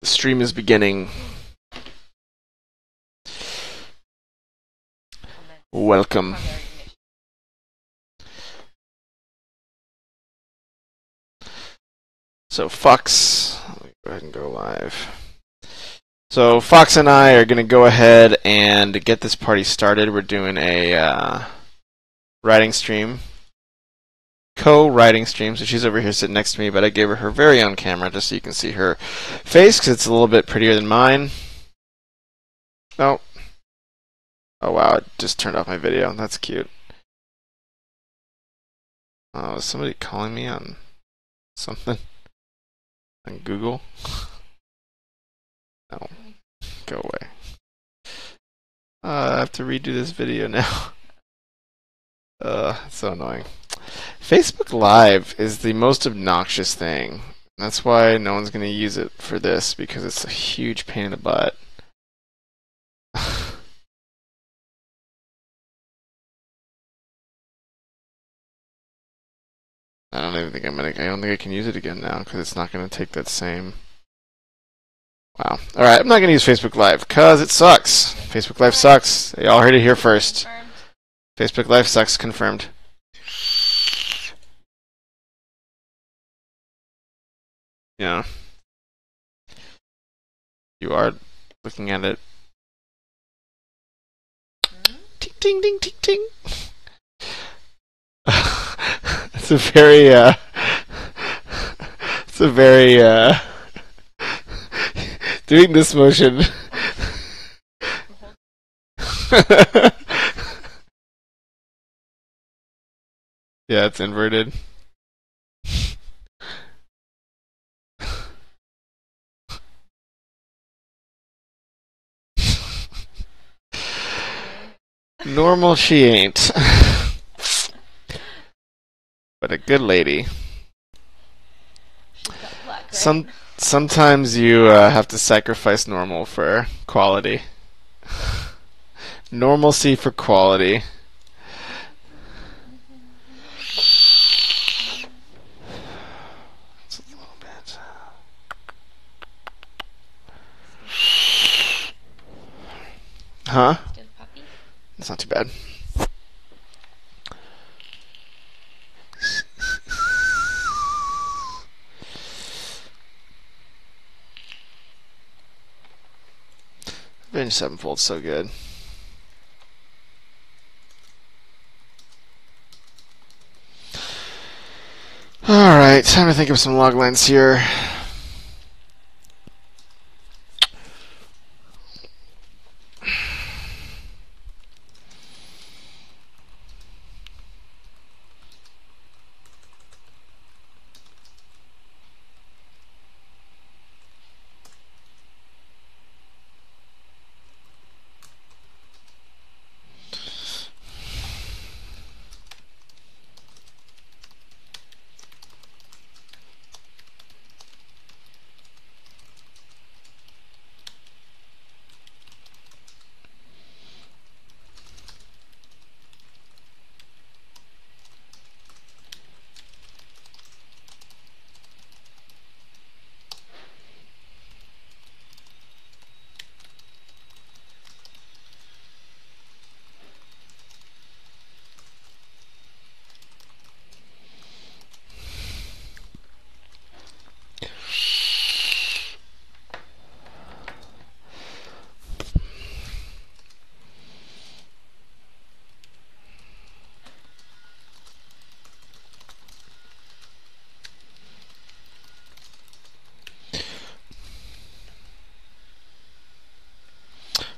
The stream is beginning. Welcome. So Fox, let me go ahead and go live. So Fox and I are going to go ahead and get this party started. We're doing a writing stream, co-writing stream. So she's over here sitting next to me, but I gave her her very own camera just so you can see her face because it's a little bit prettier than mine. Oh. Oh wow, it just turned off my video. That's cute. Oh, is somebody calling me on something? On Google? No. Go away. I have to redo this video now. It's so annoying. Facebook Live is the most obnoxious thing. That's why no one's going to use it for this, because it's a huge pain in the butt. I don't even think I don't think I can use it again now because it's not going to take that same. Wow. All right, I'm not going to use Facebook Live because it sucks. Facebook Live sucks. Y'all heard it here first. Facebook Live sucks. Confirmed. Yeah. You are looking at it. Ting ting ding ting ting. It's a very doing this motion. Yeah, it's inverted. Normal she ain't. But a good lady. Luck, right? Sometimes you have to sacrifice normal for quality. Normalcy for quality. It's a little bit. Huh? It's not too bad. Avenged Sevenfold's so good. Alright, time to think of some log lines here.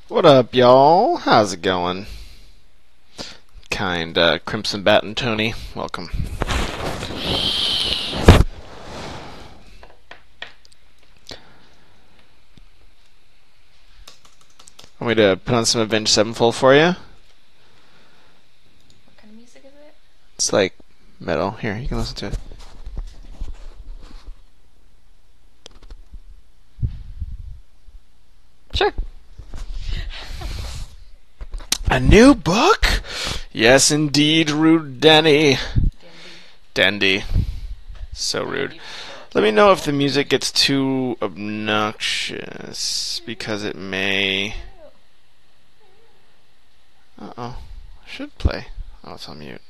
What up, y'all? How's it going? Kind Crimson Bat and Tony, welcome. Want me to put on some Avenged Sevenfold for you? What kind of music is it? It's like metal. Here, you can listen to it. Sure. A new book? Yes, indeed, rude Danny. Dandy. So rude. Let me know if the music gets too obnoxious, because it may... Uh-oh. Should play. Oh, it's on mute.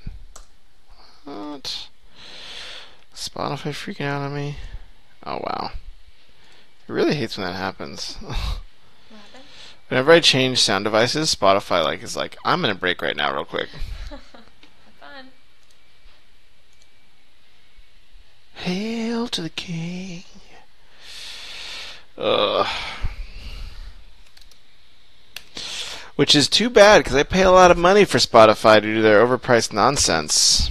What? Spotify freaking out on me? Oh, wow. It really hates when that happens. Whenever I change sound devices, Spotify is like, I'm gonna break right now real quick. Fun. Hail to the king. Ugh. Which is too bad, because I pay a lot of money for Spotify to do their overpriced nonsense.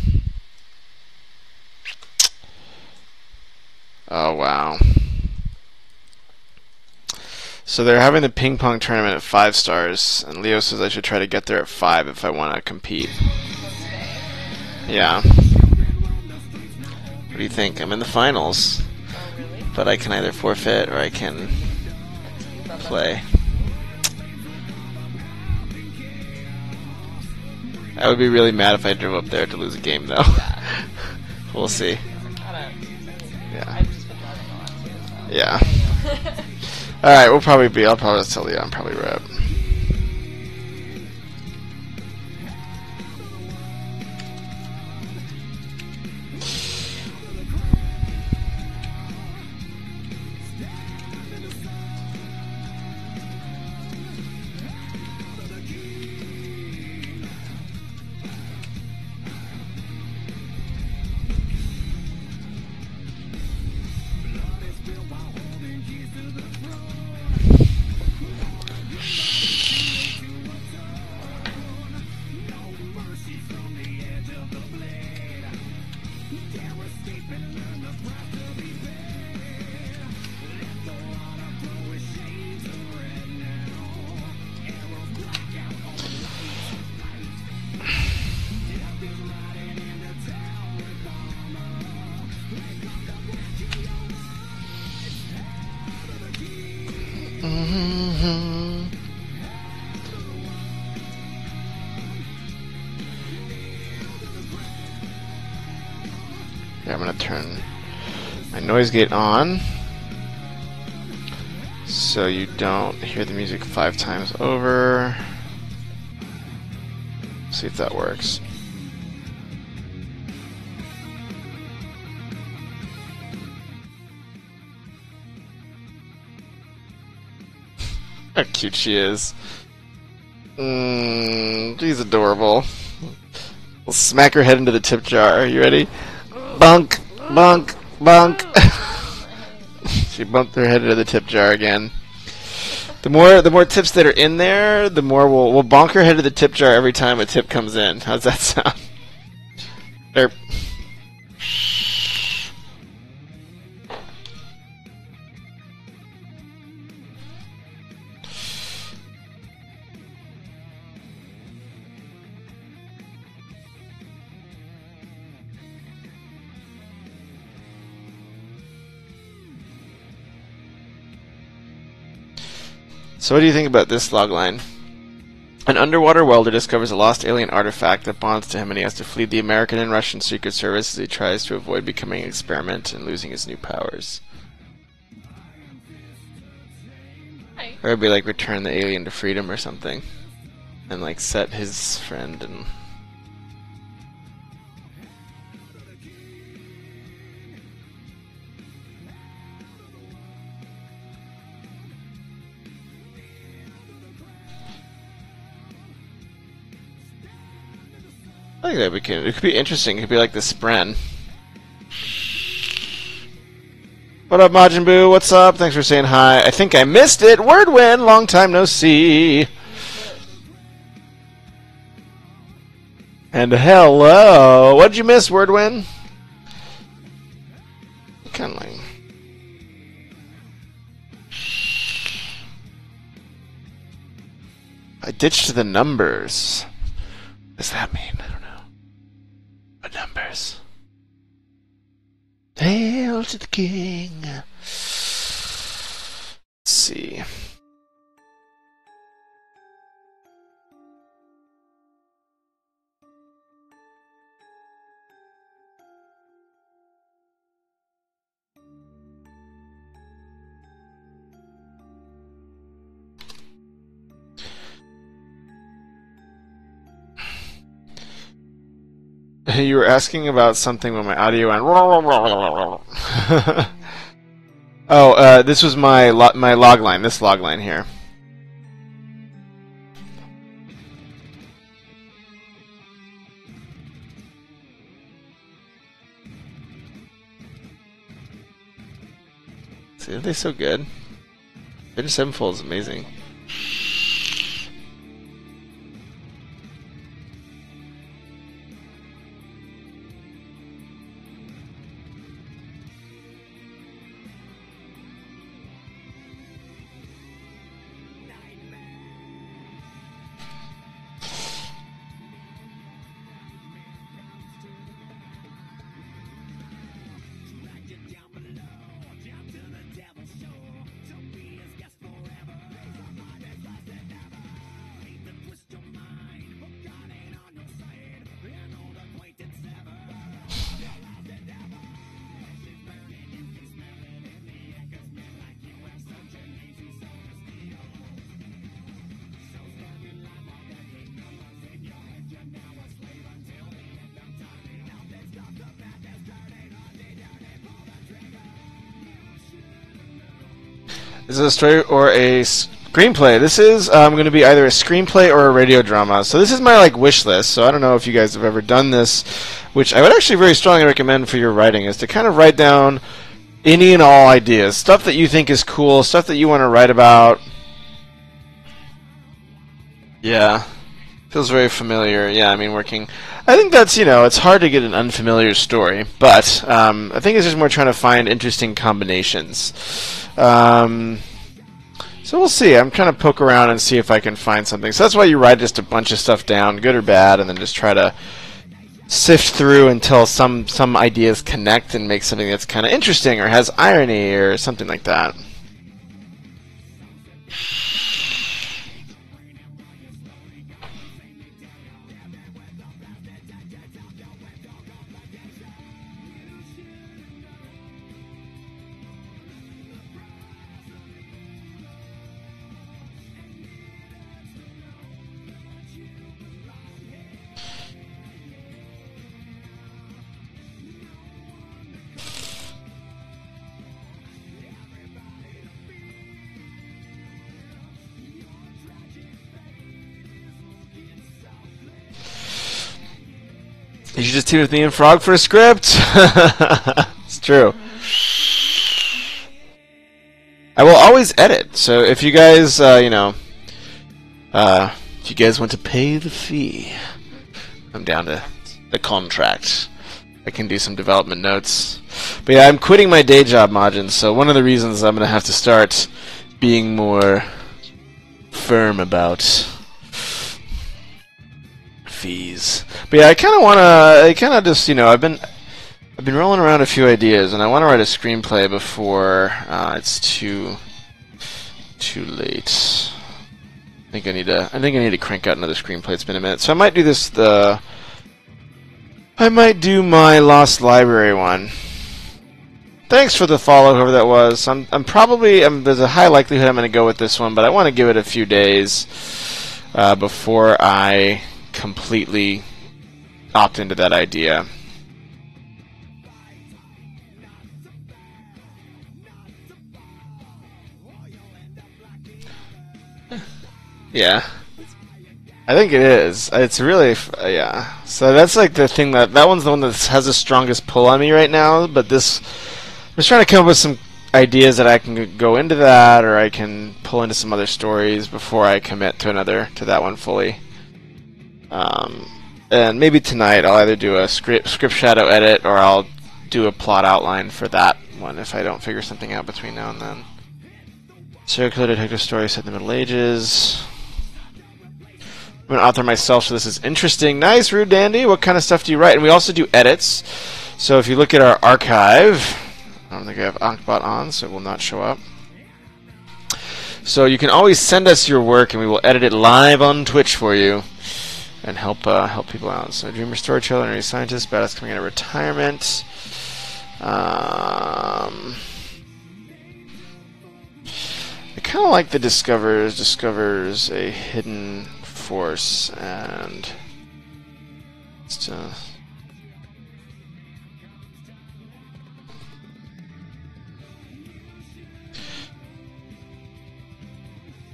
Oh, wow. So they're having the ping pong tournament at 5 stars, and Leo says I should try to get there at 5 if I want to compete. Yeah. What do you think? I'm in the finals. Oh, really? But I can either forfeit or I can play. I would be really mad if I drove up there to lose a game, though. Yeah. We'll see. Yeah. Yeah. I've just been driving a lot too, so. Yeah. Alright, I'll probably just tell you I'm probably right. Yeah, I'm gonna turn my noise gate on so you don't hear the music 5 times over. See if that works. How cute she is. She's adorable. We'll smack her head into the tip jar. You ready? Bunk, bunk, bunk. She bumped her head into the tip jar again. The more tips that are in there, the more we'll bonk her head to the tip jar every time a tip comes in. How's that sound? Derp. So what do you think about this logline? An underwater welder discovers a lost alien artifact that bonds to him, and he has to flee the American and Russian Secret Service as he tries to avoid becoming an experiment and losing his new powers. Hi. Or it'd be like return the alien to freedom or something. And like set his friend and... I think that it could be interesting. It could be like the Spren. What up, Majin Buu? What's up? Thanks for saying hi. I think I missed it. Word win. Long time no see. And hello. What did you miss, Word win? Kind of like... I ditched the numbers. What does that mean? I don't know. What numbers? Hail to the king. Let's see. You were asking about something when my audio went. Oh, this was my log line. This log line here. See, are they so good? Finish Sevenfold is amazing. Is it a story or a screenplay? This is going to be either a screenplay or a radio drama. So this is my wish list. So I don't know if you guys have ever done this, which I would actually very strongly recommend for your writing, is to kind of write down any and all ideas, stuff that you think is cool, stuff that you want to write about. Yeah, feels very familiar. Yeah, I mean, working. I think that's, it's hard to get an unfamiliar story, but I think it's just more trying to find interesting combinations. So we'll see. I'm trying to poke around and see if I can find something. So that's why you write just a bunch of stuff down, good or bad, and then just try to sift through until some ideas connect and make something that's kind of interesting or has irony or something like that. You should just team with me and Frog for a script. It's true. I will always edit. So if you guys, if you guys want to pay the fee, I'm down to the contract. I can do some development notes. But yeah, I'm quitting my day job, Majin. So one of the reasons I'm going to have to start being more firm about fees. But yeah, I kind of just, I've been rolling around a few ideas, and I want to write a screenplay before it's too late. I think I need to crank out another screenplay. It's been a minute, so I might do this. I might do my Lost Library one. Thanks for the follow, whoever that was. There's a high likelihood I'm going to go with this one, but I want to give it a few days before I completely opt into that idea. Yeah, I think it is. It's really, yeah. So that's the thing that one's the one that has the strongest pull on me right now. But I'm just trying to come up with some ideas that I can go into that, or I can pull into some other stories before I commit to that one fully. And maybe tonight I'll either do a script shadow edit, or I'll do a plot outline for that one if I don't figure something out between now and then. Serial killer detective story set in the Middle Ages. I'm an author myself, so this is interesting. Nice, Rude Dandy. What kind of stuff do you write? And we also do edits. So if you look at our archive, I don't think I have Ankbot on, so it will not show up. So you can always send us your work, and we will edit it live on Twitch for you and help people out. So dreamer, storyteller, energy scientist, badass coming out of retirement. I kind of like the discovers a hidden force, and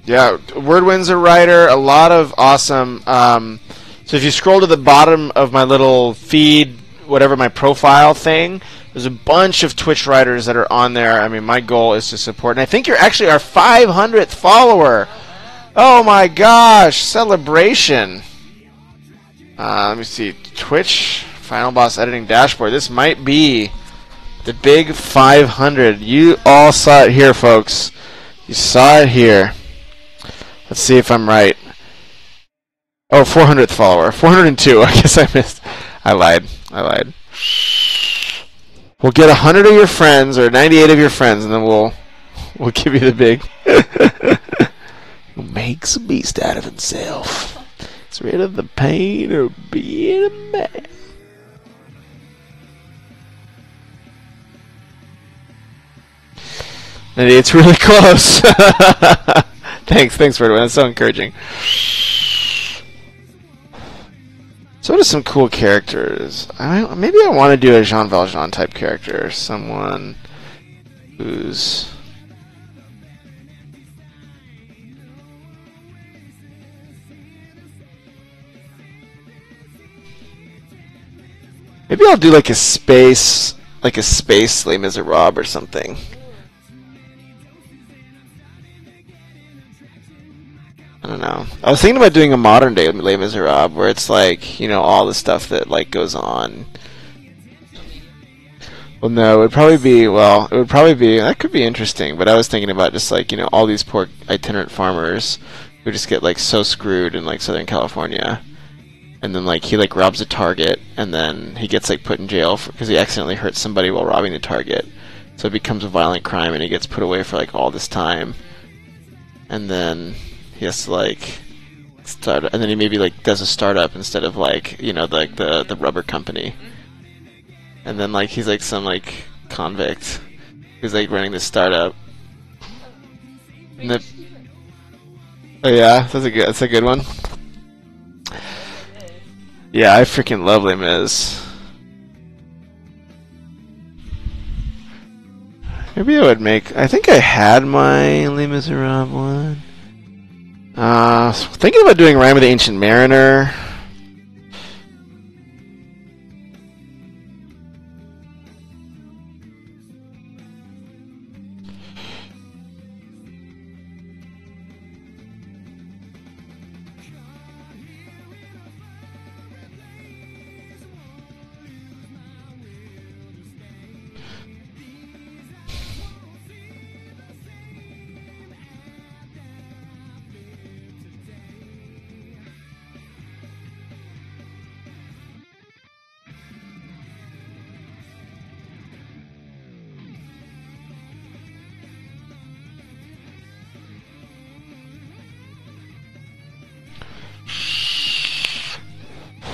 Yeah, Wordwin's a writer. A lot of awesome. So if you scroll to the bottom of my little feed, whatever my profile thing, there's a bunch of Twitch writers that are on there. I mean, my goal is to support. And I think you're actually our 500th follower. Oh my gosh, celebration. Let me see. Twitch, Final Boss Editing Dashboard. This might be the big 500. You all saw it here, folks. You saw it here. Let's see if I'm right. Oh, 400th follower. 402. I guess I missed. I lied. We'll get 100 of your friends, or 98 of your friends, and then we'll give you the big. Makes a beast out of himself. It's rid of the pain of being a man. And it's really close. Thanks, Ferdinand. That's so encouraging. So what are some cool characters? Maybe I want to do a Jean Valjean type character. Someone who's... Maybe I'll do like a space Les Miserables or something. I don't know. I was thinking about doing a modern day Les Miserables where it's like, you know, all the stuff that like goes on. Well, no, it would probably be that could be interesting, but I was thinking about just like, you know, all these poor itinerant farmers who just get like so screwed in like Southern California. And then like he like robs a Target and then he gets like put in jail because he accidentally hurt somebody while robbing the Target. So it becomes a violent crime and he gets put away for like all this time. And then he has to like start, and then he maybe like does a startup instead of like, you know, like the rubber company. And then like he's like some like convict who's like running this startup. And oh yeah, that's a good one. Yeah, I freaking love Les Mis. Maybe I would make... I think I had my Les Miserables one. Thinking about doing Rime of the Ancient Mariner.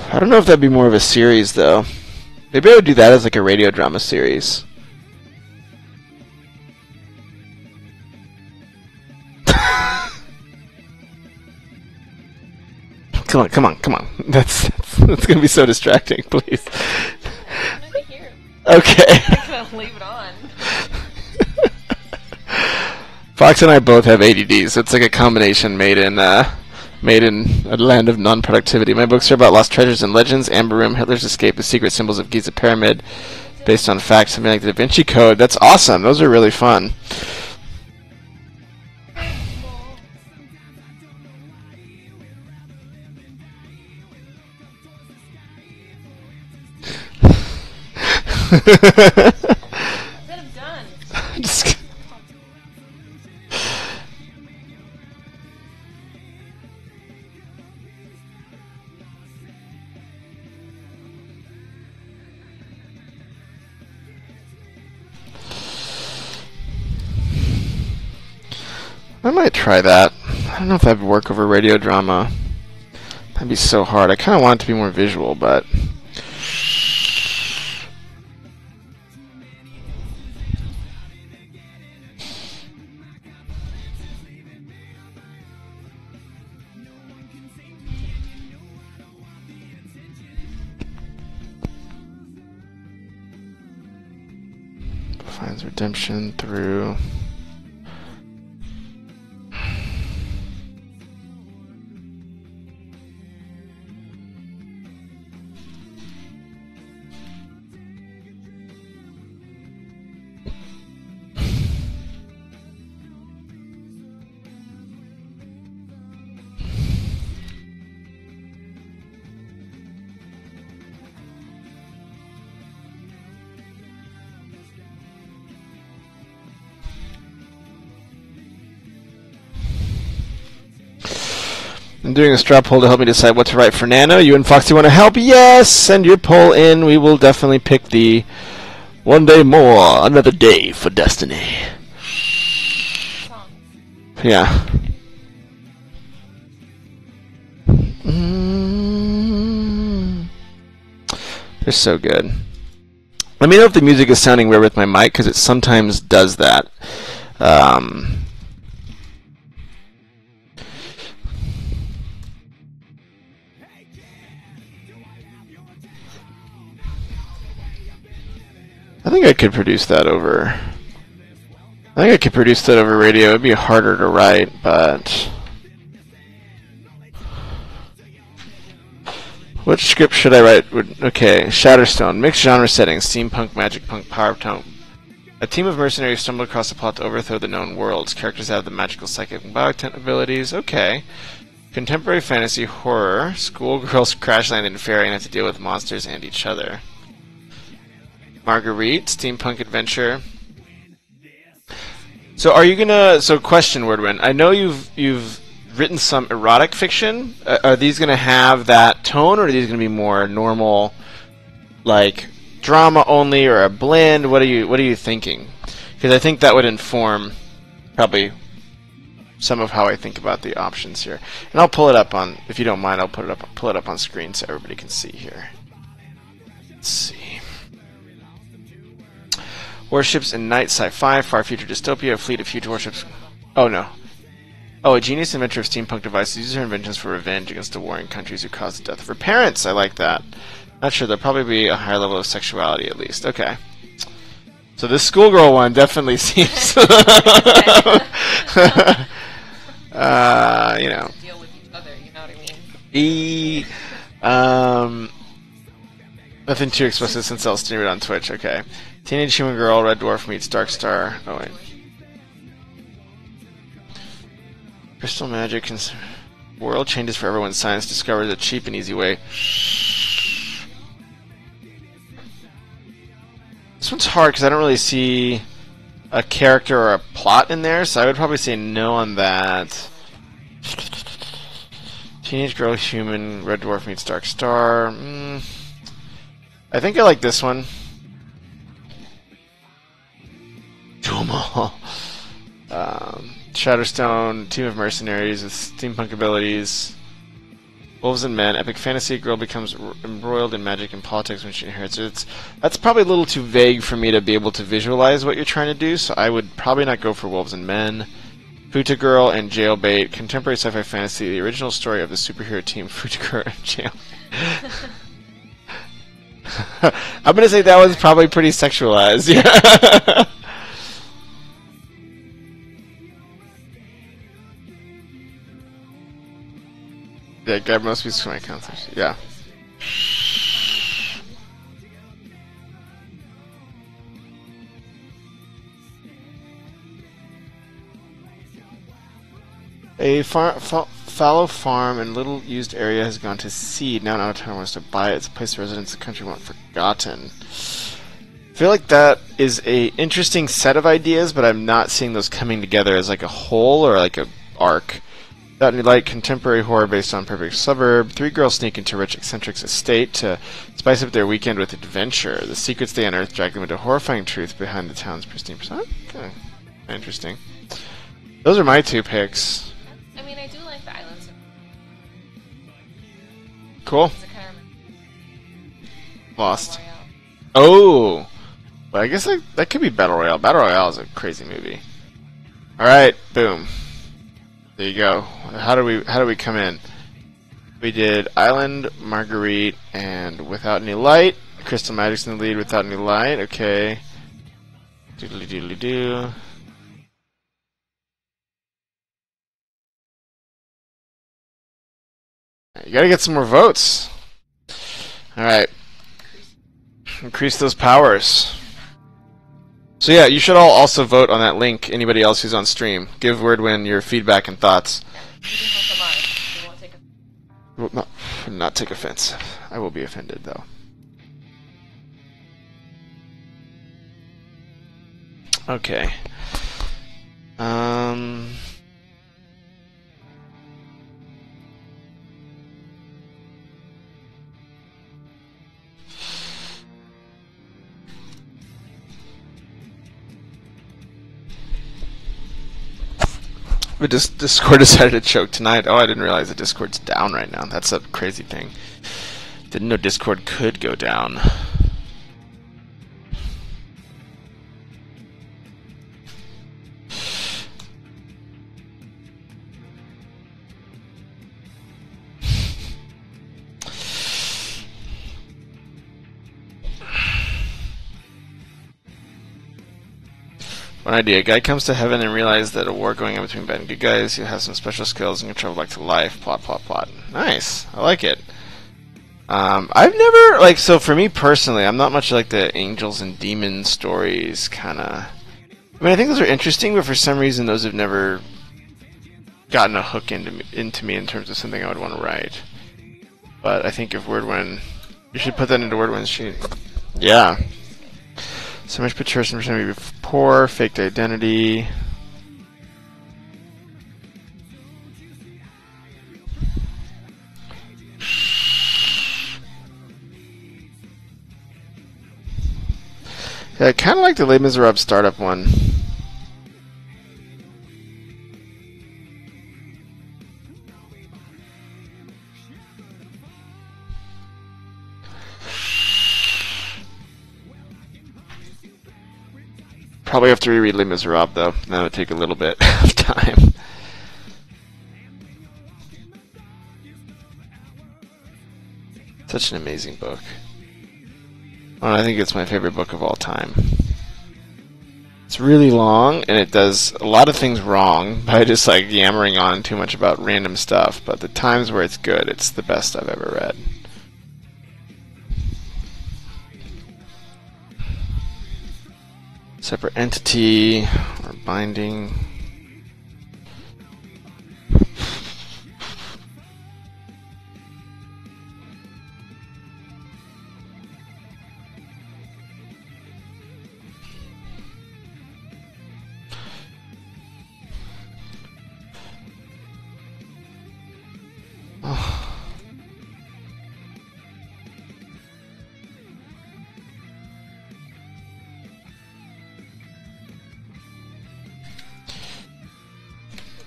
I don't know if that'd be more of a series, though. Maybe I would do that as like a radio drama series. Come on. That's gonna be so distracting, please. Okay. I'm gonna leave it on. Fox and I both have ADD, so it's like a combination made in a land of non-productivity. My books are about lost treasures and legends, Amber Room, Hitler's Escape, The Secret Symbols of Giza Pyramid, based on facts, something like the Da Vinci Code. That's awesome. Those are really fun. I'm done. Just I might try that. I don't know if that would work over radio drama. That'd be so hard. I kind of want it to be more visual, but... Finds redemption through... I'm doing a straw poll to help me decide what to write for Nano. You and Foxy want to help? Yes! Send your poll in. We will definitely pick the One Day More, Another Day for Destiny. Yeah. They're so good. Let me know if the music is sounding weird with my mic, because it sometimes does that. I think I could produce that over... I think I could produce that over radio. It'd be harder to write, but... Which script should I write? Okay, Shatterstone. Mixed genre settings. Steampunk, magic punk, power tone. A team of mercenaries stumble across a plot to overthrow the known worlds. Characters have the magical, psychic, and biotent abilities. Okay. Contemporary fantasy horror. Schoolgirls crash land in fairy and have to deal with monsters and each other. Marguerite. Steampunk adventure. So are you gonna... So question, Wordwin. I know you've written some erotic fiction. Are these gonna have that tone, or are these gonna be more normal, like drama only, or a blend? What are you thinking? Because I think that would inform probably some of how I think about the options here. And I'll pull it up on, if you don't mind, I'll pull it up on screen so everybody can see here. Let's see. Warships in night sci-fi, far future dystopia, a fleet of future warships. Oh no. Oh, a genius inventor of steampunk devices uses her inventions for revenge against the warring countries who caused the death of her parents. I like that. Not sure, there'll probably be a higher level of sexuality at least. Okay. So this schoolgirl one definitely seems... you know. Deal with each other, you know what I mean? Nothing too explicit since I'll stream it on Twitch. Okay. Teenage human girl, red dwarf meets dark star. Oh wait. Crystal magic and world changes for everyone. Science discovers a cheap and easy way. This one's hard because I don't really see a character or a plot in there, so I would probably say no on that. Teenage girl, human, red dwarf meets dark star. I think I like this one. Tomo. Shatterstone, team of mercenaries with steampunk abilities. Wolves and men, epic fantasy. Girl becomes embroiled in magic and politics when she inherits it. That's probably a little too vague for me to be able to visualize what you're trying to do, so I would probably not go for wolves and men. Futa Girl and Jailbait, contemporary sci-fi fantasy. The original story of the superhero team Futa Girl and Jailbait. I'm gonna say that was probably pretty sexualized. Yeah. Yeah, grab most pieces from my concepts. Yeah. A fallow farm and little used area has gone to seed. Now an out-of-town wants to buy it. It's a place of residence the country won't forgotten. I feel like that is a interesting set of ideas, but I'm not seeing those coming together as like a whole or like a arc. Without any light, contemporary horror based on perfect suburb. Three girls sneak into rich eccentric's estate to spice up their weekend with adventure. The secrets they unearth drag them into horrifying truth behind the town's pristine facade. Okay. Interesting. Those are my two picks. I mean, I do like the islands. Cool. It's a kind of Lost. Royale. Oh! But I guess that could be Battle Royale. Battle Royale is a crazy movie. Alright, boom. There you go. How do we come in? We did Island, Marguerite, and Without Any Light. Crystal Magic's in the lead, Without Any Light. Okay. Doodly doodly doo. You gotta get some more votes. Alright. Increase those powers. So yeah, you should all also vote on that link. Anybody else who's on stream, give Wordwin your feedback and thoughts. You won't take a... Will not take offense. I will be offended though. Okay. But Discord decided to choke tonight. Oh, I didn't realize that Discord's down right now. That's a crazy thing. Didn't know Discord could go down. One idea. A guy comes to heaven and realizes that a war going on between bad and good guys. He has some special skills and can travel back to life. Plot, plot, plot. Nice. I like it. I've never, like, so for me personally, I'm not much like the angels and demons stories, kind of. I mean, I think those are interesting, but for some reason, those have never gotten a hook into me in terms of something I would want to write. But I think if Wordwin, you should put that into Wordwin's sheet. Yeah. So much person pretending to be poor, faked identity. Yeah, I kind of like the Les Miserables startup one. Probably have to reread Les Miserables though. That would take a little bit of time. Such an amazing book. Oh, I think it's my favorite book of all time. It's really long, and it does a lot of things wrong by just like yammering on too much about random stuff. But the times where it's good, it's the best I've ever read. Separate entity or binding.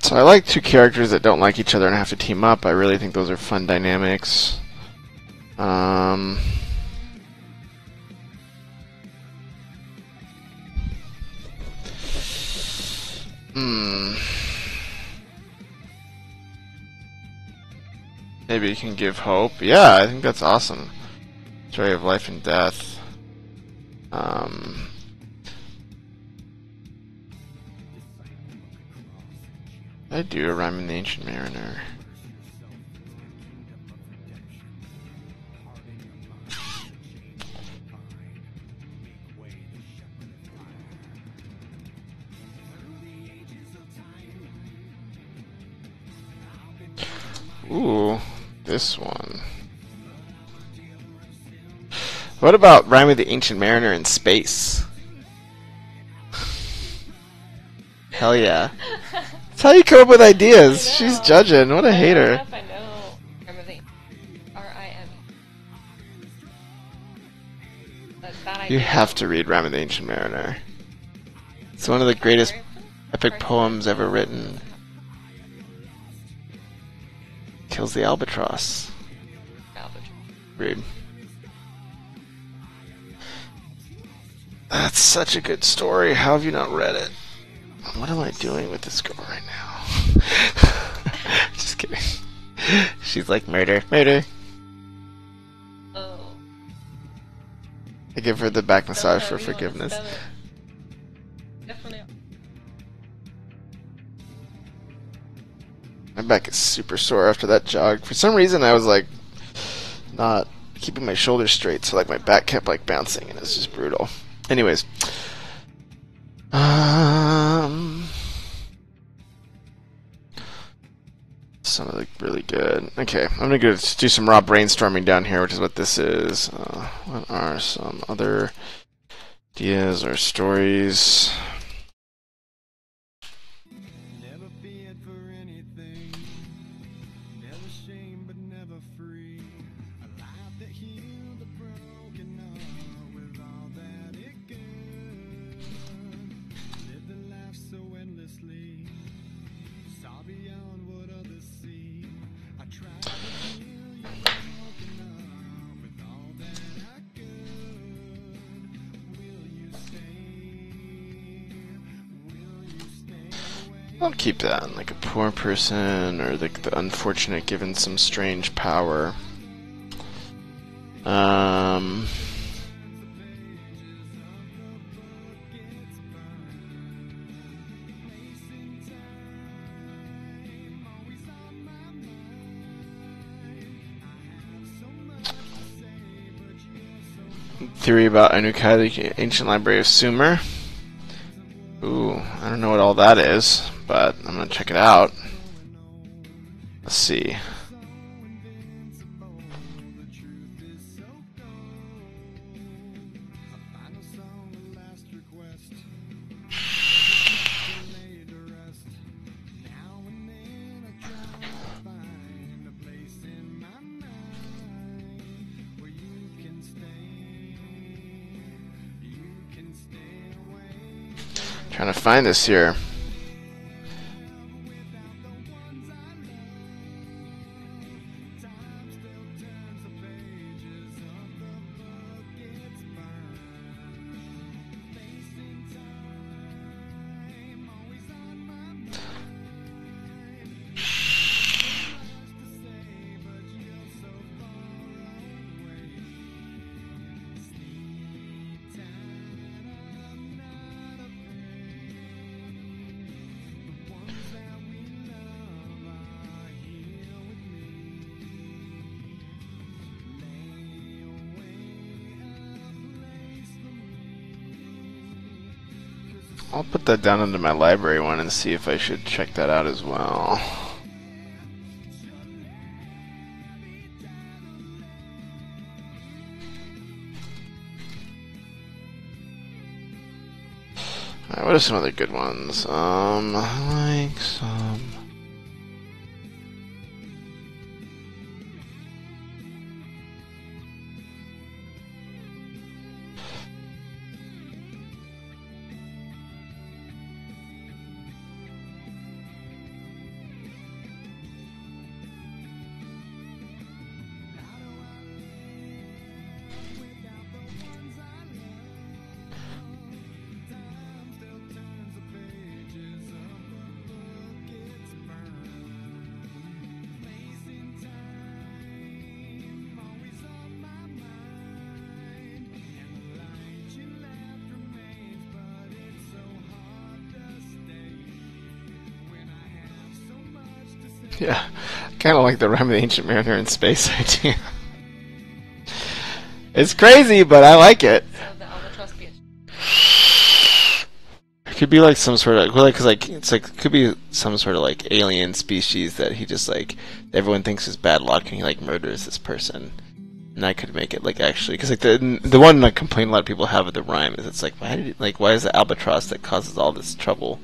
So I like two characters that don't like each other and have to team up. I really think those are fun dynamics. Maybe you can give hope. Yeah, I think that's awesome. Story of life and death. I do a Rhyme in the Ancient Mariner. Ooh, this one. What about Rhyme of the Ancient Mariner in space? Hell yeah. That's how you come up with ideas. She's judging. What a hater. I know. R-I-M. You have to read Rhyme of the Ancient Mariner. It's one of the greatest epic poems ever written. Kills the albatross. Rude. That's such a good story. How have you not read it? What am I doing with this girl right now? Just kidding. She's like, murder, murder. Oh. I give her the back massage for forgiveness. Definitely. My back is super sore after that jog. For some reason, I was like not keeping my shoulders straight, so like my back kept like bouncing, and it's just brutal. Anyways, some of the really good. Okay, I'm gonna go do some raw brainstorming down here, which is what this is. What are some other ideas or stories? I'll keep that. Like a poor person, or like the unfortunate given some strange power. Um... 3 about Anukai, the ancient library of Sumer. Ooh, I don't know what all that is, but I'm gonna check it out. Let's see. Trying to find this here. I'll put that down into my library one and see if I should check that out as well. Alright, what are some other good ones? I like some... Yeah, kind of like the Rime of the Ancient Mariner in space idea. It's crazy, but I like it. So the albatross be It could be like some sort of, well, cause like it's like it could be some sort of like alien species that he just like everyone thinks is bad luck, and he like murders this person, and I could make it like actually, cause like the one like complaint a lot of people have with the rhyme is it's like why is the albatross that causes all this trouble?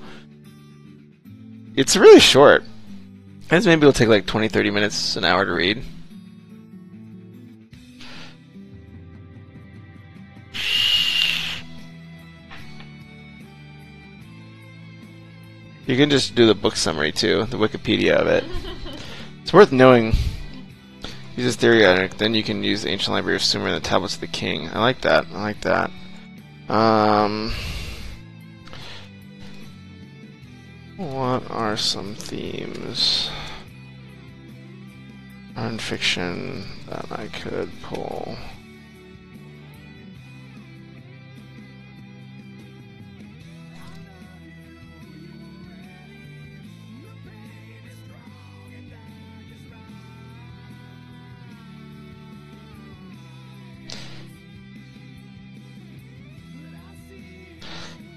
It's really short. I guess maybe it'll take like 20-30 minutes, an hour to read. You can just do the book summary too, the Wikipedia of it. It's worth knowing. Use this theory, then you can use the ancient library of Sumer and the tablets of the king. I like that. I like that. What are some themes? Non-fiction that I could pull.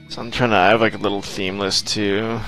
So I'm trying to, I have like a little theme list too.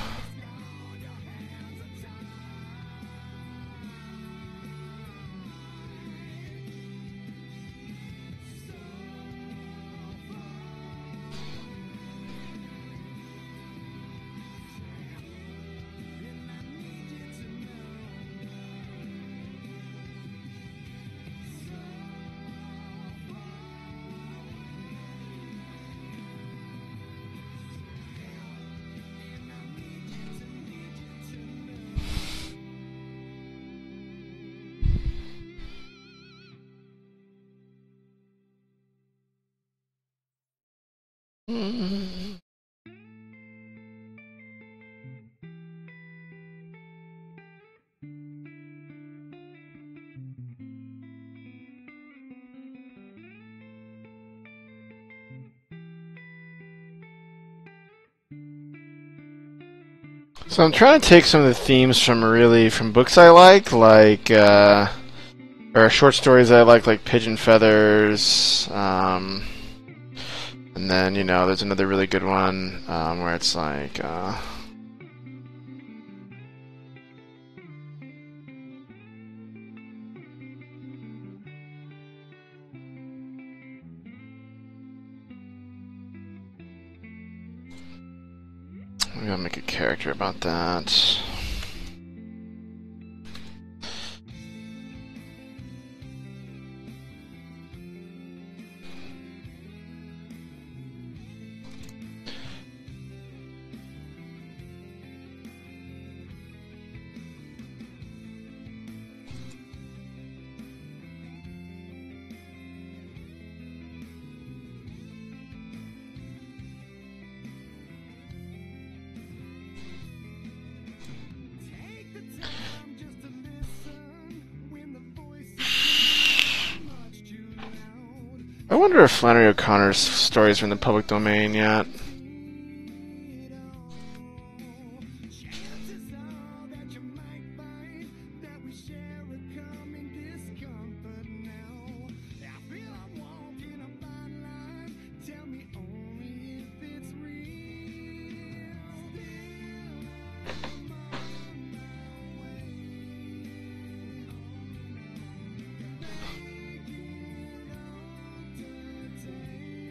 So I'm trying to take some of the themes from books I like or short stories I like Pigeon Feathers. And then there's another really good one where it's like. I'm gonna make a character about that. I wonder if Flannery O'Connor's stories are in the public domain yet.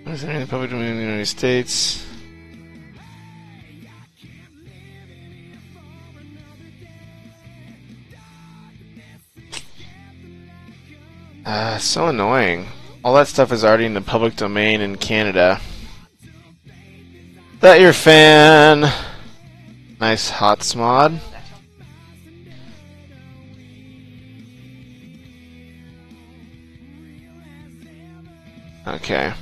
Is there any public domain in the United States? So annoying. All that stuff is already in the public domain in Canada. That your fan? Nice HOTS mod. Okay.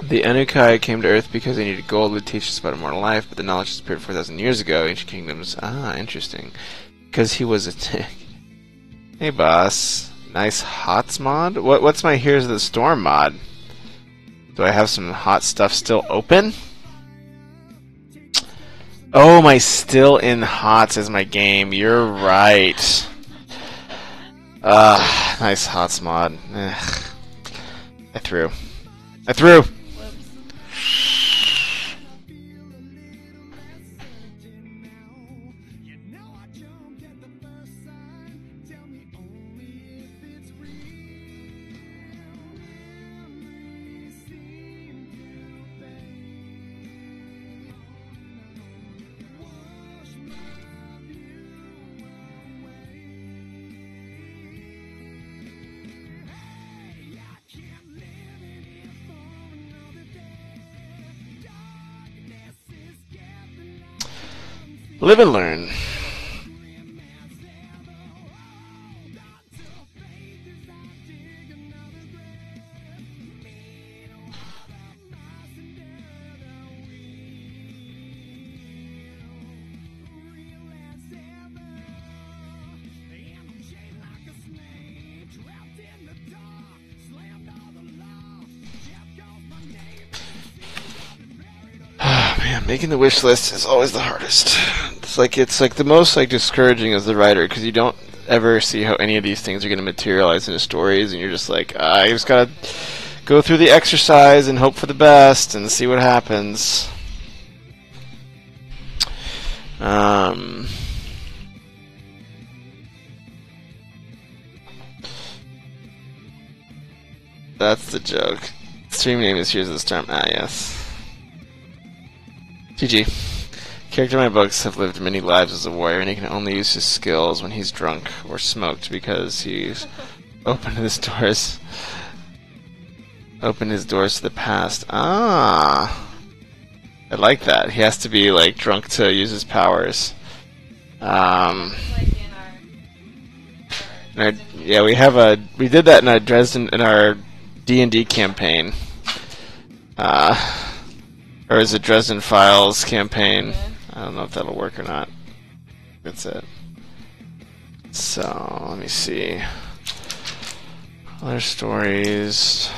The Anukai came to Earth because they needed gold to teach us about immortal life, but the knowledge disappeared 4,000 years ago. Ancient kingdoms. Ah, interesting. Because he was a tick. Hey, boss. Nice HOTS mod? What's my Here's the Storm mod? Do I have some hot stuff still open? Oh, my still in HOTS as my game. You're right. Nice HOTS mod. Ugh. I threw. Live and learn. Man, making the wish list is always the hardest. It's like the most discouraging as the writer because you don't ever see how any of these things are going to materialize into stories, and you're just like, I just gotta go through the exercise and hope for the best and see what happens. That's the joke. Stream name is Here's the Storm. Ah, yes. GG. Character in my books have lived many lives as a warrior, and he can only use his skills when he's drunk or smoked because he's opened his doors to the past. Ah, I like that. He has to be drunk to use his powers. Yeah, we did that in our D&D campaign. Or is it Dresden Files campaign? I don't know if that'll work or not. That's it. So, let me see. Other stories.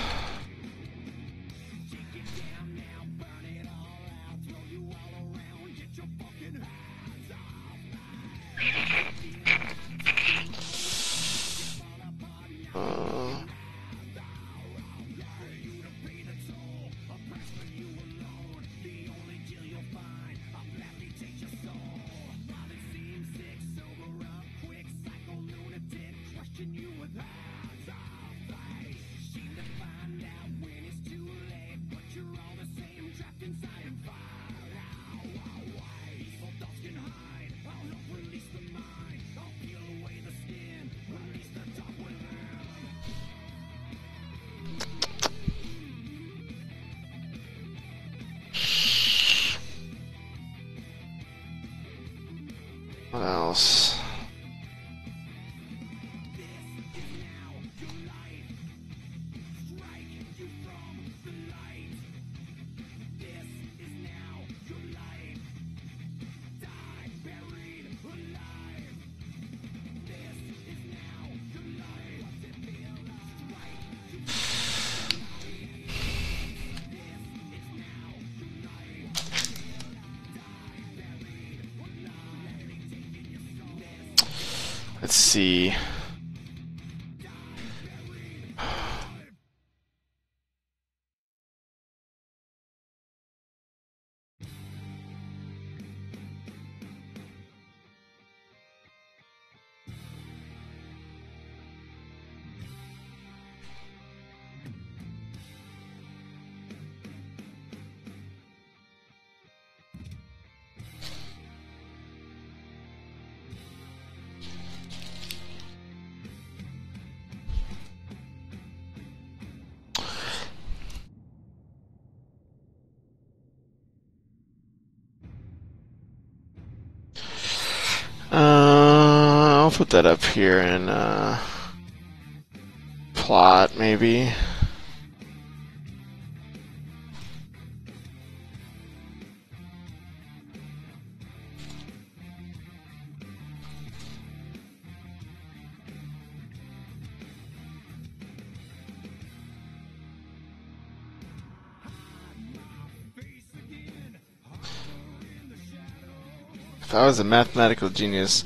else? Let's see. I'll put that up here in plot, maybe. If I was a mathematical genius,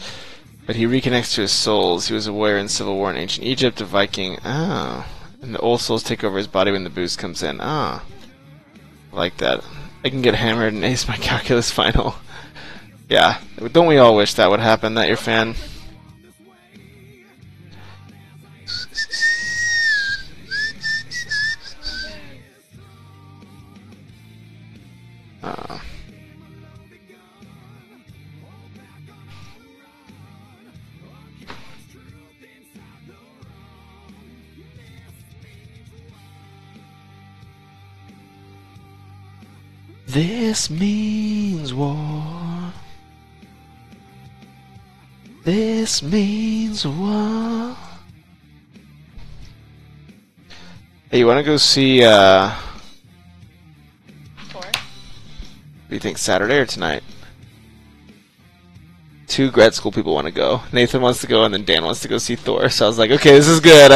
but he reconnects to his souls. He was a warrior in civil war in ancient Egypt, a Viking. Ah. And the old souls take over his body when the boost comes in. Ah. I like that. I can get hammered and ace my calculus final. Yeah. Don't we all wish that would happen, that your fan? This means war. This means war. Hey, you want to go see, Four. what do you think, Saturday or tonight? 2 grad school people want to go. Nathan wants to go, and then Dan wants to go see Thor. So I was like, okay, this is good.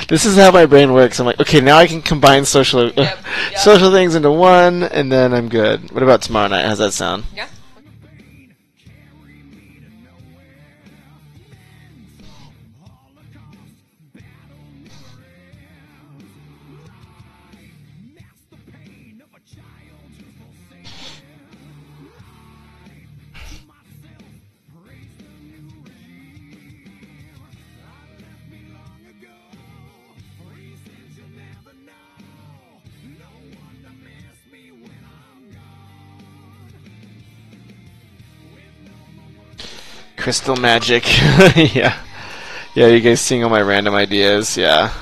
This is how my brain works. I'm like, okay, now I can combine social social things into one, and then I'm good. What about tomorrow night? How's that sound? Yeah. Crystal magic. Yeah. Yeah, you guys seeing all my random ideas? Yeah.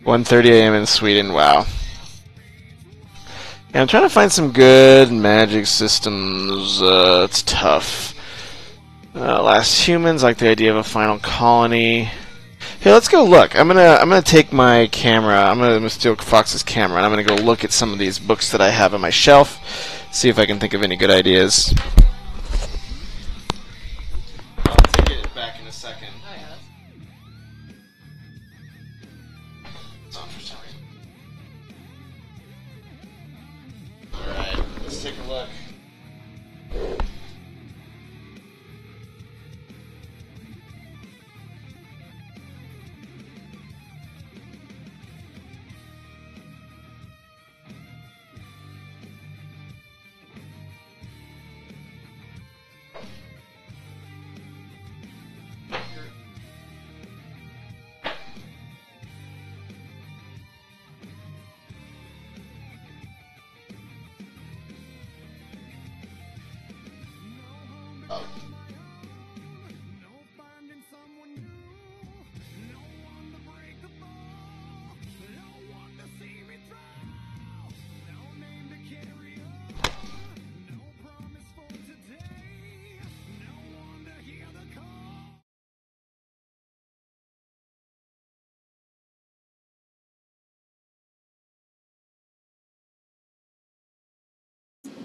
1:30 a.m. in Sweden. Wow. Yeah, I'm trying to find some good magic systems. It's tough. Last Humans, like the idea of a final colony. Hey, let's go look. I'm gonna take my camera. I'm gonna steal Fox's camera, and I'm gonna go look at some of these books that I have on my shelf. See if I can think of any good ideas. I'll take it back in a second. Oh yeah. It's on for some reason. Alright, let's take a look.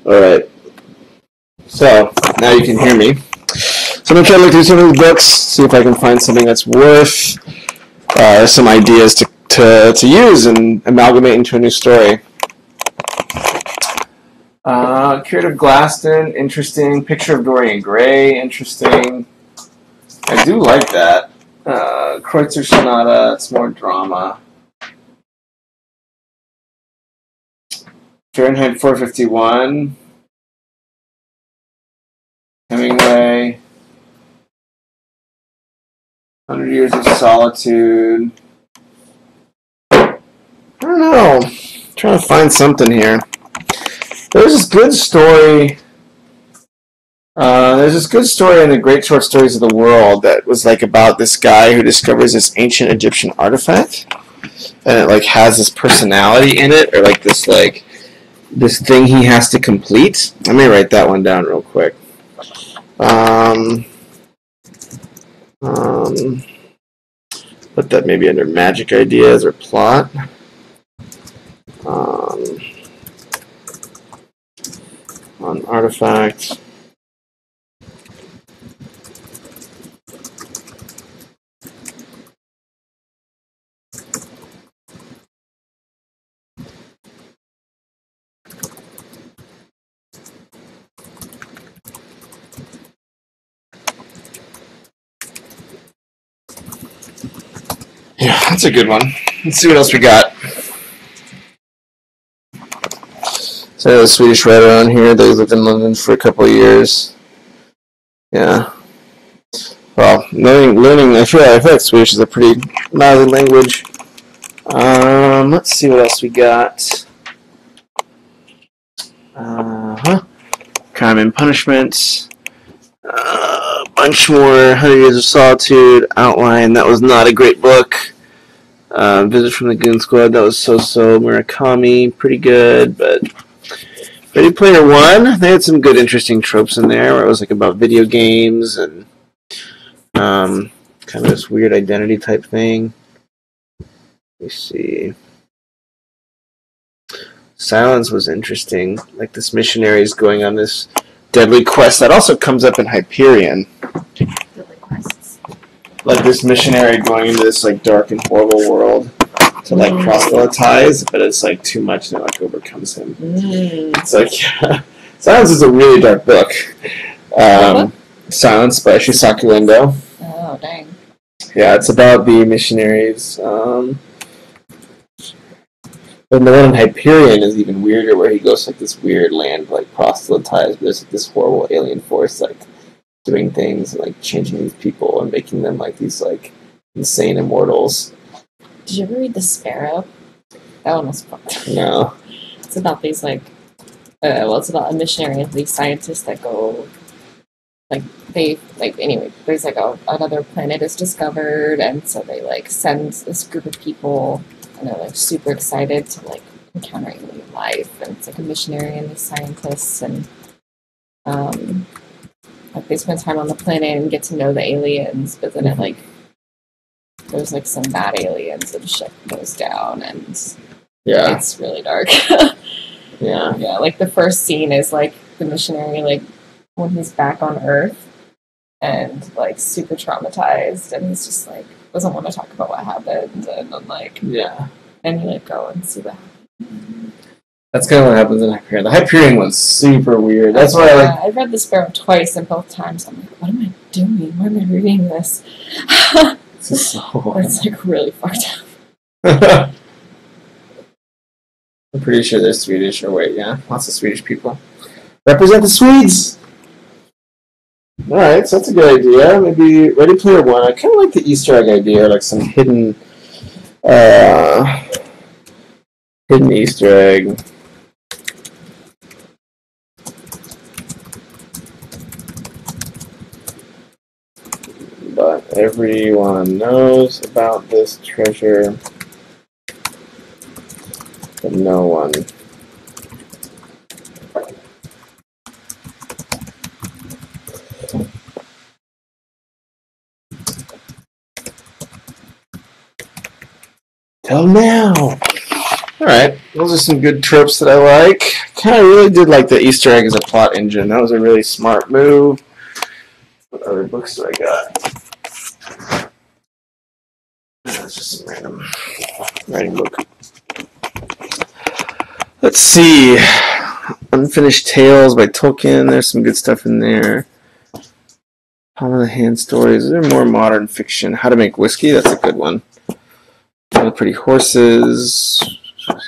Alright. So, now you can hear me. So I'm going to try to look through some of these books, see if I can find something that's worth some ideas to use and amalgamate into a new story. Curative Glaston, interesting. Picture of Dorian Gray, interesting. I do like that. Kreutzer Sonata, it's more drama. Fahrenheit 451. Hemingway. 100 Years of Solitude. I don't know. I'm trying to find something here. There's this good story. There's this good story in the Great Short Stories of the World that was like about this guy who discovers this ancient Egyptian artifact, and it like has this personality in it, or like this thing he has to complete. Let me write that one down real quick. Put that maybe under magic ideas or plot. On artifact. Yeah, that's a good one. Let's see what else we got. So there's a Swedish writer on here that lived in London for a couple of years. Yeah. Well, learning. I feel like Swedish is a pretty lousy language. Let's see what else we got. Crime and Punishment. A bunch more. 100 Years of Solitude. Outline. That was not a great book. Visit from the Goon Squad. That was so-so. Murakami. Pretty good, but Ready Player One. They had some good, interesting tropes in there where it was like about video games and kind of this weird identity type thing. Let me see. Silence was interesting. Like this missionary is going on this deadly quest that also comes up in Hyperion. Deadly quests. Like this missionary going into this like dark and horrible world to like proselytize, but it's like too much and it like overcomes him. It's like Silence is a really dark book. Silence by Shisaki Lindo. Oh, dang. Yeah, it's about the missionaries. And the one in Hyperion is even weirder, where he goes to like this weird land, like proselytize. But there's like this horrible alien force, like doing things and like changing these people and making them like these like insane immortals. Did you ever read The Sparrow? That one was fun. No. It's about these it's about a missionary and these scientists that go, anyway, there's like another planet is discovered, and so they like send this group of people, and they're like super excited to like encounter alien life, and it's like a missionary and these scientists, and like they spend time on the planet and get to know the aliens, but then it like there's like some bad aliens and shit goes down, and it's really dark. Yeah, like the first scene is like the missionary like when he's back on Earth and like super traumatized, and he's just like doesn't want to talk about what happened, and then like and you like go and see what happened. That's kind of what happens in Hyperion. The Hyperion one's super weird. That's why I read The Sparrow twice, and both times I'm like, what am I doing? Why am I reading this? It's like really fucked up. I'm pretty sure they're Swedish. Or wait, lots of Swedish people. Represent the Swedes! Alright, so that's a good idea. Maybe Ready Player One. I kind of like the Easter egg idea, like some hidden Easter egg. But everyone knows about this treasure, but no one. Till now. Alright, those are some good tropes that I like. Kind of really did like the Easter egg as a plot engine. That was a really smart move. What other books do I got? That's just some random writing book. Let's see. Unfinished Tales by Tolkien. There's some good stuff in there. Palm of the Hand stories. They're more modern fiction. How to Make Whiskey. That's a good one. All the Pretty Horses. I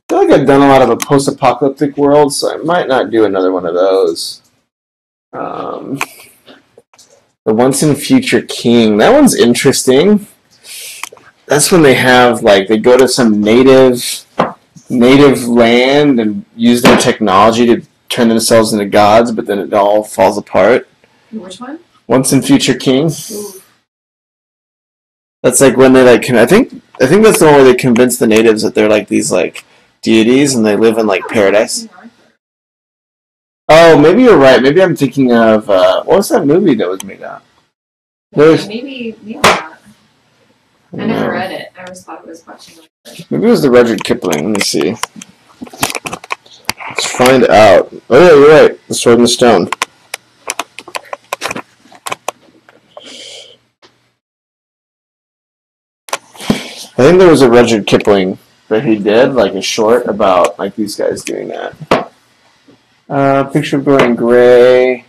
feel like I've done a lot of a post-apocalyptic world, so I might not do another one of those. The Once and Future King. That one's interesting. That's when they have, like, they go to some native land and use their technology to turn themselves into gods, but then it all falls apart. Which one? Once and Future King. Ooh. That's like when they like. I think that's the one where they convince the natives that they're like these like deities and they live in like paradise. Oh, maybe you're right. Maybe I'm thinking of what was that movie that was made out? Maybe not. I never read it. I always thought it was watching like this. Maybe it was the Rudyard Kipling. Let me see. Let's find out. Oh yeah, you're right. The Sword and the Stone. I think there was a Rudyard Kipling that he did, like a short about like these guys doing that. Picture of Dorian Gray.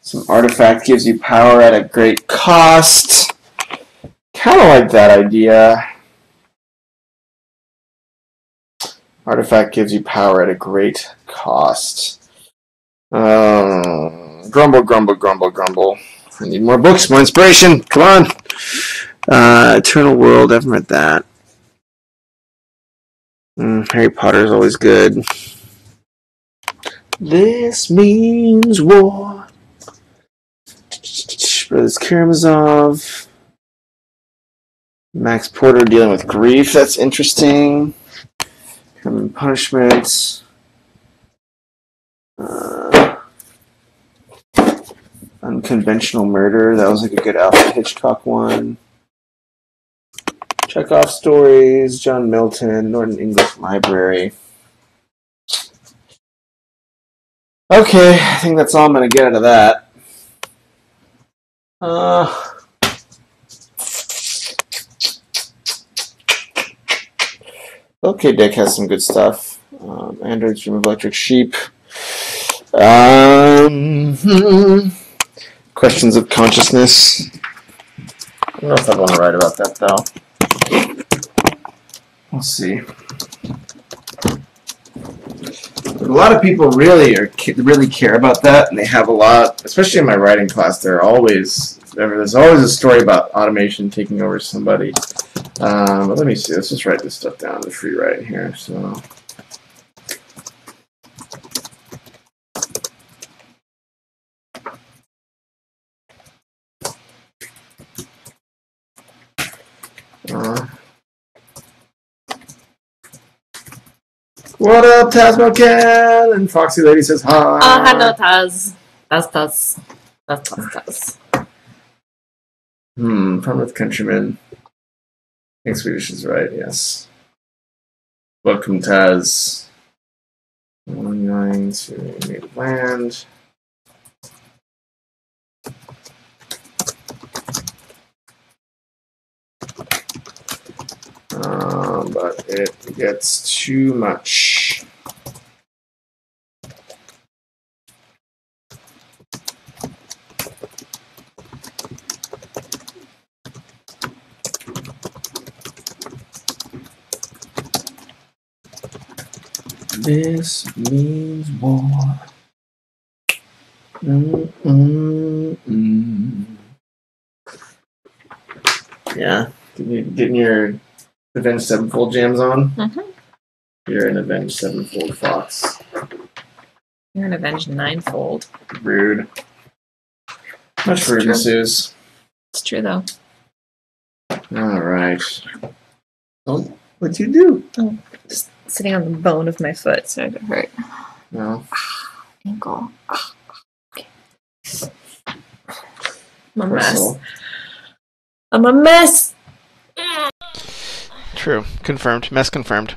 Some artifact gives you power at a great cost. Kind of like that idea. Artifact gives you power at a great cost. Grumble, grumble, grumble, grumble. I need more books, more inspiration. Come on. Eternal World, I haven't read that. Harry Potter is always good. This means war. Brothers Karamazov. Max Porter dealing with grief. That's interesting. Crime and Punishment. Unconventional Murder. That was like a good Alfred Hitchcock one. Chekhov stories. John Milton. Northern English Library. Okay, I think that's all I'm going to get out of that. Okay, Deck has some good stuff. Android's Dream of Electric Sheep. Questions of Consciousness. I don't know if I want to write about that, though. We'll see. A lot of people really care about that, and they have a lot, especially in my writing class. There's always a story about automation taking over somebody. But let me see. Let's just write this stuff down. The free write here. So. What up, Tazmocan? And Foxy Lady says hi. Hello, Taz. Taz. Plymouth Countryman. I think Swedish is right, yes. Welcome, Taz. 1-9 to native land. But it gets too much. This means war. Yeah, getting your Avenged Sevenfold jams on? You're an Avenged Sevenfold fox. You're an Avenged Ninefold. Rude. Much rudeness is. It's true, though. Alright. Oh, what'd you do? Oh, just sitting on the bone of my foot, so it hurt. No. Ankle. Okay. I'm a mess. I'm a mess. True. Confirmed. Mess confirmed.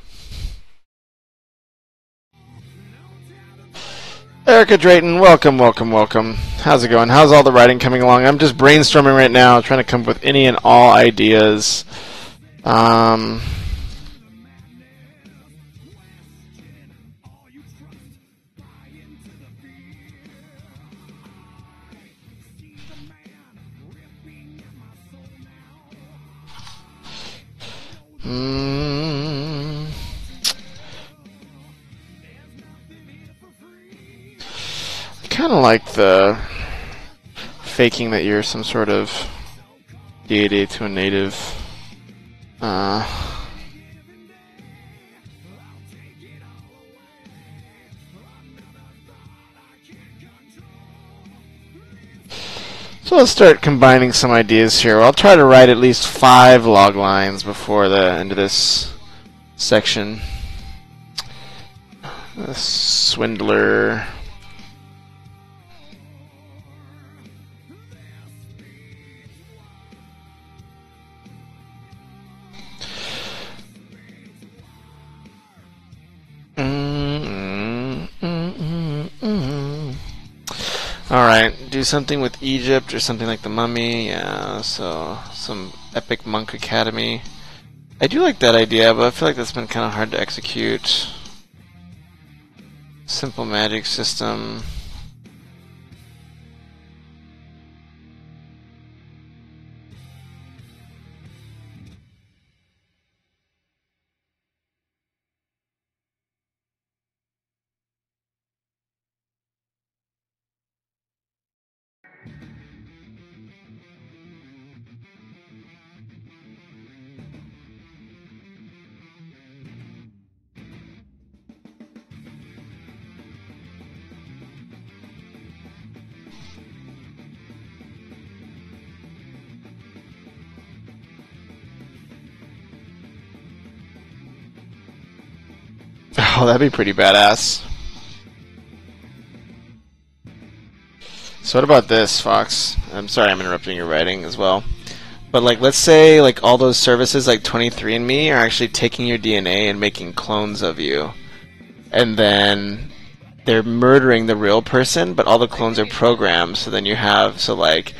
Erica Drayton, welcome, welcome, welcome. How's it going? How's all the writing coming along? I'm just brainstorming right now, trying to come up with any and all ideas. Kind of like the faking that you're some sort of deity to a native. So let's start combining some ideas here. I'll try to write at least 5 log lines before the end of this section. A swindler. Alright, do something with Egypt or something like the Mummy. Yeah, so some epic monk academy. I do like that idea, but I feel like that's been kind of hard to execute. Simple magic system. Oh, that'd be pretty badass. So what about this, Fox? I'm sorry I'm interrupting your writing as well. But like, let's say like all those services like 23andMe are actually taking your DNA and making clones of you. And then they're murdering the real person, but all the clones are programmed, so then you have, so like,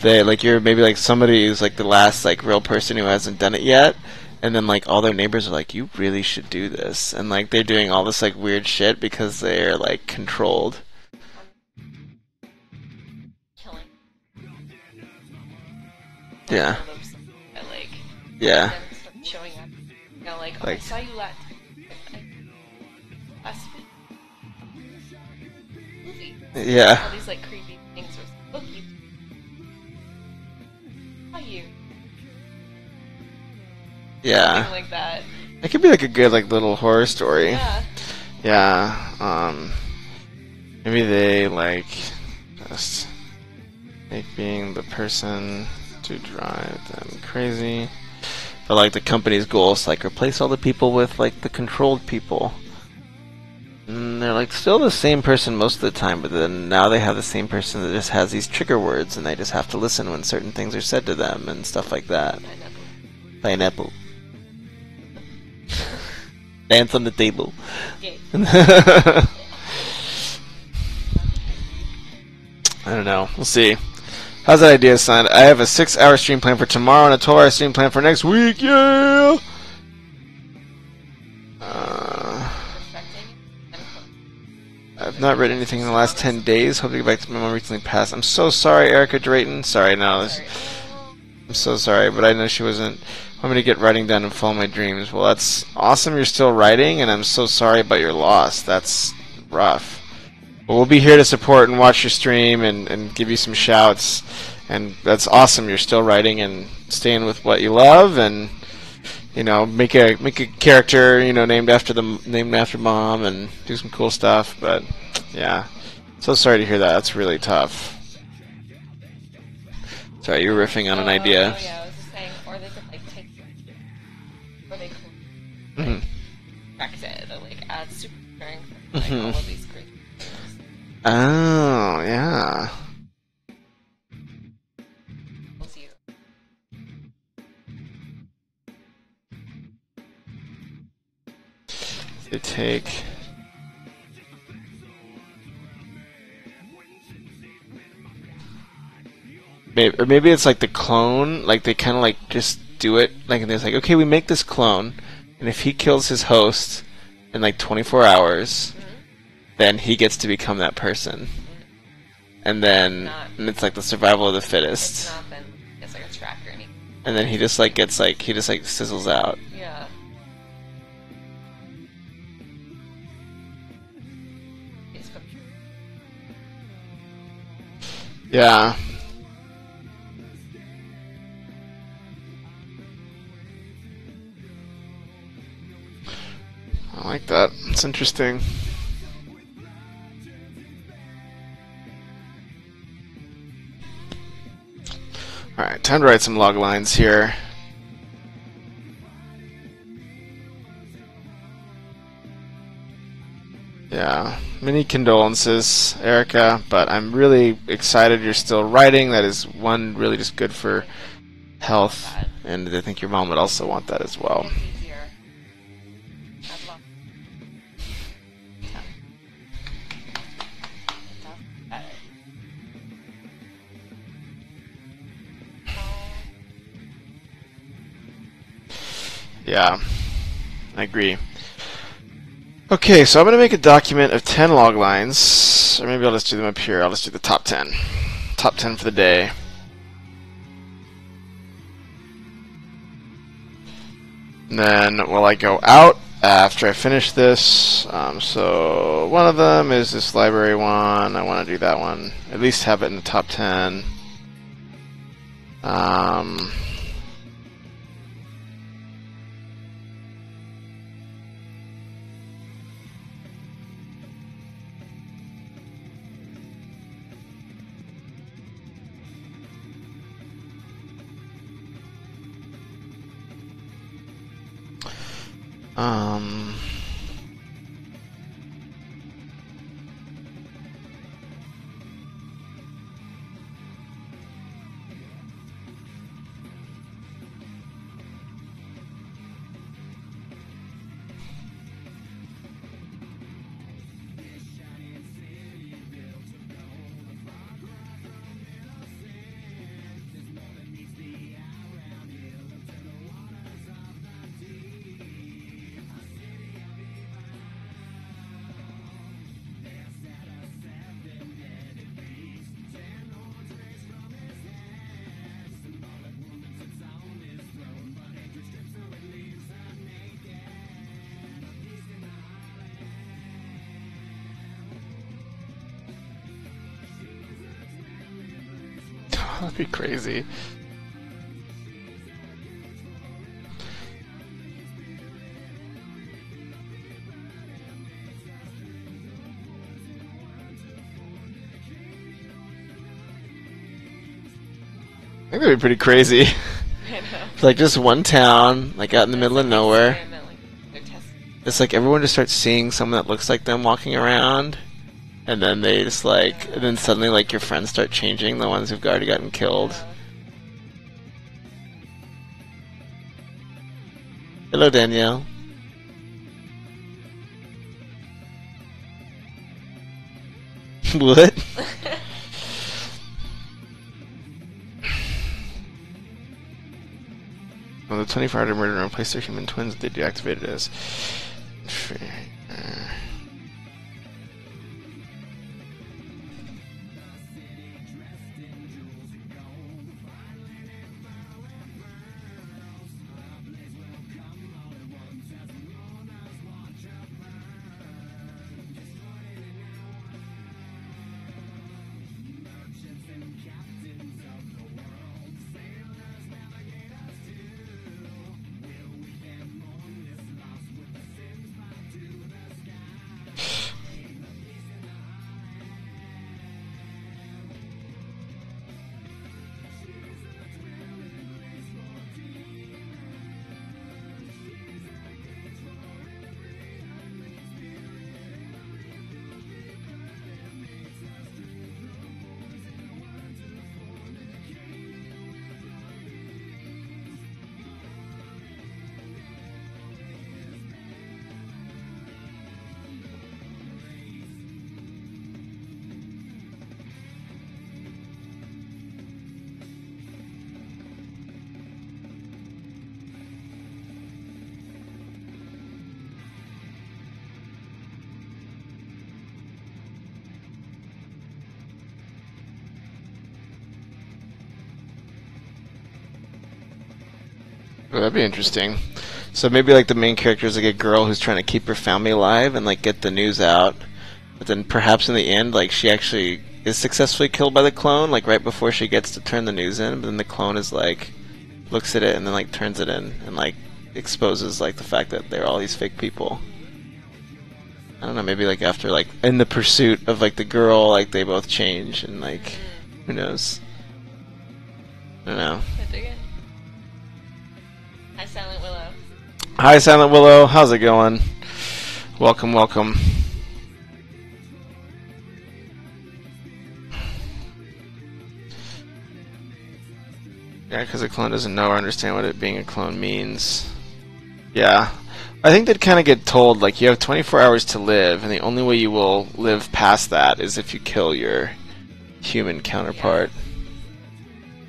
they, like you're maybe like somebody who's like the last like real person who hasn't done it yet, and then like all their neighbors are like, you really should do this, and like they're doing all this like weird shit because they're like controlled. Killing. Yeah. Like, Yeah. showing up. You know, like, oh, Like- I saw you last week. Movie. Yeah. All these like creepy things were look you. How you? Yeah. Something like that. It could be like a good like little horror story. Yeah. Yeah. Maybe they like just make being the person to drive them crazy. But like the company's goal is like replace all the people with like the controlled people. And they're like still the same person most of the time, but then now they have the same person that just has these trigger words and they just have to listen when certain things are said to them and stuff like that. Pineapple. Dance on the table. Yay. I don't know. We'll see. How's that idea sound? I have a 6-hour stream plan for tomorrow and a 12-hour stream plan for next week. Yeah! I've not read anything in the last 10 days. Hope to get back to my more recently passed. I'm so sorry, Erica Drayton. Sorry, no. I'm so sorry, but I know she wasn't. Want me to get writing done and follow my dreams. Well, that's awesome you're still writing, and I'm so sorry about your loss. That's rough. But we'll be here to support and watch your stream and give you some shouts. And that's awesome you're still writing and staying with what you love, and you know, make a character, you know, named after mom, and do some cool stuff. But yeah, so sorry to hear that. That's really tough. Sorry, you were riffing on an idea. Oh, yeah, I was just saying, or they could like take, or they could correct it, or like add super strength, like all of these great things. Oh, yeah. take. Maybe it's like the clone, like they kind of like just do it, like and it's like, okay, we make this clone, and if he kills his host in like 24 hours, then he gets to become that person. And then and it's like the survival of the fittest. It's not then it's like a tracker and and then he just like gets like he just like sizzles out. yeah. Yeah. I like that. It's interesting. Alright, time to write some log lines here. Yeah, many condolences, Erica, but I'm really excited you're still writing. That is one really just good for health, and I think your mom would also want that as well. Yeah, I agree. Okay, so I'm going to make a document of 10 log lines, or maybe I'll just do them up here. I'll just do the top 10. Top 10 for the day. And then will I go out after I finish this? So one of them is this library one. I want to do that one. At least have it in the top 10. That'd be crazy. I think that'd be pretty crazy. I know. It's like just one town, like out in the middle of nowhere. It's like everyone just starts seeing someone that looks like them walking around, and then they just like, and then suddenly like your friends start changing, the ones who've already gotten killed. Hello, Danielle. What? Well, the 24-hour murder and replace their human twins that they deactivated as. Oh, that'd be interesting. So maybe like the main character is like a girl who's trying to keep her family alive and like get the news out, but then perhaps in the end, like she actually is successfully killed by the clone, like right before she gets to turn the news in. But then the clone is like looks at it and then like turns it in and like exposes like the fact that they're all these fake people. I don't know. Maybe like after like in the pursuit of like the girl, like they both change and like who knows. I don't know. I dig it. Hi, Silent Willow. Hi, Silent Willow. How's it going? Welcome, welcome. Yeah, because a clone doesn't know or understand what it being a clone means. Yeah. I think they'd kind of get told, like, you have 24 hours to live, and the only way you will live past that is if you kill your human counterpart.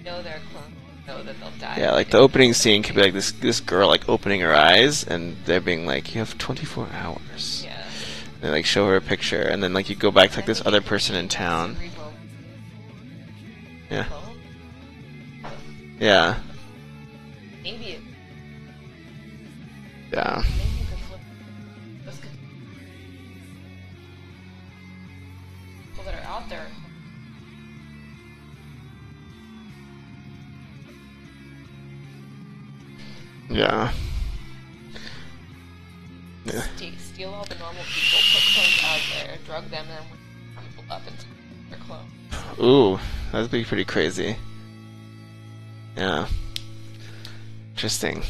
Know they're clones. Know that they'll die. Yeah, like the opening scene could be like this girl like opening her eyes, and they're being like, you have 24 hours. Yeah. And they like show her a picture, and then like you go back to like this other person in town. Yeah. Yeah. Maybe it. Yeah. Maybe you could flip those people that are out there. Yeah. Yeah. Steal all the normal people, put clones out there, drug them, and then people up until they're clones. Ooh, that'd be pretty crazy. Yeah. Interesting.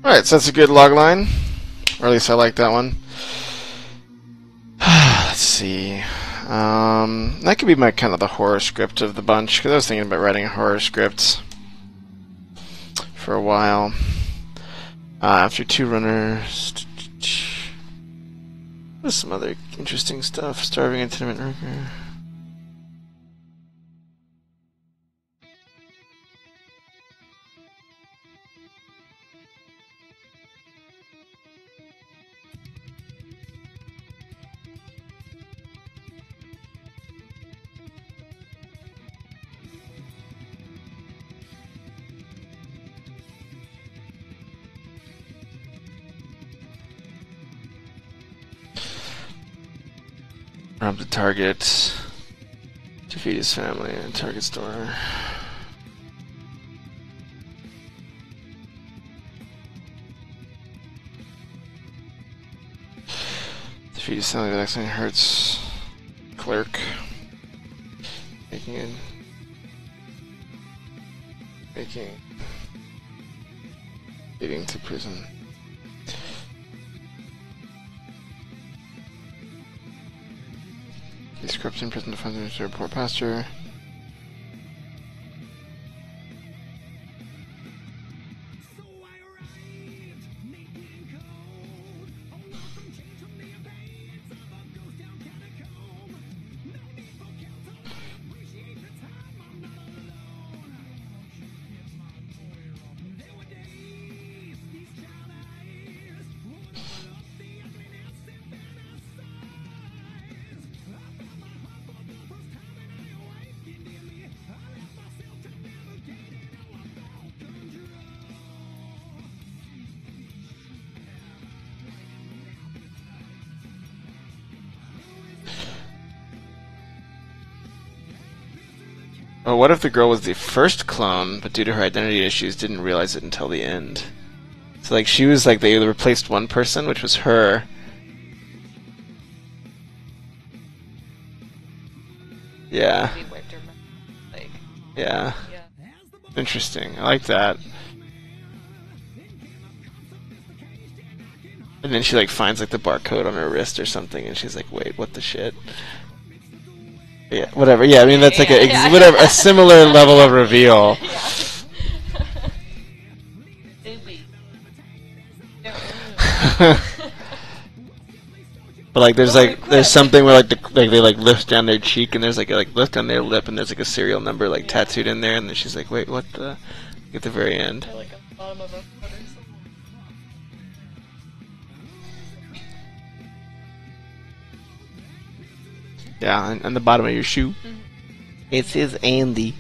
Alright, so that's a good log line. Or at least I like that one. Let's see. That could be my kind of the horror script of the bunch, because I was thinking about writing a horror script for a while. After 2 runners, there's some other interesting stuff. Starving and tenement worker. Rob the target. Defeat his family and target store. Defeat his family with accident hurts clerk. Leading to prison. He's corrupt in prison to find the report pastor. Oh, what if the girl was the first clone, but due to her identity issues didn't realize it until the end? So like she was like they replaced one person, which was her. Yeah. Yeah. Interesting. I like that. And then she like finds like the barcode on her wrist or something, and she's like, "Wait, what the shit?" Yeah, whatever. Yeah, I mean that's like whatever a similar level of reveal. But like there's something where like they like lift down their cheek and there's like lift down their lip and there's like a serial number like tattooed in there and then she's like, wait, what the? At the very end. Like at the bottom of a foot or something. Yeah, on the bottom of your shoe. Mm-hmm. It says Andy.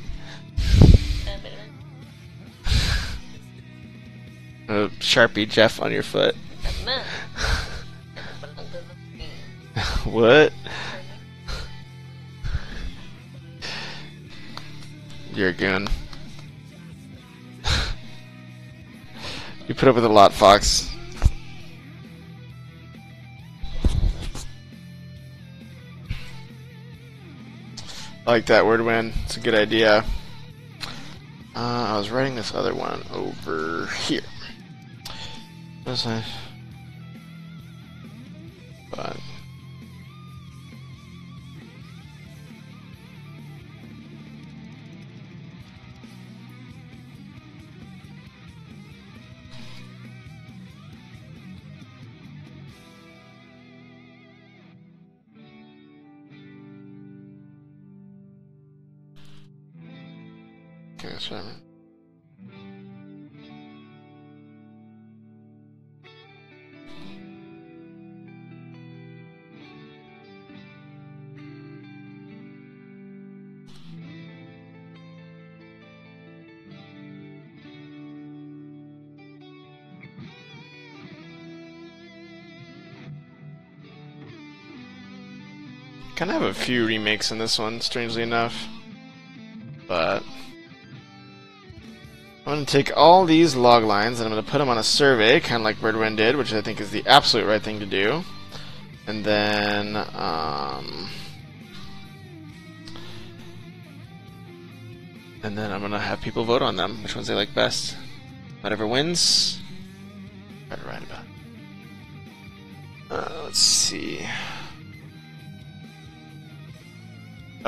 Sharpie Jeff on your foot. What? You're a goon. You put up with a lot, Fox. I like that word win. It's a good idea. I was writing this other one over here. Was I? But okay, that's what I mean. Kind of have a few remakes in this one, strangely enough. But I'm going to take all these log lines and I'm going to put them on a survey, kind of like Birdwin did, which I think is the absolute right thing to do. And then, I'm going to have people vote on them, which ones they like best. Whatever wins, try to write about it. Let's see.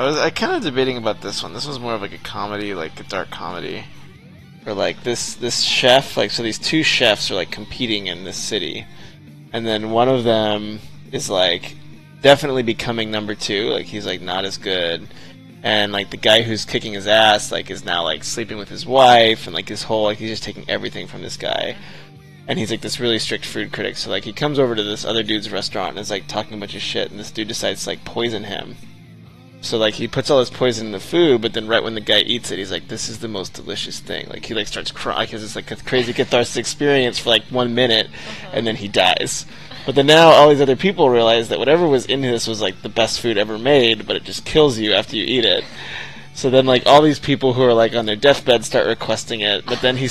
I kind of debating about this one. This one's more of like a comedy, like a dark comedy. Or like this chef, like so these two chefs are like competing in this city. And then one of them is like definitely becoming number 2, like he's like not as good. And like the guy who's kicking his ass like is now like sleeping with his wife and like his whole like he's just taking everything from this guy. And he's like this really strict food critic. So like he comes over to this other dude's restaurant and is like talking a bunch of shit and this dude decides to like poison him. So like he puts all his poison in the food, but then right when the guy eats it, he's like, "This is the most delicious thing." Like he like starts crying because it's like a crazy catharsis experience for like 1 minute, and then he dies. But then now all these other people realize that whatever was in this was like the best food ever made, but it just kills you after you eat it. So then like all these people who are like on their deathbed start requesting it, but then he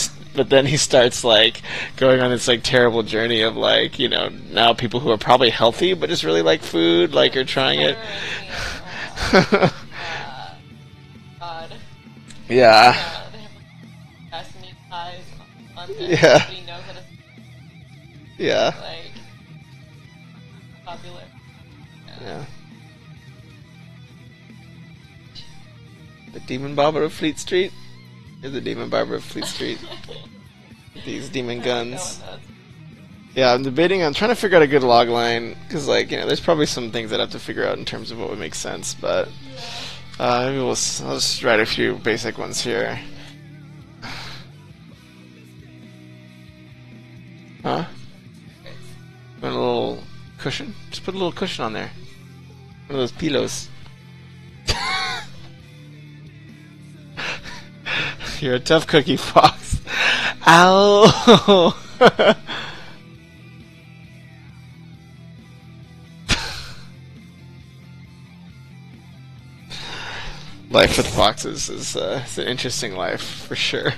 starts like going on this like terrible journey of like, you know, now people who are probably healthy but just really like food like are trying it. God. Yeah. They have like destiny ties on him. Yeah. Nobody knows that it's Yeah. like popular. Yeah. The Demon Barber of Fleet Street? You're the Demon Barber of Fleet Street. These demon guns. Yeah, I'm trying to figure out a good log line, because, like, you know, there's probably some things that I have to figure out in terms of what would make sense, but maybe I'll just write a few basic ones here. Huh? Want a little cushion? Just put a little cushion on there. One of those pillows. You're a tough cookie, Fox. Ow! Life with foxes is it's an interesting life for sure.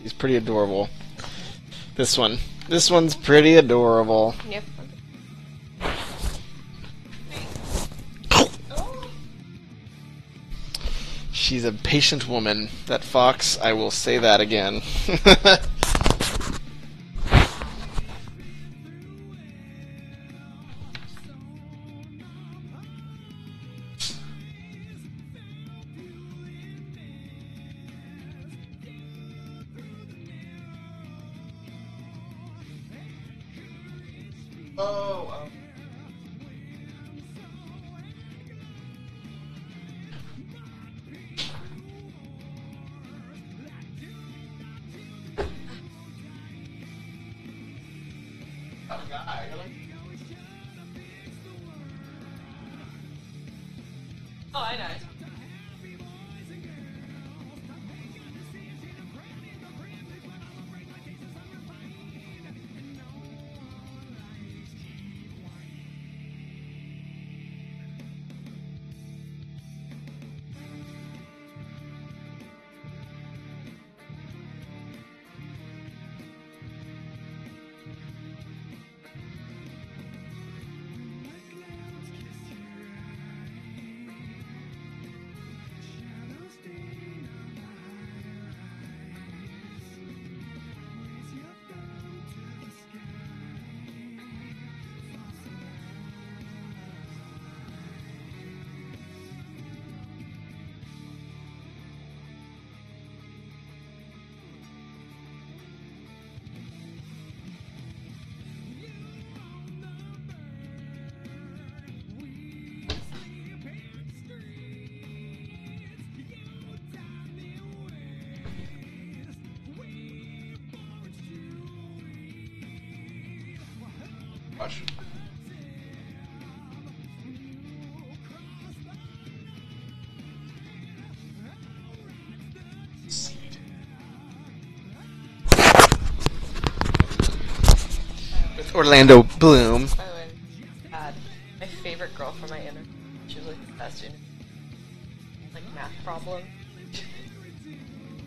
She's pretty adorable. This one's pretty adorable. Yep. She's a patient woman. That fox, I will say that again. Oh, I know. Watch. With Orlando Bloom. By the way, bad. My favorite girl from my inner. She was like the best in like math problem.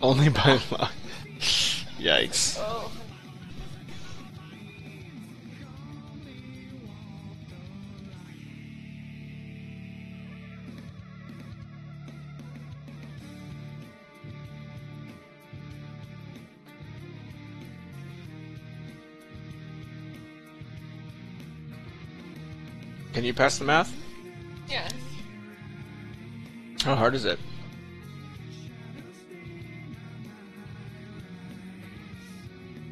Only by luck. Yikes. Oh. Can you pass the math? Yeah. How hard is it?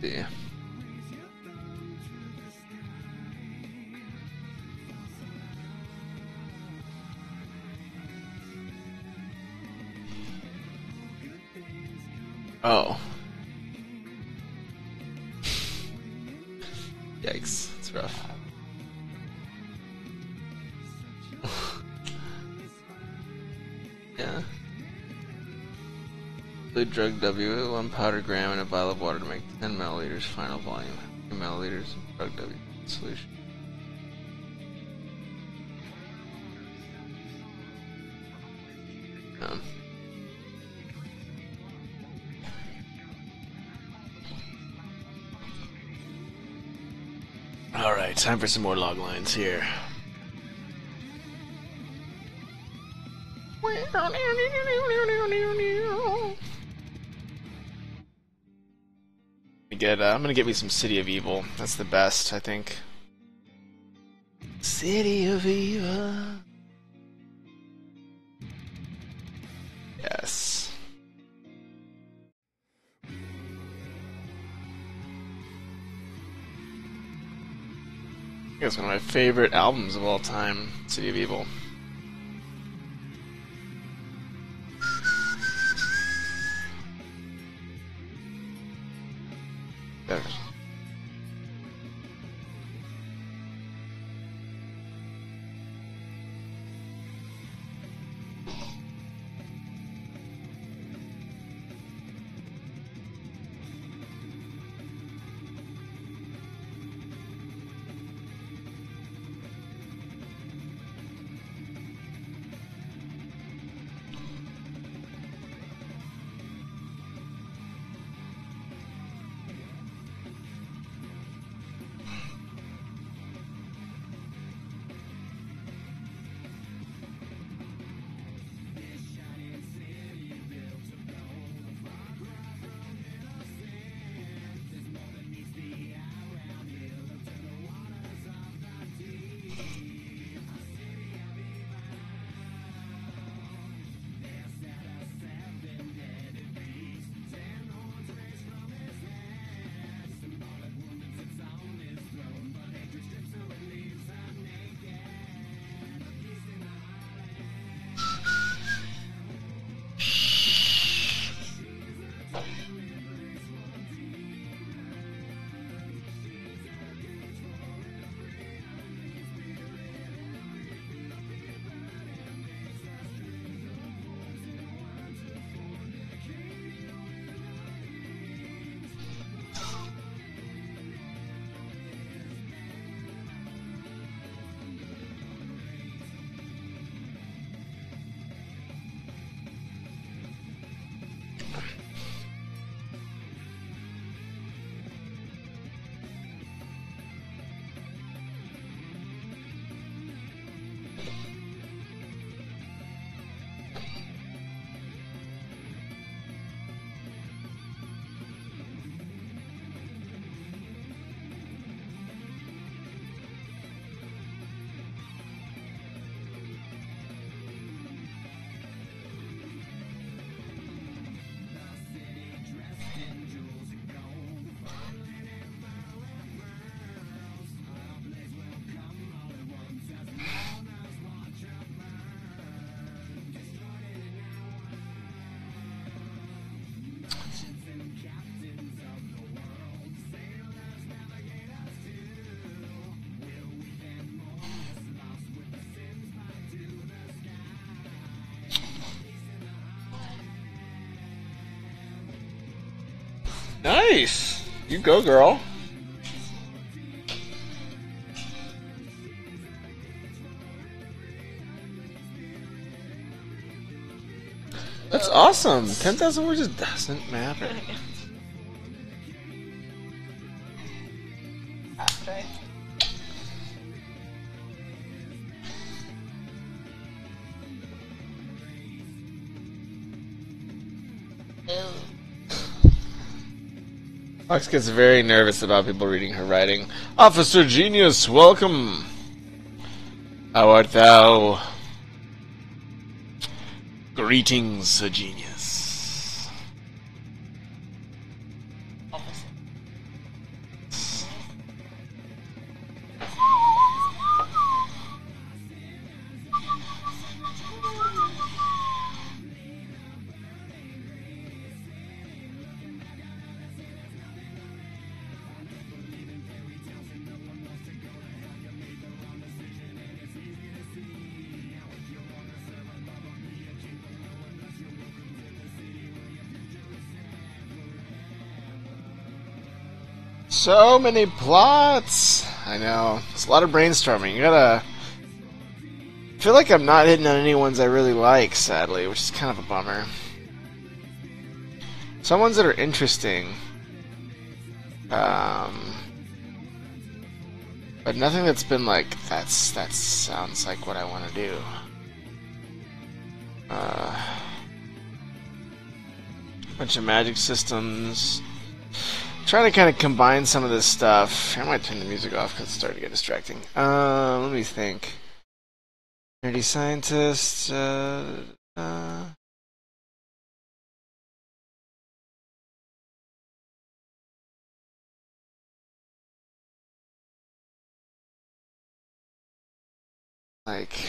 Yeah. Oh. Yikes. It's rough. Yeah. Dilute drug W, 1 powder gram in a vial of water to make 10 milliliters final volume. 2 milliliters of drug W solution. Alright, time for some more log lines here. I'm gonna get me some City of Evil. That's the best, I think. City of Evil. Yes. I think it's one of my favorite albums of all time, City of Evil. There. Nice. You go, girl. That's awesome. 10,000 words just doesn't matter. That's right. Fox gets very nervous about people reading her writing. Officer Genius, welcome. How art thou? Greetings, Sir Genius. Officer. So many plots. I know. It's a lot of brainstorming. You gotta. I feel like I'm not hitting on any ones I really like, sadly, which is kind of a bummer. Some ones that are interesting. But nothing that's been like, that sounds like what I want to do. Bunch of magic systems. Trying to kind of combine some of this stuff. I might turn the music off because it's starting to get distracting. Let me think. Nerdy scientist. Like.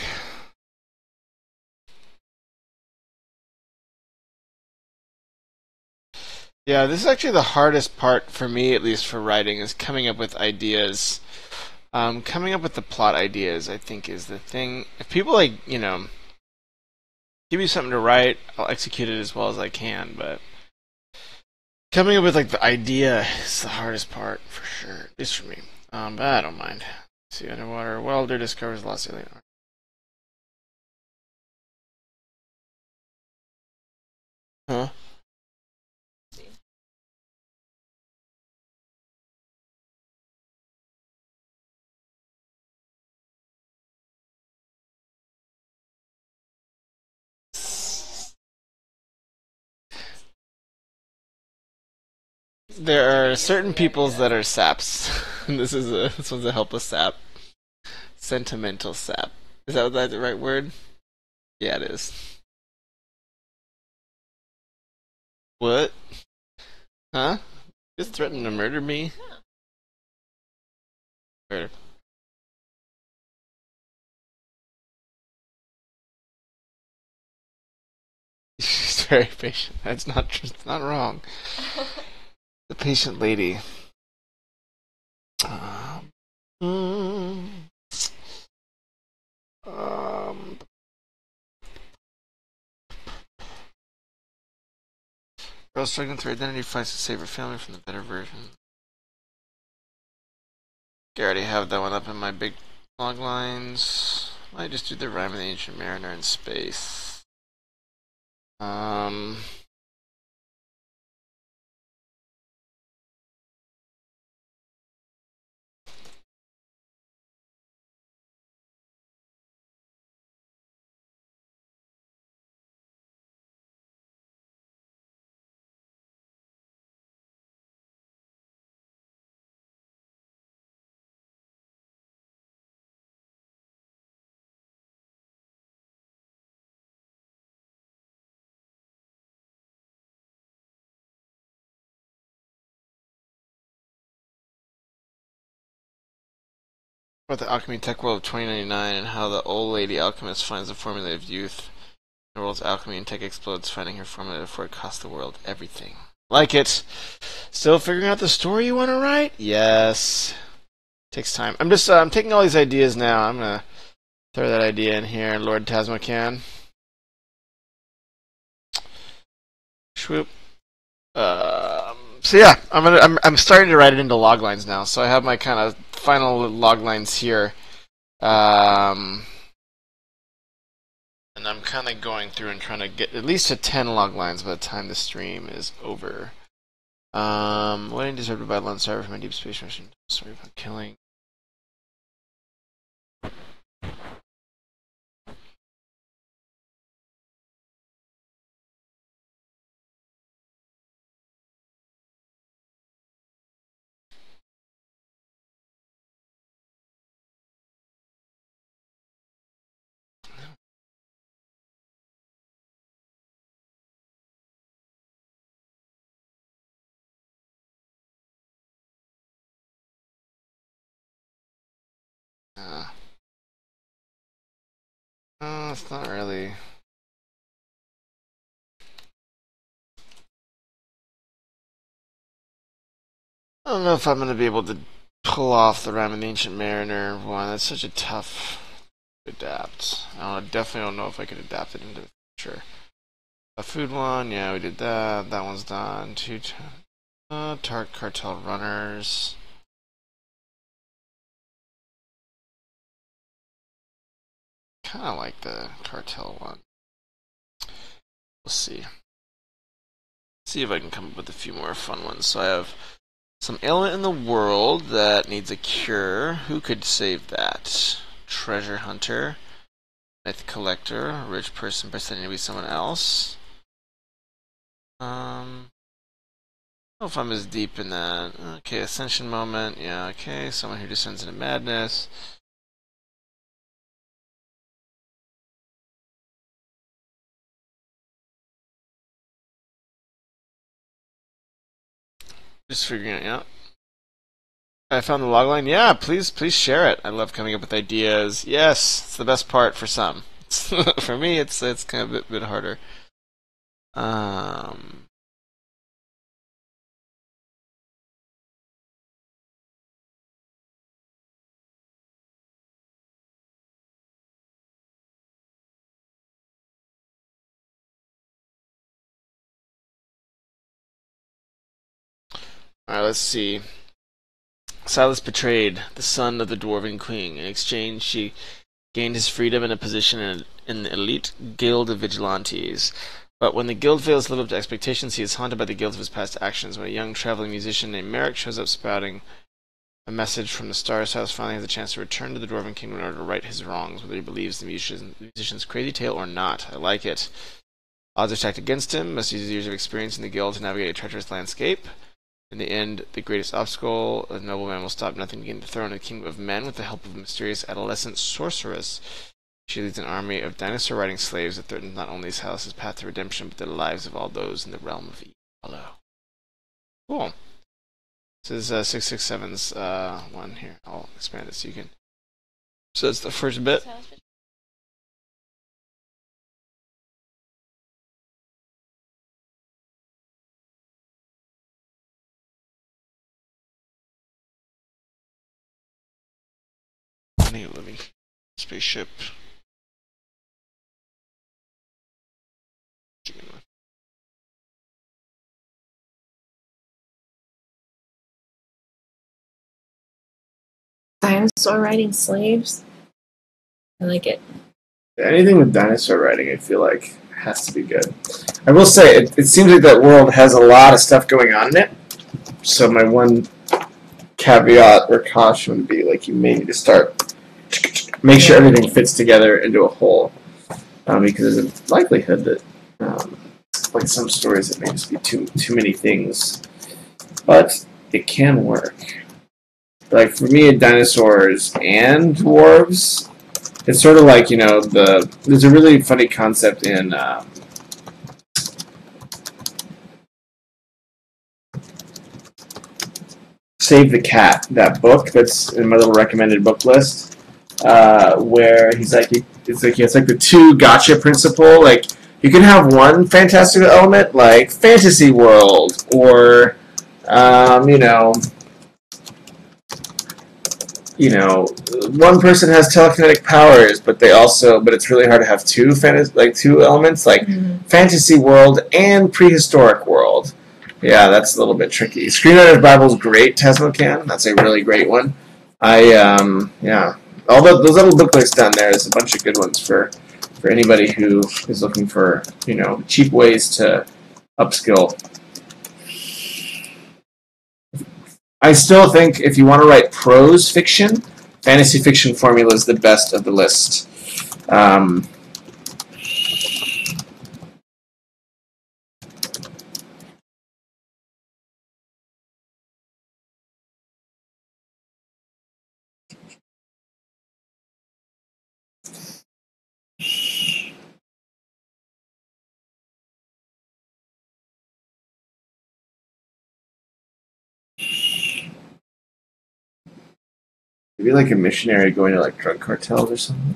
Yeah, this is actually the hardest part for me, at least for writing, is coming up with ideas. Coming up with the plot ideas, I think, is the thing. If people, like, give me something to write, I'll execute it as well as I can, but coming up with, like, the idea is the hardest part, for sure, at least for me. But I don't mind. Let's see, underwater welder discovers lost alien art. Huh? There are certain peoples that are saps. This one's a helpless sap. Sentimental sap. Is that the right word? Yeah, it is. What? Huh? Just threatened to murder me? Murder. She's very patient. That's not true. It's not wrong. The patient lady. Um, Girl struggling through identity fights to save her family from the better version. I already have that one up in my big log lines. I just do the rhyme of the ancient mariner in space. About the alchemy tech world of 2099 and how the old lady alchemist finds the formula of youth. The world's alchemy and tech explodes, finding her formula before it costs the world everything. Like it. Still figuring out the story you want to write? Yes. Takes time. I'm taking all these ideas now. I'm gonna throw that idea in here, Lord Tasmacan. Swoop. So yeah, I'm starting to write it into log lines now. So I have my kind of final log lines here, and I'm kind of going through and trying to get at least to 10 log lines by the time the stream is over. Waiting disrupted by a lone server from a deep space mission. Sorry about killing. It's not really. I don't know if I'm going to be able to pull off the Ram of the Ancient Mariner one. That's such a tough adapt. I definitely don't know if I could adapt it into the future. A food one, yeah, we did that. That one's done. Tart Cartel Runners. Kind of like the Cartel one. We'll see. See if I can come up with a few more fun ones. So I have some ailment in the world that needs a cure. Who could save that? Treasure hunter, myth collector, rich person pretending to be someone else. I don't know if I'm as deep in that. Okay, ascension moment. Yeah, okay. Someone who descends into madness. Just figuring it out. I found the logline. Yeah, please share it. I love coming up with ideas. Yes, it's the best part for some. For me, it's kind of a bit harder. Alright, let's see. Silas betrayed the son of the Dwarven Queen. In exchange, she gained his freedom and a position in the elite guild of vigilantes. But when the guild fails to live up to expectations, he is haunted by the guilt of his past actions. When a young traveling musician named Merrick shows up spouting a message from the stars, Silas finally has a chance to return to the Dwarven Kingdom in order to right his wrongs, whether he believes the musician's crazy tale or not. I like it. Odds are stacked against him. Must use his years of experience in the guild to navigate a treacherous landscape. In the end, the greatest obstacle, a nobleman will stop nothing to gain the throne of the kingdom of men with the help of a mysterious adolescent sorceress. She leads an army of dinosaur-riding slaves that threatens not only Silas' path to redemption, but the lives of all those in the realm of evil. Cool. This is 667's one here. I'll expand it so you can. So that's the first bit. Living spaceship. Dinosaur riding slaves. I like it. Anything with dinosaur riding, I feel like, has to be good. I will say, it seems like that world has a lot of stuff going on in it. So my one caveat or caution would be, like, you may need to start, make sure everything fits together into a whole. Because there's a likelihood that, like some stories, it may just be too many things. But it can work. Like, for me, dinosaurs and dwarves, it's sort of like, you know, there's a really funny concept in Save the Cat, that book that's in my little recommended book list, where he's like, it's like the two gotcha principle. Like, you can have one fantastical element, like fantasy world, or, one person has telekinetic powers, but it's really hard to have two elements, like fantasy world and prehistoric world. Yeah, that's a little bit tricky. Screenwriter's Bible's great, Tesmocan. That's a really great one. Yeah. All those little booklets down there is a bunch of good ones for anybody who is looking for, cheap ways to upskill. I still think if you want to write prose fiction, fantasy fiction formula is the best of the list. Maybe like a missionary going to like drug cartels or something.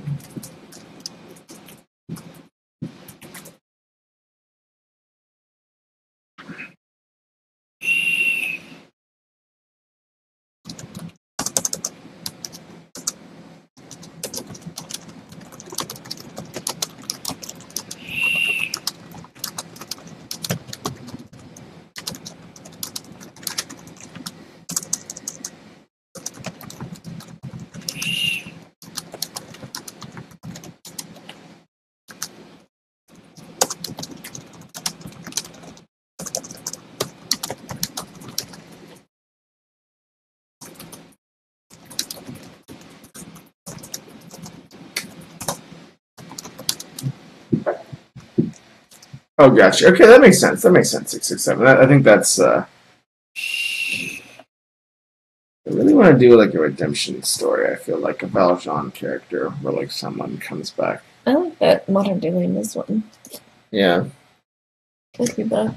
Oh, gotcha. Okay, that makes sense. 667. I think that's. I really want to do like a redemption story. I feel like a Valjean character where like someone comes back. I like that modern day lame is one. Yeah. Could be that.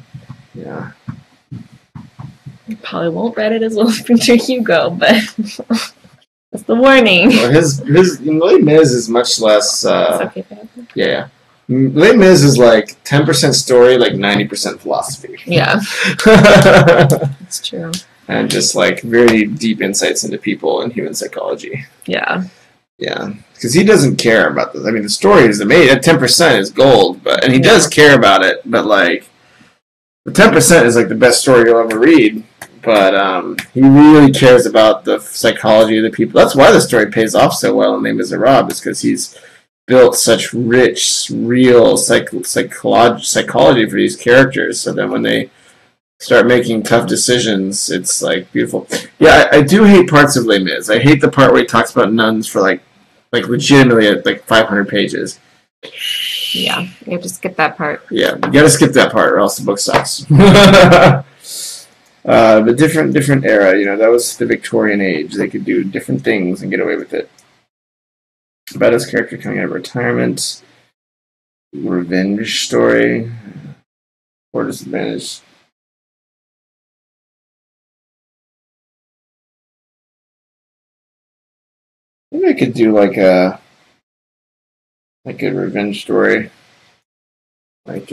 Yeah. You probably won't write it as well as Victor Hugo, but that's the warning. Well, his Les Mis is much less. It's okay for that. Yeah. Les Mis is like 10% story, like 90% philosophy. Yeah. That's true. And just like very deep insights into people and human psychology. Yeah. Yeah, because he doesn't care about this. I mean, the story is amazing. That 10% is gold, and he does care about it. But like, the 10% is like the best story you'll ever read. But he really cares about the psychology of the people. That's why the story pays off so well in Les Miserables, is because he's built such rich, real psychology for these characters. So that when they start making tough decisions, it's like beautiful. Yeah, I do hate parts of Les Mis. I hate the part where he talks about nuns for like legitimately at like 500 pages. Yeah, you have to skip that part. Yeah, you gotta skip that part or else the book sucks. But different era, that was the Victorian age. They could do different things and get away with it. About his character coming out of retirement, revenge story, or disadvantage. Maybe I could do like a revenge story. Like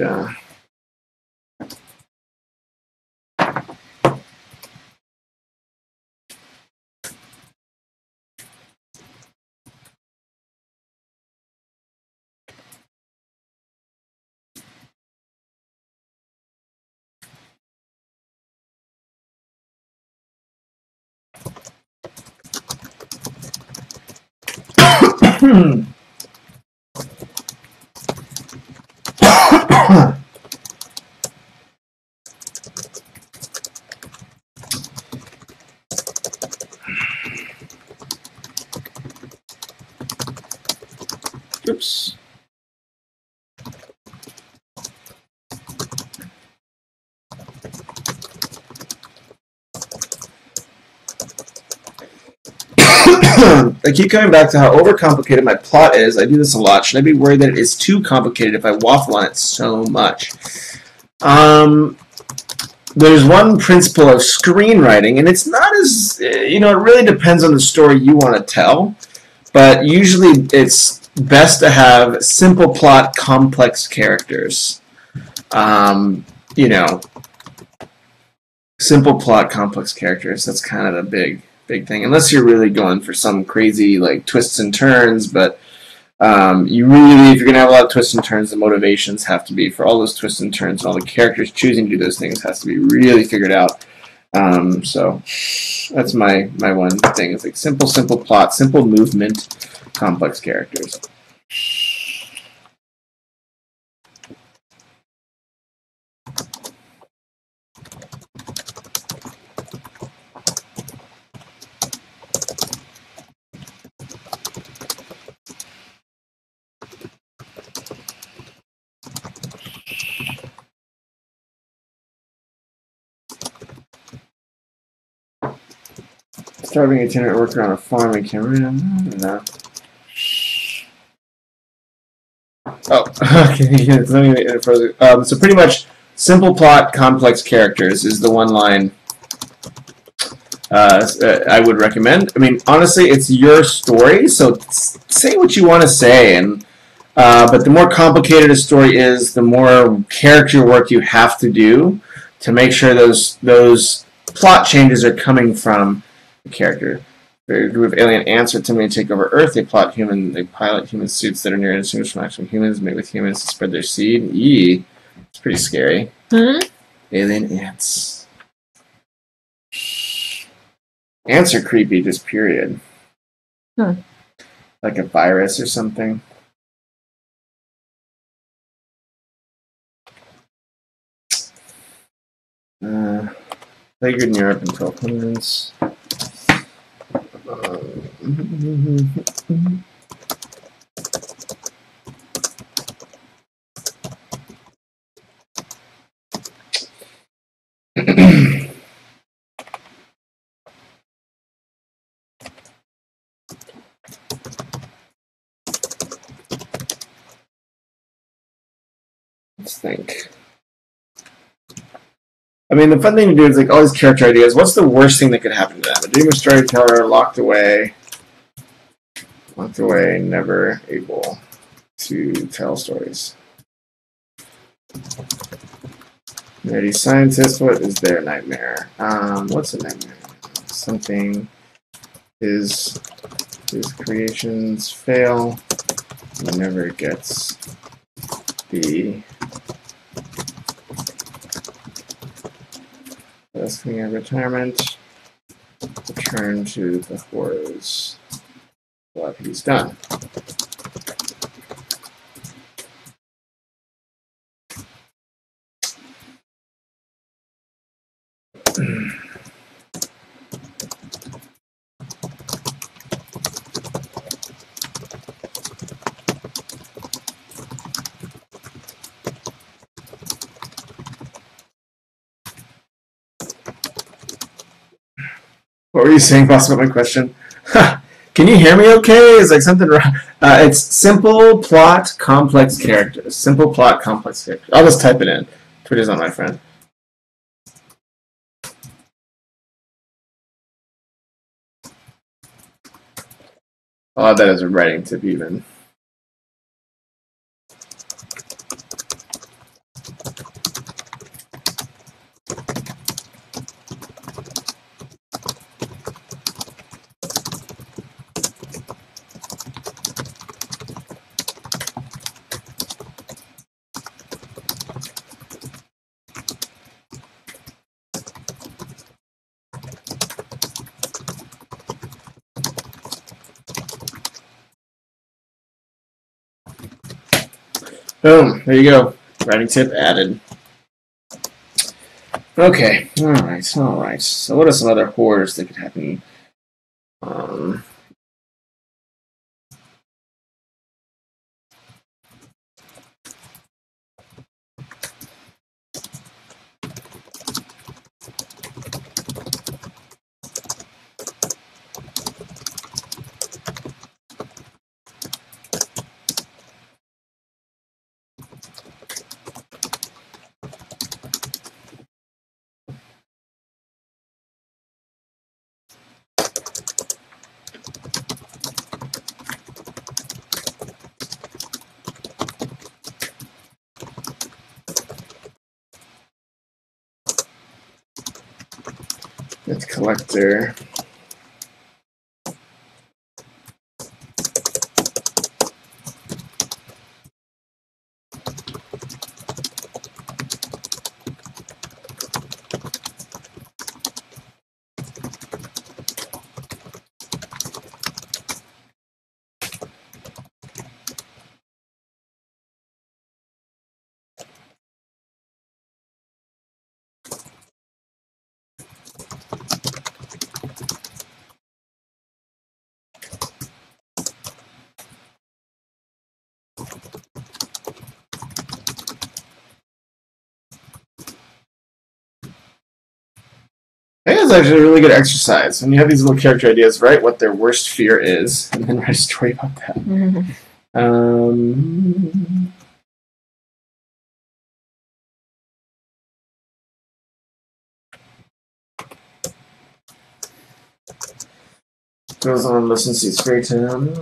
oops. I keep coming back to how overcomplicated my plot is. I do this a lot. Should I be worried that it is too complicated if I waffle on it so much? There's one principle of screenwriting, and it's not as, it really depends on the story you want to tell, but usually it's best to have simple plot, complex characters. Simple plot, complex characters. That's kind of the big thing. Unless you're really going for some crazy like twists and turns, but You really, if you're going to have a lot of twists and turns, the motivations have to be, for all those twists and turns, and all the characters choosing to do those things has to be really figured out. So that's my one thing. It's like simple plot, simple movement, complex characters. Starving itinerant worker on a farm in Cameroon. No. Oh, okay. So pretty much, simple plot, complex characters is the one line I would recommend. I mean, honestly, it's your story, so say what you want to say, and but the more complicated a story is, the more character work you have to do to make sure those plot changes are coming from the character. A group of alien ants are attempting to take over Earth. They pilot human suits that are near indistinguishable from actual humans, mate with humans to spread their seed. Yee. It's pretty scary. Alien ants. Ants are creepy, just period. Like a virus or something. Plagued in Europe in 1200s. Let's think. I mean, the fun thing to do is like all these character ideas. What's the worst thing that could happen to them? A dreamer storyteller, locked away, never able to tell stories. Nerdy scientist, what is their nightmare? What's a nightmare? Something his creations fail. He never gets the best thing of retirement. Return to the horrors of what he's done. What were you saying, boss, about my question? Can you hear me okay? Is like something wrong? It's simple plot, complex characters. Simple plot, complex characters. I'll just type it in. Twitter's not my friend. I'll add that as a writing tip even. Boom, there you go. Writing tip added. Okay, alright. So what are some other horrors that could happen? It's collector. is actually a really good exercise. When you have these little character ideas, write what their worst fear is, and then write a story about that. Goes on, listens to Spray Town.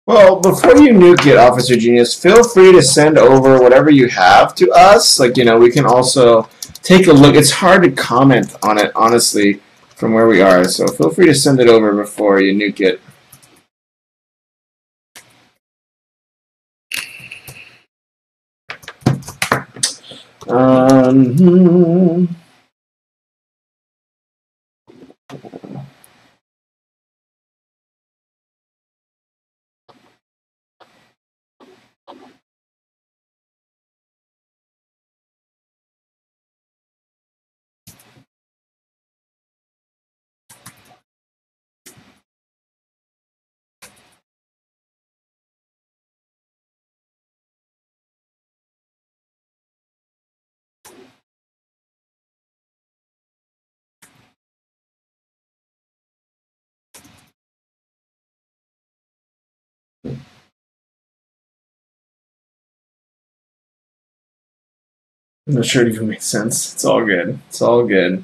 Well, before you nuke it, Officer Genius, feel free to send over whatever you have to us. Like, we can also take a look. It's hard to comment on it, honestly, from where we are. So feel free to send it over before you nuke it. I'm not sure it even makes sense. It's all good. It's all good.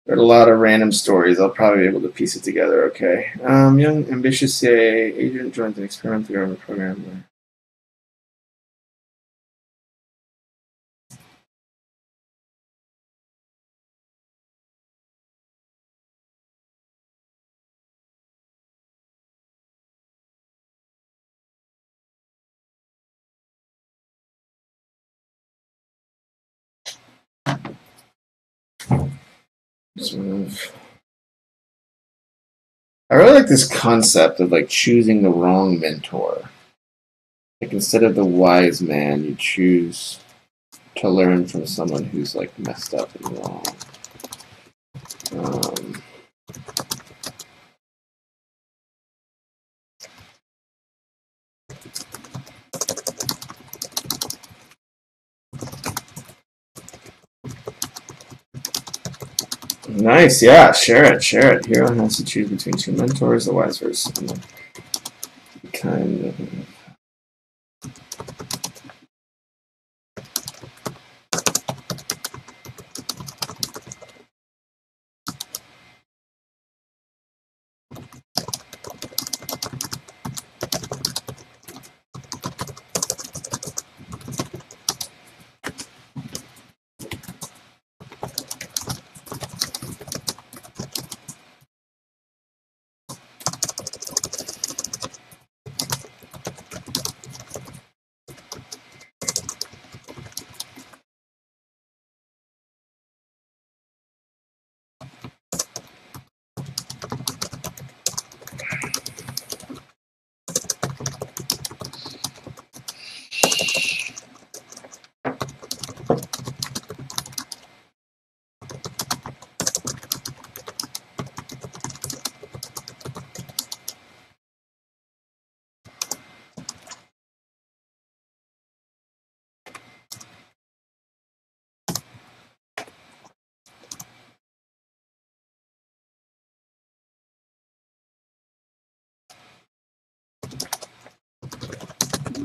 There are a lot of random stories. I'll probably be able to piece it together, okay. Young, ambitious CIA agent joins an experimental government program where... I really like this concept of choosing the wrong mentor. Instead of the wise man, you choose to learn from someone who's messed up and wrong. Nice, yeah, share it. Hero has to choose between two mentors, the wise versus the kind of...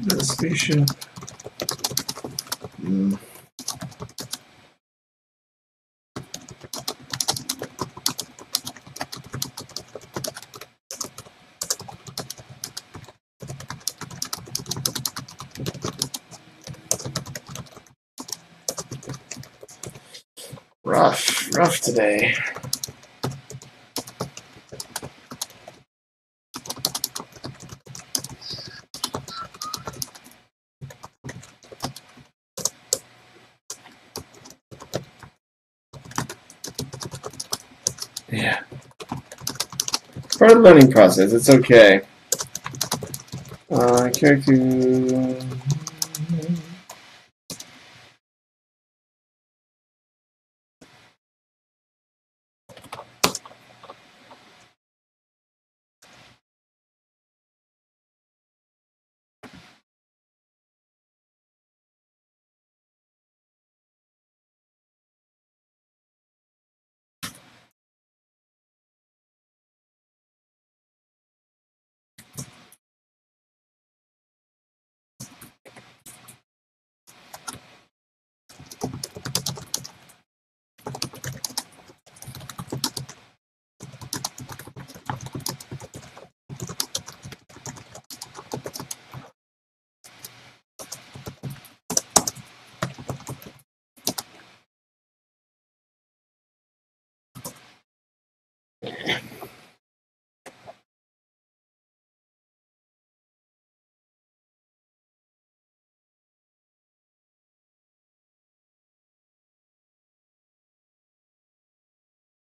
The spaceship. Rough today. Yeah. Part of the learning process. It's okay. Character.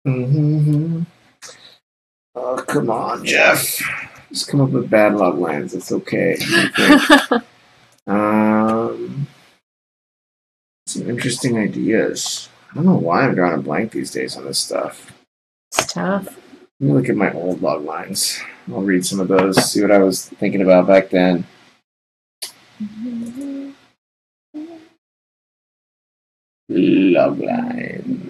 Mm-hmm. Oh, come on, Jeff. Just come up with bad log lines. It's okay. Some interesting ideas. I don't know why I'm drawing a blank these days on this stuff. It's tough. Let me look at my old log lines. I'll read some of those, see what I was thinking about back then. Log lines.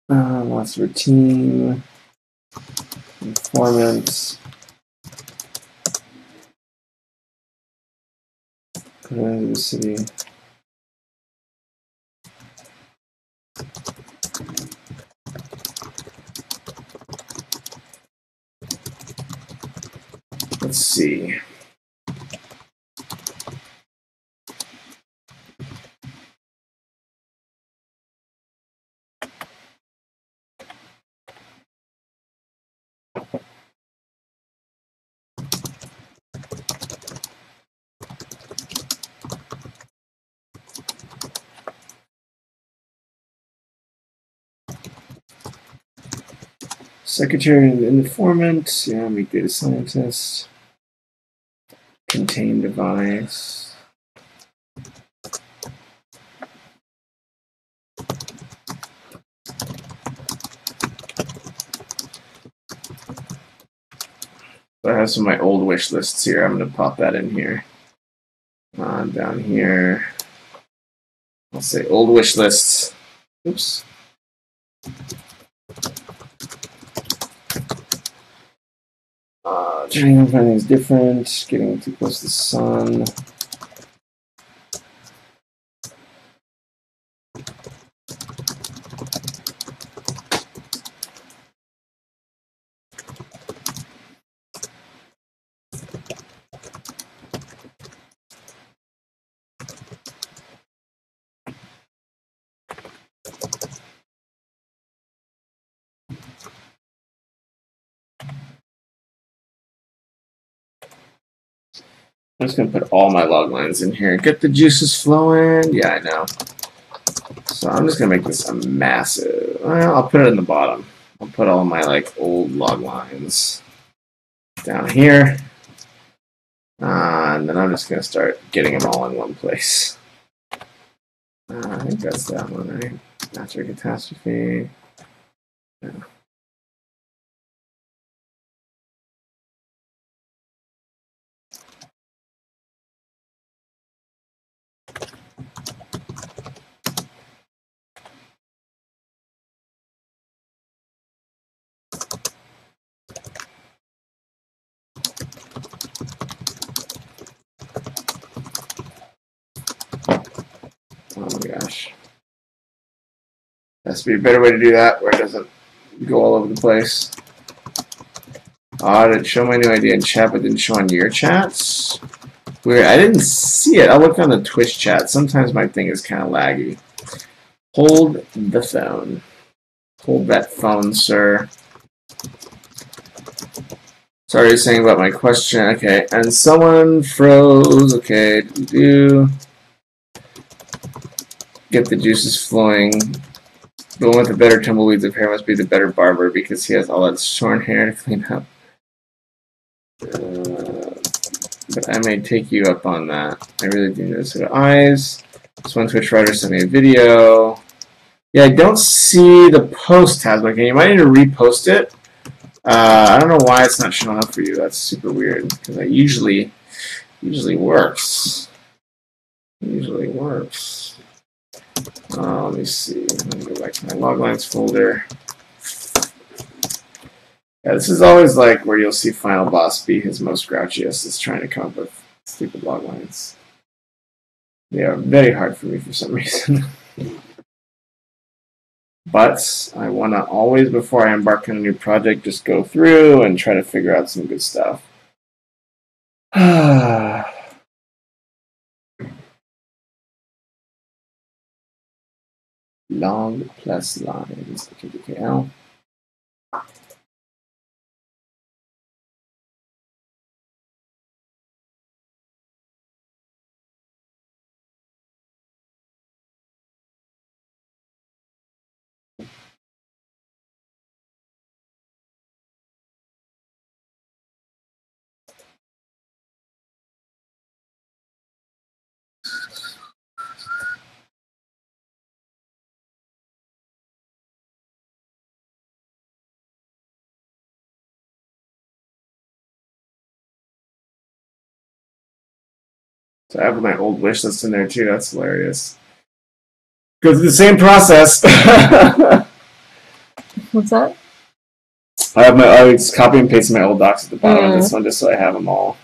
Lots of routine, informant, the city. Let's see. Secretary and informant, yeah, make data scientist. Contain device. I have some of my old wish lists here. I'm going to pop that in here. Down here. I'll say old wish lists. Oops. Trying to find things different. Getting too close to the sun. I'm just going to put all my log lines in here. Get the juices flowing. Yeah, I know. So I'm just going to make this a massive. Well, I'll put it in the bottom. I'll put all my old log lines down here. And then I'm just going to start getting them all in one place. I think that's that one, right? Natural catastrophe. Yeah. Oh my gosh. Has to be a better way to do that where it doesn't go all over the place. Did it show my new idea in chat but didn't show on your chats? Weird. I didn't see it. I'll look on the Twitch chat. Sometimes my thing is kind of laggy. Hold the phone. Hold that phone, sir. Sorry, you're saying about my question. Okay, and someone froze. Okay, do get the juices flowing. The one with the better tumbleweeds of hair must be the better barber because he has all that short hair to clean up. But I may take you up on that. I really do notice the eyes. This one Twitch writer sent me a video. Yeah, I don't see the post tab again. You might need to repost it. I don't know why it's not showing up for you. That's super weird because it usually works. Usually works. Let me see. Let me go back to my loglines folder. Yeah, this is always like where you'll see Final Boss be his most grouchiest, is trying to come up with stupid loglines. They are very hard for me for some reason. But I want to always, before I embark on a new project, just go through and try to figure out some good stuff. Long plus lines. KDKL. So I have my old wish list in there too. That's hilarious. Go through the same process. What's that? I just copy and paste my old docs at the bottom of this one just so I have them all.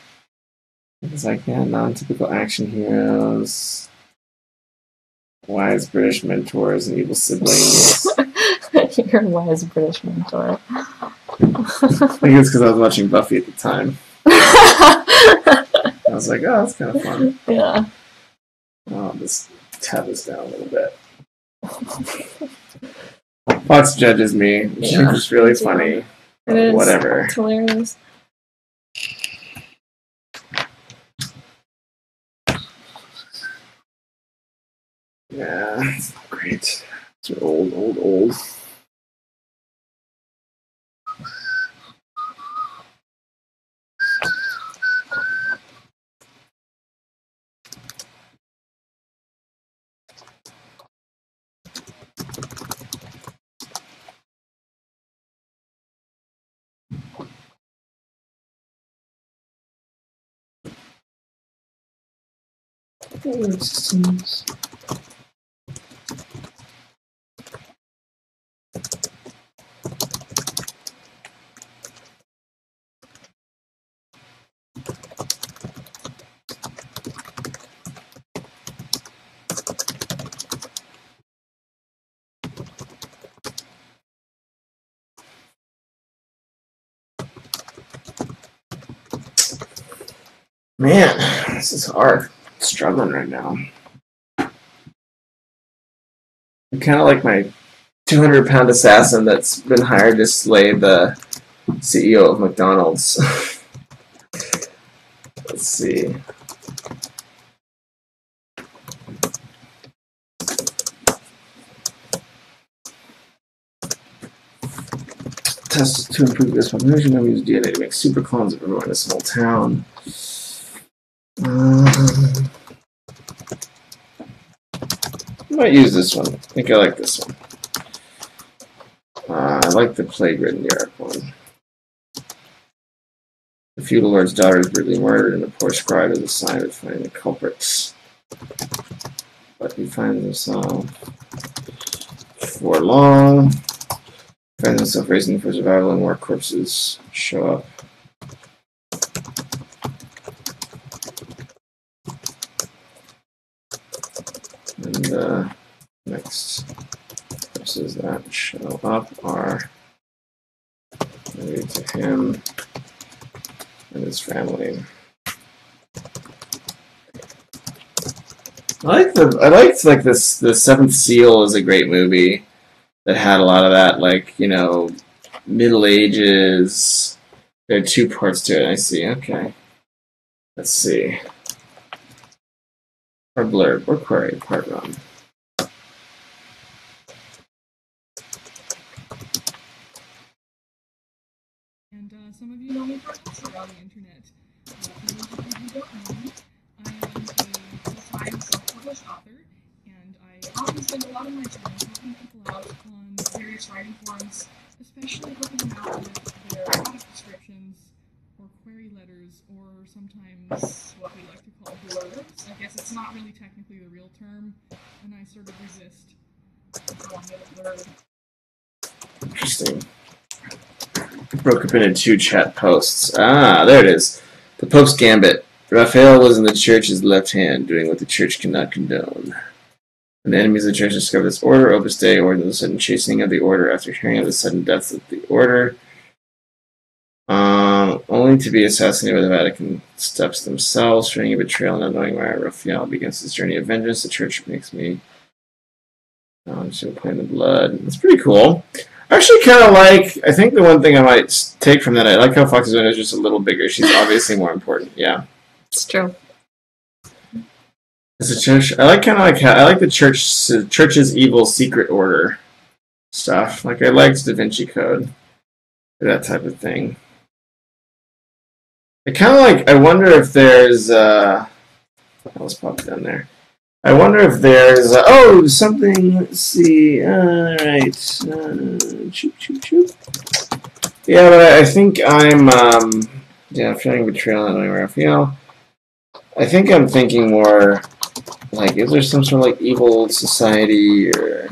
It's like, yeah, non-typical action heroes, wise British mentors, and evil siblings. You're a wise British mentor. I think it's because I was watching Buffy at the time. I was like, oh, that's kind of fun. Yeah. I'll just tab this down a little bit. Fox judges me, which is just really funny. It is. Whatever. It's hilarious. Yeah, it's great. It's old. Systems. Man, this is hard. I'm struggling right now. I'm kind of like my 200-pound assassin that's been hired to slay the CEO of McDonald's. Let's see. Test to improve this one. We're going to use DNA to make super clones of everyone in a small town. I might use this one. I think I like this one. I like the plague-ridden Europe one. The feudal lord's daughter is brutally murdered, and the poor scribe is assigned with finding the culprits. But he finds himself forlorn. Finds himself racing for survival, and more corpses show up. And next corpses that show up are related to him and his family. I liked like this. The Seventh Seal is a great movie that had a lot of that, like, you know, Middle Ages. There are two parts to it. I see. Okay. Let's see. Or blurb or query part one. And some of you know me from elsewhere on the internet. For those of you who don't know me, I am a full-time self-published author, and I often spend a lot of my time helping people out on various writing forums, especially helping them out with their product descriptions, or query letters, or sometimes what we like to call blurbs. I guess it's not really technically the real term, and I sort of resist calling it a blurb. Interesting. Broke up into two chat posts. Ah, there it is. The Pope's Gambit. Raphael was in the church's left hand, doing what the church cannot condone. When the enemies of the church discovered this order, Opus Dei ordered the sudden chastening of the order after hearing of the sudden death of the order, only to be assassinated by the Vatican steps themselves, fearing a betrayal and not knowing why Raphael begins his journey of vengeance. The church makes me play in the blood. It's pretty cool. I actually kind of like, I think the one thing I might take from that, I like how Fox's window is just a little bigger. She's obviously more important. Yeah. It's true. It's a church. I like the church's evil secret order stuff. Like I liked Da Vinci Code, that type of thing. I kind of like. I wonder if there's. Let's pop it down there. I wonder if there's. Something. Let's see. All right. Choop. Yeah, but I think I'm. Feeling betrayal not knowing Raphael. I think I'm thinking more. Like, is there some sort of like evil society or?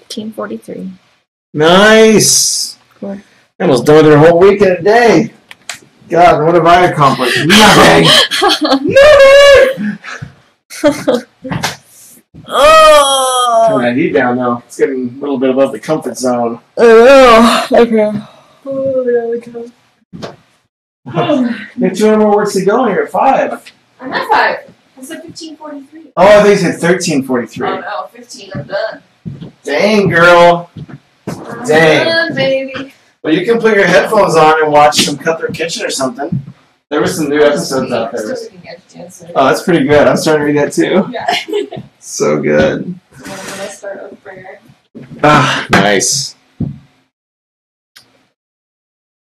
$15.43. Nice. Cool. I almost done with her whole week in a day. God, what have I accomplished? Nothing. Oh! Turn that heat down though. It's getting a little bit above the comfort zone. Oh, okay. Oh, there we go. You have 200 more words to go, and you're at 5. I'm at 5. I said 15.43. Oh, I think you said 13:43. Oh no, 15. I'm done. Dang, girl. I'm Dang. done, baby. Well, you can put your headphones on and watch some Cutthroat Kitchen or something. There were some new episodes out there. Oh, that's pretty good. I'm starting to read that too. Yeah. So good. So when I'm gonna start over. Ah, nice.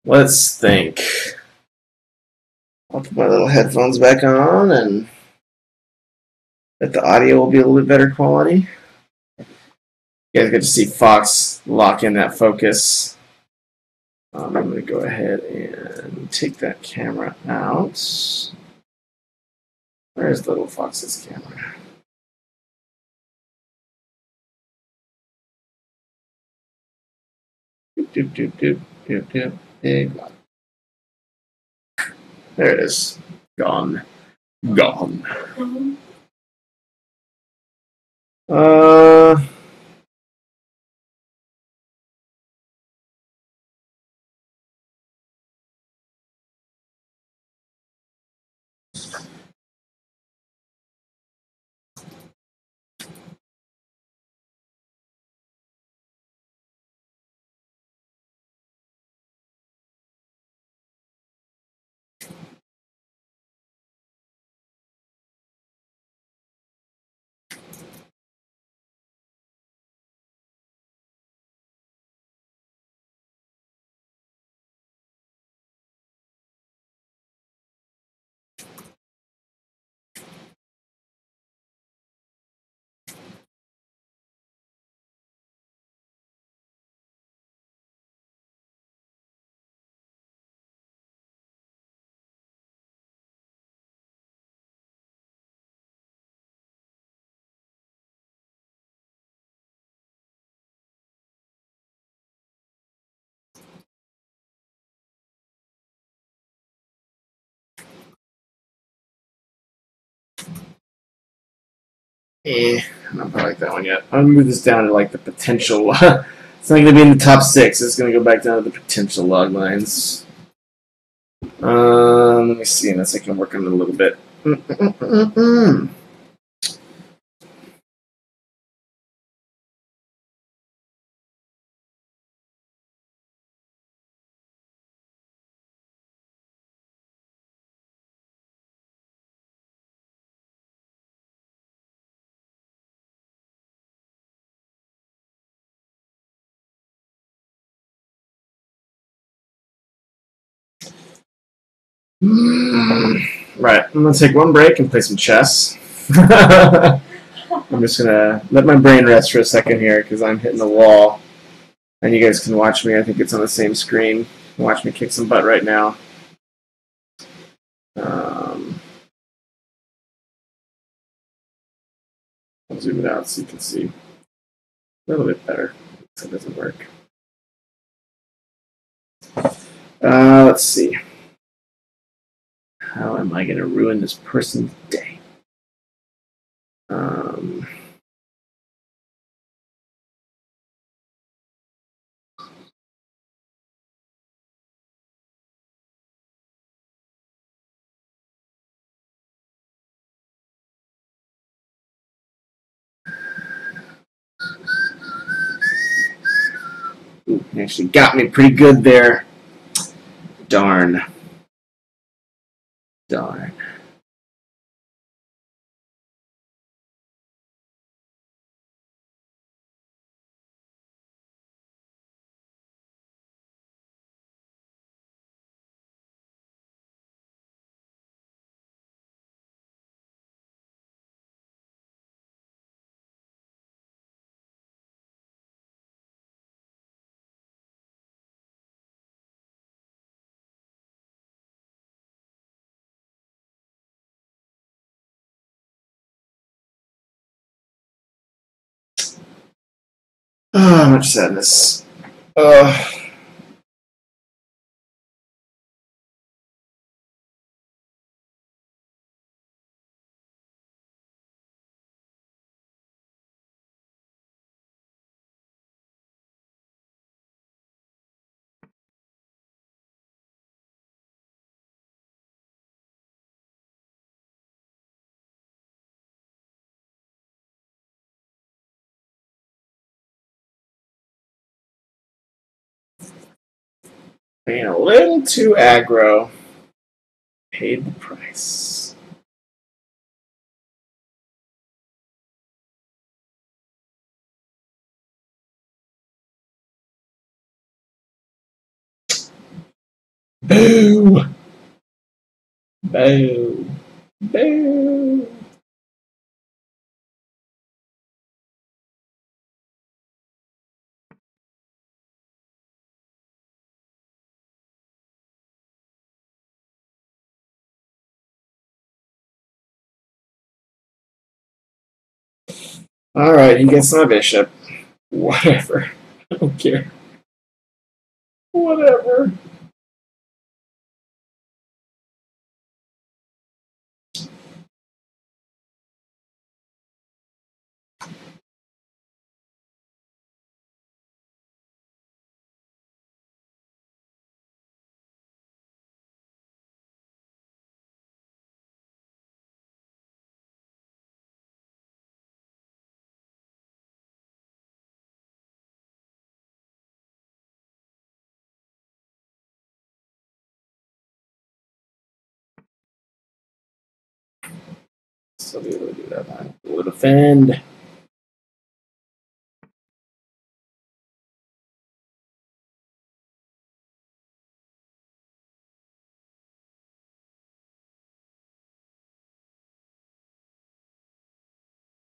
Let's think. I'll put my little headphones back on and bet the audio will be a little bit better quality. You guys get to see Fox lock in that focus. I'm going to go ahead and take that camera out. Where's little Fox's camera? Doop. Big one. There it is. Gone. I don't like that one yet. I'm gonna move this down to like the potential. It's not gonna be in the top 6. It's gonna go back down to the potential log lines. Let me see, unless I can work on it a little bit. Right, I'm gonna take one break and play some chess. I'm just gonna let my brain rest for a second here because I'm hitting the wall, and you guys can watch me. I think it's on the same screen. You can watch me kick some butt right now. I'll zoom it out so you can see a little bit better. So it doesn't work. Let's see. How am I going to ruin this person's day? Ooh, he actually got me pretty good there. Darn. Darn. Oh, much sadness. Being a little too aggro. Paid the price. Boo! Boo! Boo! Alright, he gets my bishop. Whatever. I don't care. Whatever. Still be able to do that. I will defend.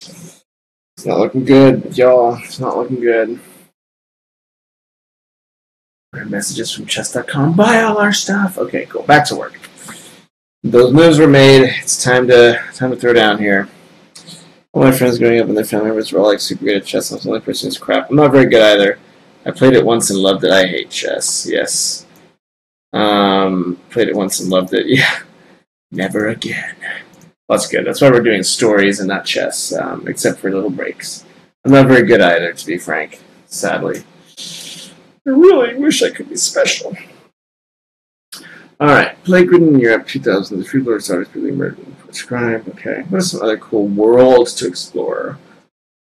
It's not looking good, y'all. It's not looking good. Messages from chess.com. Buy all our stuff. Okay, cool. Back to work. Those moves were made. It's time to throw down here. All my friends growing up and their family members were all like super good at chess. I was the only person who's crap. I'm not very good either. I played it once and loved it. I hate chess. Yes. Played it once and loved it. Yeah. Never again. That's good. That's why we're doing stories and not chess, except for little breaks. I'm not very good either, to be frank, sadly. I really wish I could be special. Alright, Plague Ridden Europe 2000. The Free Lord started being murdered and prescribed. Okay, what are some other cool worlds to explore?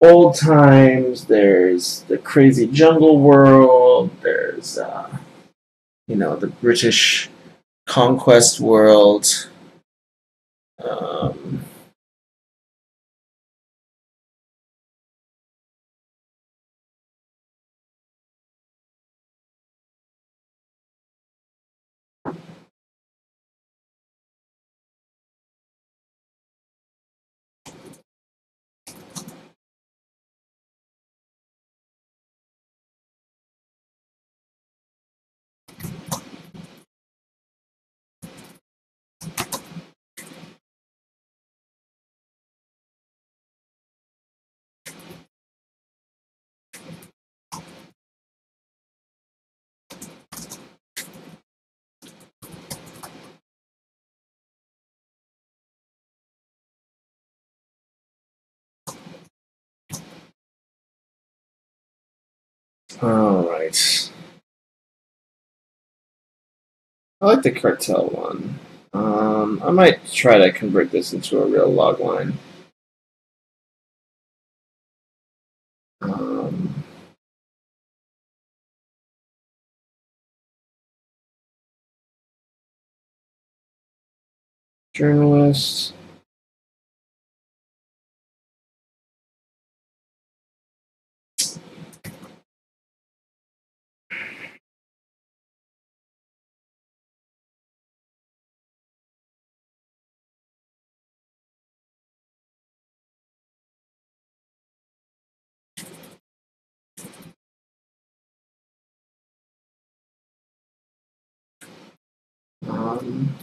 Old times, there's the crazy jungle world, there's, the British conquest world. Alright. I like the cartel one. I might try to convert this into a real log line. Journalist. Um,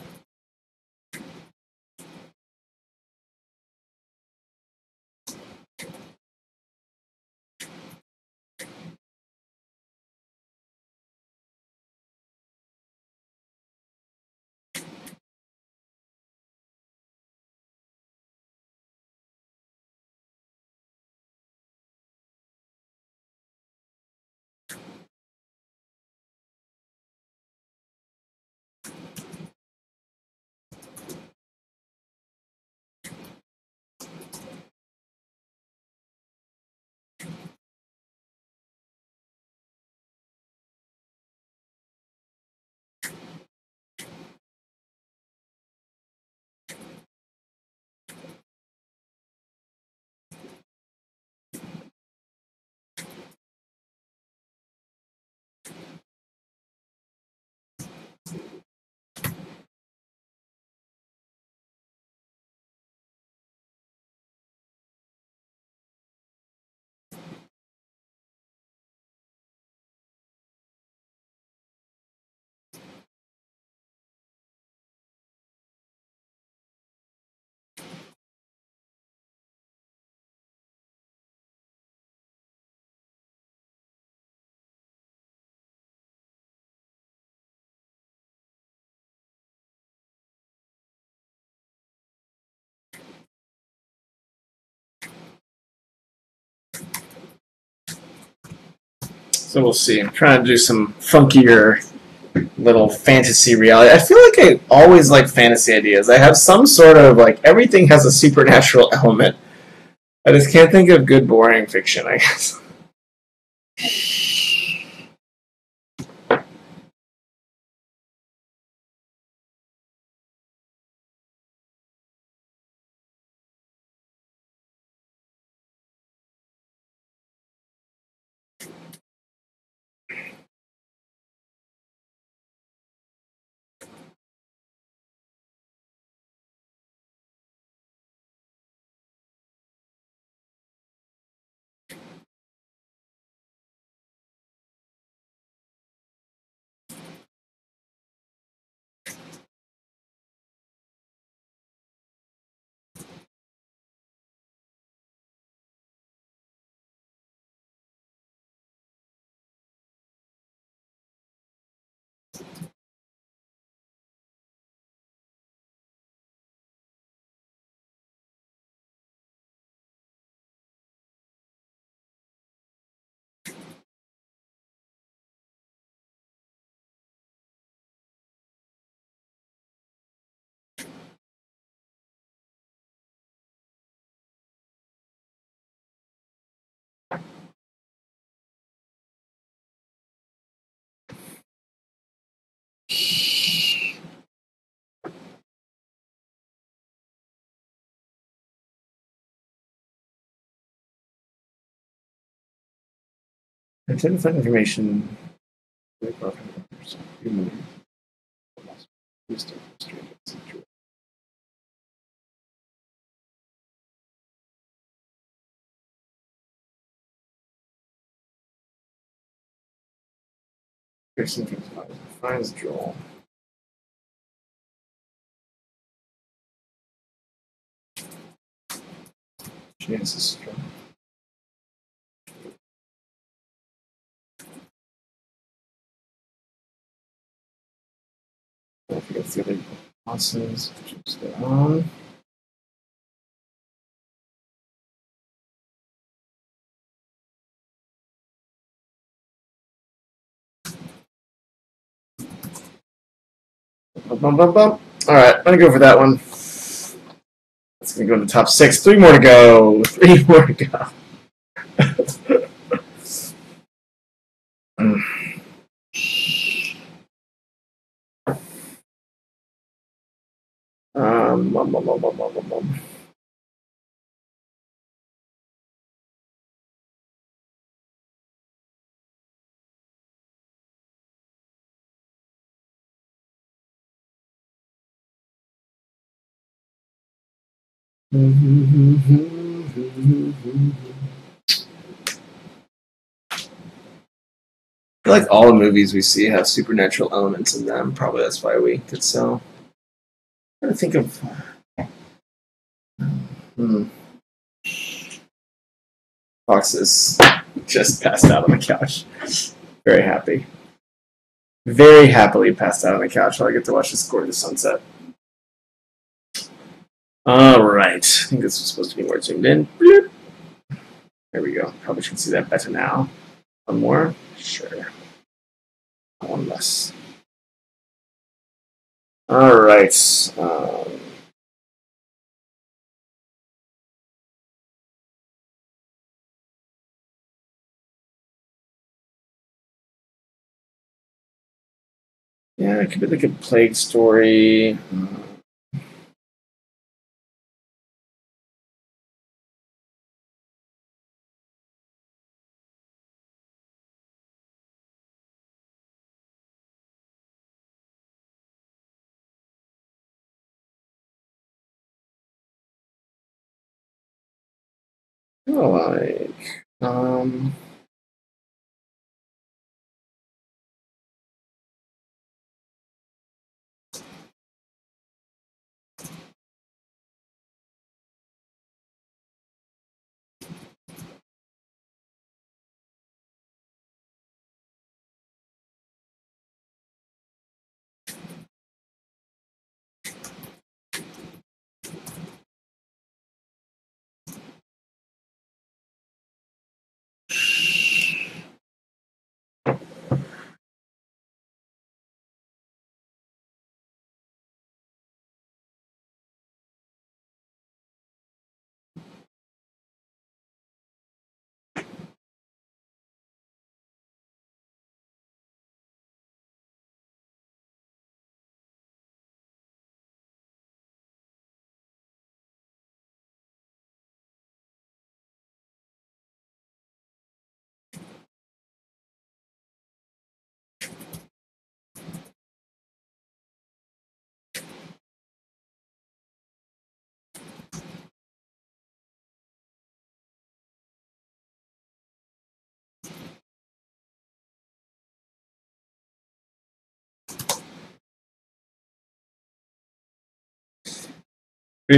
so we'll see. I'm trying to do some funkier little fantasy reality. I feel like I always like fantasy ideas. I have some sort of everything has a supernatural element. I just can't think of good boring fiction, I guess. I tend to find information. Finds Joel. Chances strong. I forget the other bosses. Choose their own. Bum, bum, bum. All right, I'm gonna go for that one. It's gonna go in the top 6. 3 more to go. 3 more to go. Bum, bum, bum, bum, bum, bum, bum. I feel like all the movies we see have supernatural elements in them. Probably that's why we did so. I'm trying to think of. Fox is just passed out on the couch. Very happy. Very happily passed out on the couch while I get to watch this gorgeous sunset. All right. I think this was supposed to be more zoomed in. Bloop. There we go. Probably should see that better now. One more? Sure. One less. All right. Yeah, it could be like a plague story. Like,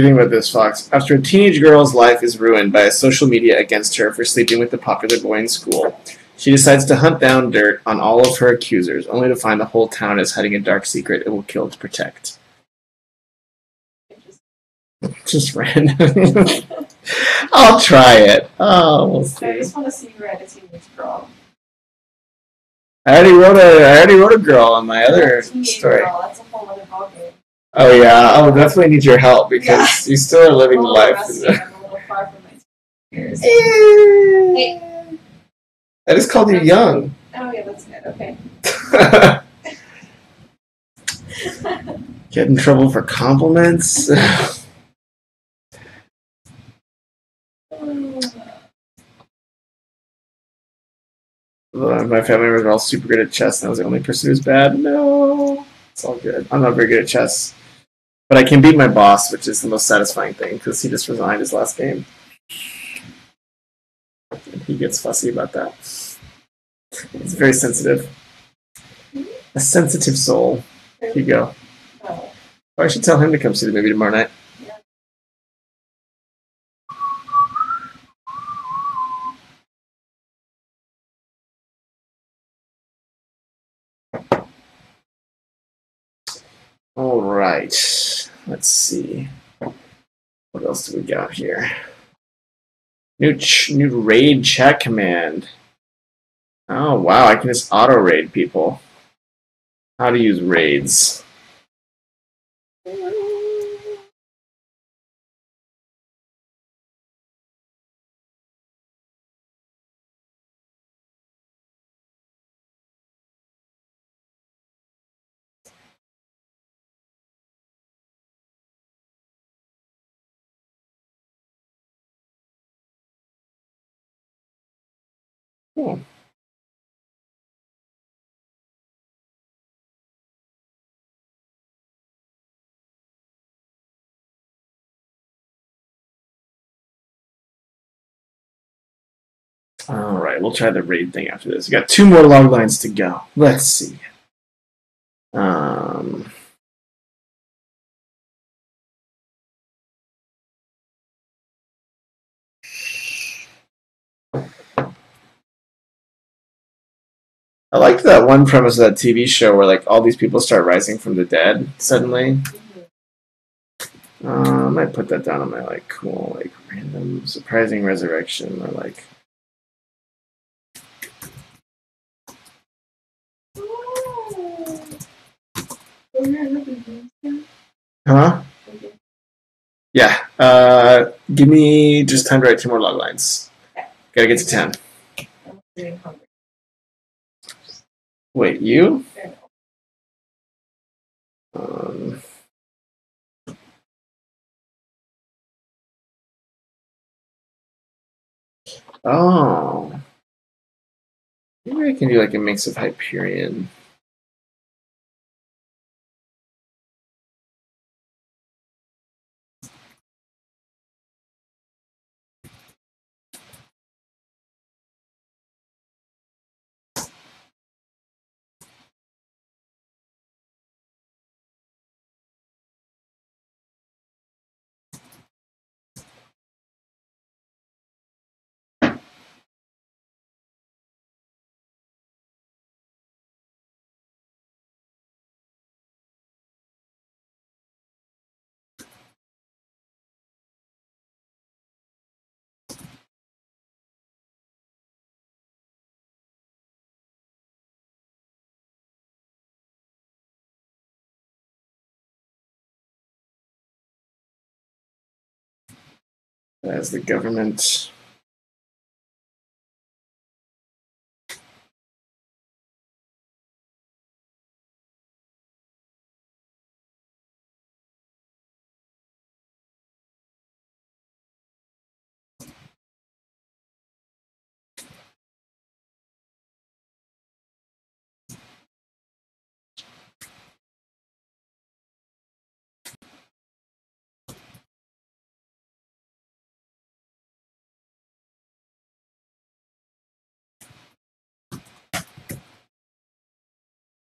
what do you think about this, Fox? After a teenage girl's life is ruined by a social media against her for sleeping with the popular boy in school, she decides to hunt down dirt on all of her accusers, only to find the whole town is hiding a dark secret it will kill to protect. Just random. I'll try it. Oh, we'll see. I just want to see you as a teenage girl. I already wrote a girl on my other story. Girl, that's a whole other ballgame. Oh yeah, I'll definitely need your help because you still are living the life. I'm a little far from my years. Hey. I just called you young. Oh yeah, that's good. Okay. Get in trouble for compliments. My family members were all super good at chess, and I was the only person who's bad. No, it's all good. I'm not very good at chess, but I can beat my boss, which is the most satisfying thing because he just resigned his last game. And he gets fussy about that. He's very sensitive. A sensitive soul. Here you go. Oh, I should tell him to come see the movie tomorrow night. All right. Let's see. What else do we got here? New raid chat command. Oh, wow. I can just auto raid people. How to use raids. Cool. All right, we'll try the raid thing after this. We got 2 more log lines to go. Let's see. I liked that one premise of that TV show where like all these people start rising from the dead suddenly. I might put that down on my like cool like random surprising resurrection or like. Huh? Yeah. Give me just time to write 2 more log lines. Gotta get to 10. Wait, you? Oh. Maybe I can do like a mix of Hyperion. As the government.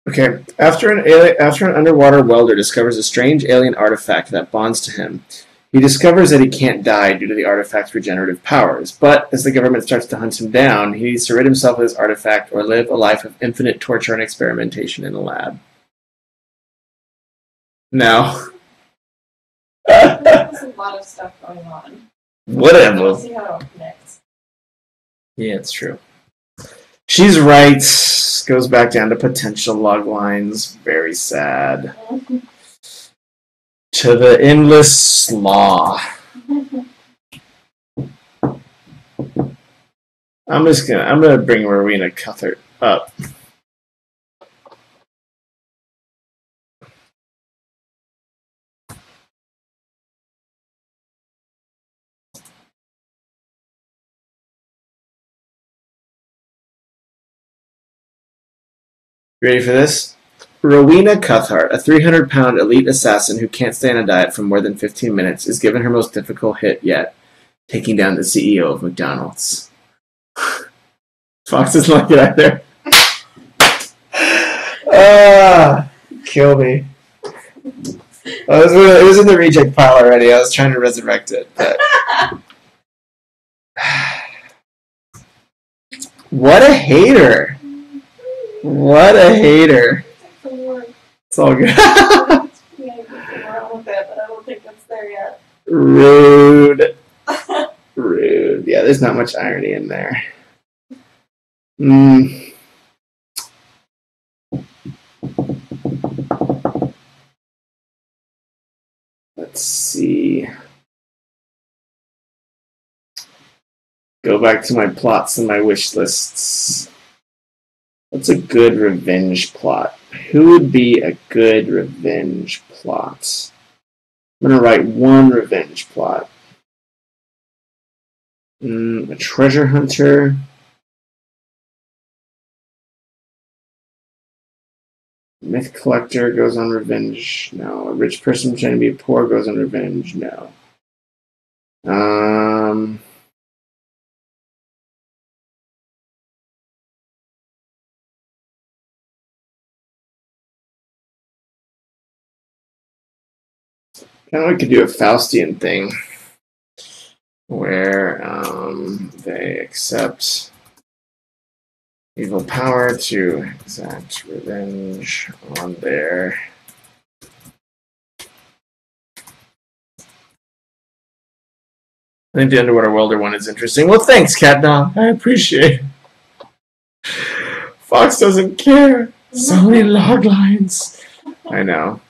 Okay, after an underwater welder discovers a strange alien artifact that bonds to him, he discovers that he can't die due to the artifact's regenerative powers. But as the government starts to hunt him down, he needs to rid himself of his artifact or live a life of infinite torture and experimentation in a lab. No. There's a lot of stuff going on. Whatever. We'll see how it connects. Yeah, it's true. She's right. Goes back down to potential log lines. Very sad. To the endless slaw. I'm gonna bring Rowena Cuthert up. You ready for this? Rowena Cuthart, a 300-pound elite assassin who can't stay on a diet for more than 15 minutes, is given her most difficult hit yet, taking down the CEO of McDonald's. Fox doesn't like it either. Kill me. It was in the reject pile already. I was trying to resurrect it. But... What a hater. What a hater. It's all good. Rude. Rude. Yeah, there's not much irony in there. Let's see. Go back to my plots and my wish lists. What's a good revenge plot? Who would be a good revenge plot? I'm going to write one revenge plot. A treasure hunter. Myth collector goes on revenge. No. A rich person pretending to be poor goes on revenge. No. Kind of like could do a Faustian thing where they accept evil power to exact revenge on their I think the Underwater Welder one is interesting. Well, thanks, Catdog. I appreciate it. Fox doesn't care. So many log lines. I know.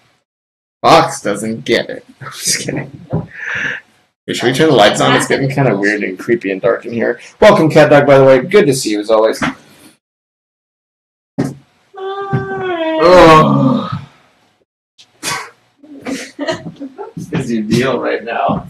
Fox doesn't get it. I'm just kidding. Hey, should we turn the lights on? It's getting kind of weird and creepy and dark in here. Welcome, Catdog, by the way. Good to see you, as always. Oh. What is your deal right now?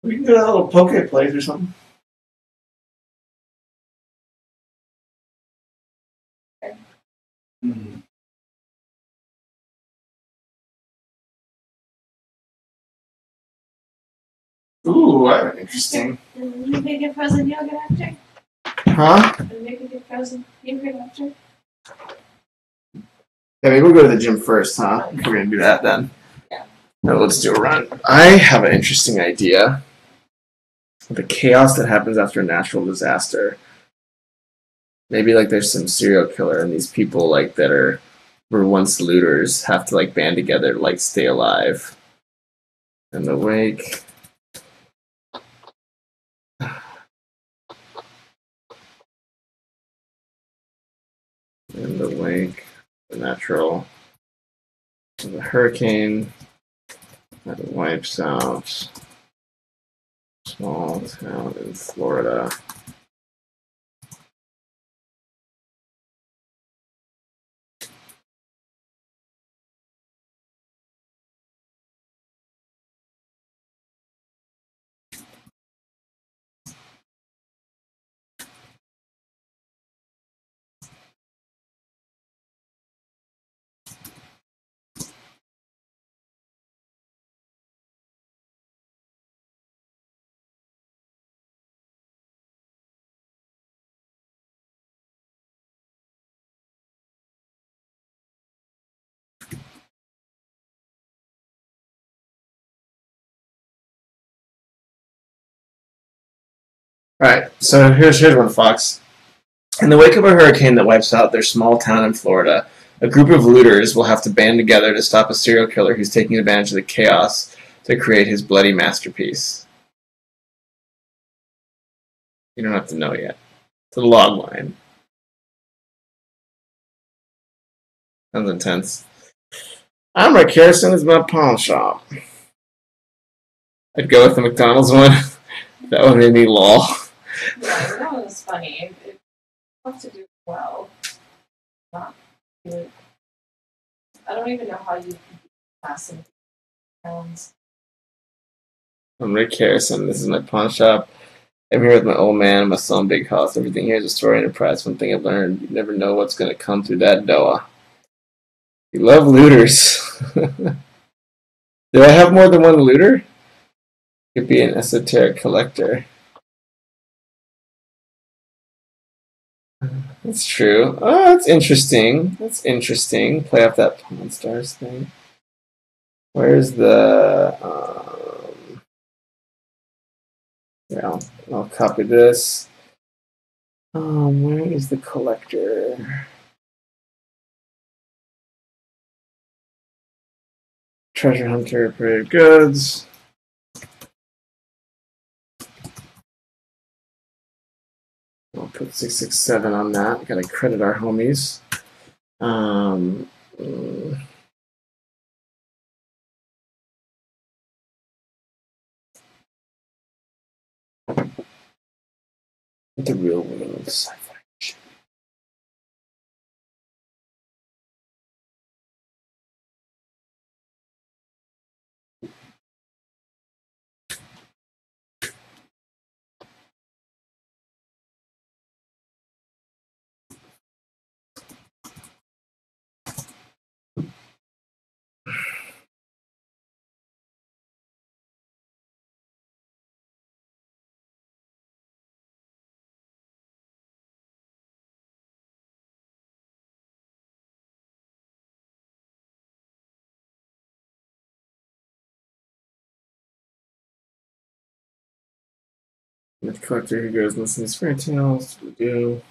We can do a little poke plays or something. Ooh, interesting. You make a frozen yogurt after? Huh? Make a frozen yogurt after? Yeah, maybe we'll go to the gym first, huh? If we're gonna do that then. Yeah. No, let's do a run. I have an interesting idea. The chaos that happens after a natural disaster. Maybe like there's some serial killer and these people like that were once looters have to like band together to like stay alive. In the wake. In the wake, the natural, the hurricane that wipes out small town in Florida. Alright, so here's one, Fox. In the wake of a hurricane that wipes out their small town in Florida, a group of looters will have to band together to stop a serial killer who's taking advantage of the chaos to create his bloody masterpiece. You don't have to know yet. It's a log line. Sounds intense. I'm Rick Harrison. This is my pawn shop. I'd go with the McDonald's one. That one made me lol. Yeah, that was funny. It have to do it well. Not good. I don't even know how you can pass in pounds. I'm Rick Harrison. This is my pawn shop. I'm here with my old man. My son, big house. Everything here is a story and a prize. One thing I've learned: you never know what's going to come through that door. You love looters. Do I have more than one looter? Could be an esoteric collector. That's true. Oh, that's interesting. That's interesting. Play off that Pawn Stars thing. Where's the... yeah, I'll copy this. Where is the collector? Treasure Hunter, Parade Goods. I'll put 667 on that. Gotta credit our homies. The real world of sci-fi. The collector who goes and listens to fairy tales. We do.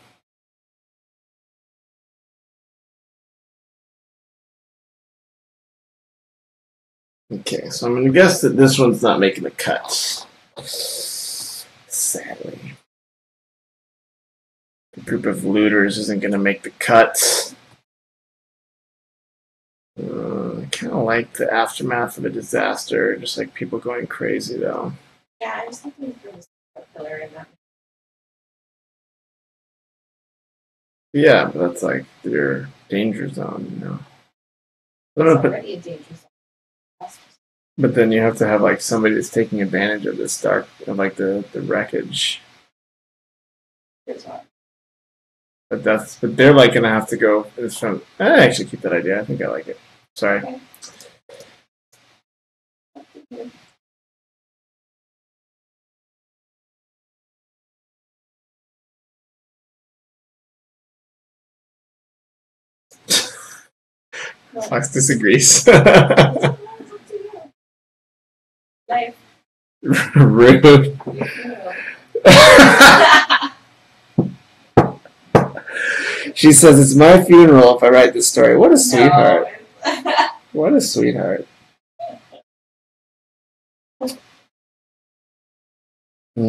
Okay, so I'm going to guess that this one's not making the cut. Sadly. The group of looters isn't going to make the cut. I kind of like the aftermath of a disaster, just like people going crazy, though. Yeah, I was looking for this killer in that. Yeah, but that's like their danger zone, you know. It's already a danger zone. But then you have to have like somebody that's taking advantage of this dark, of like the wreckage. But they're like gonna have to go. I actually keep that idea. I think I like it. Sorry. Okay. Fox disagrees. Life. Rude. She says, it's my funeral if I write this story. What a sweetheart. No. What a sweetheart. I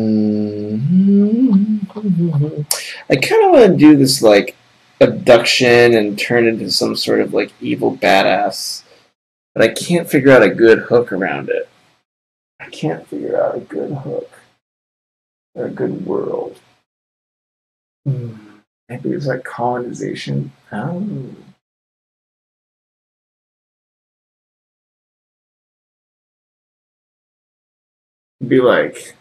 kind of want to do this, like, abduction and turn into some sort of, like, evil badass. But I can't figure out a good hook around it. I can't figure out a good hook. Or a good world. Maybe it's like colonization. Oh. Be like,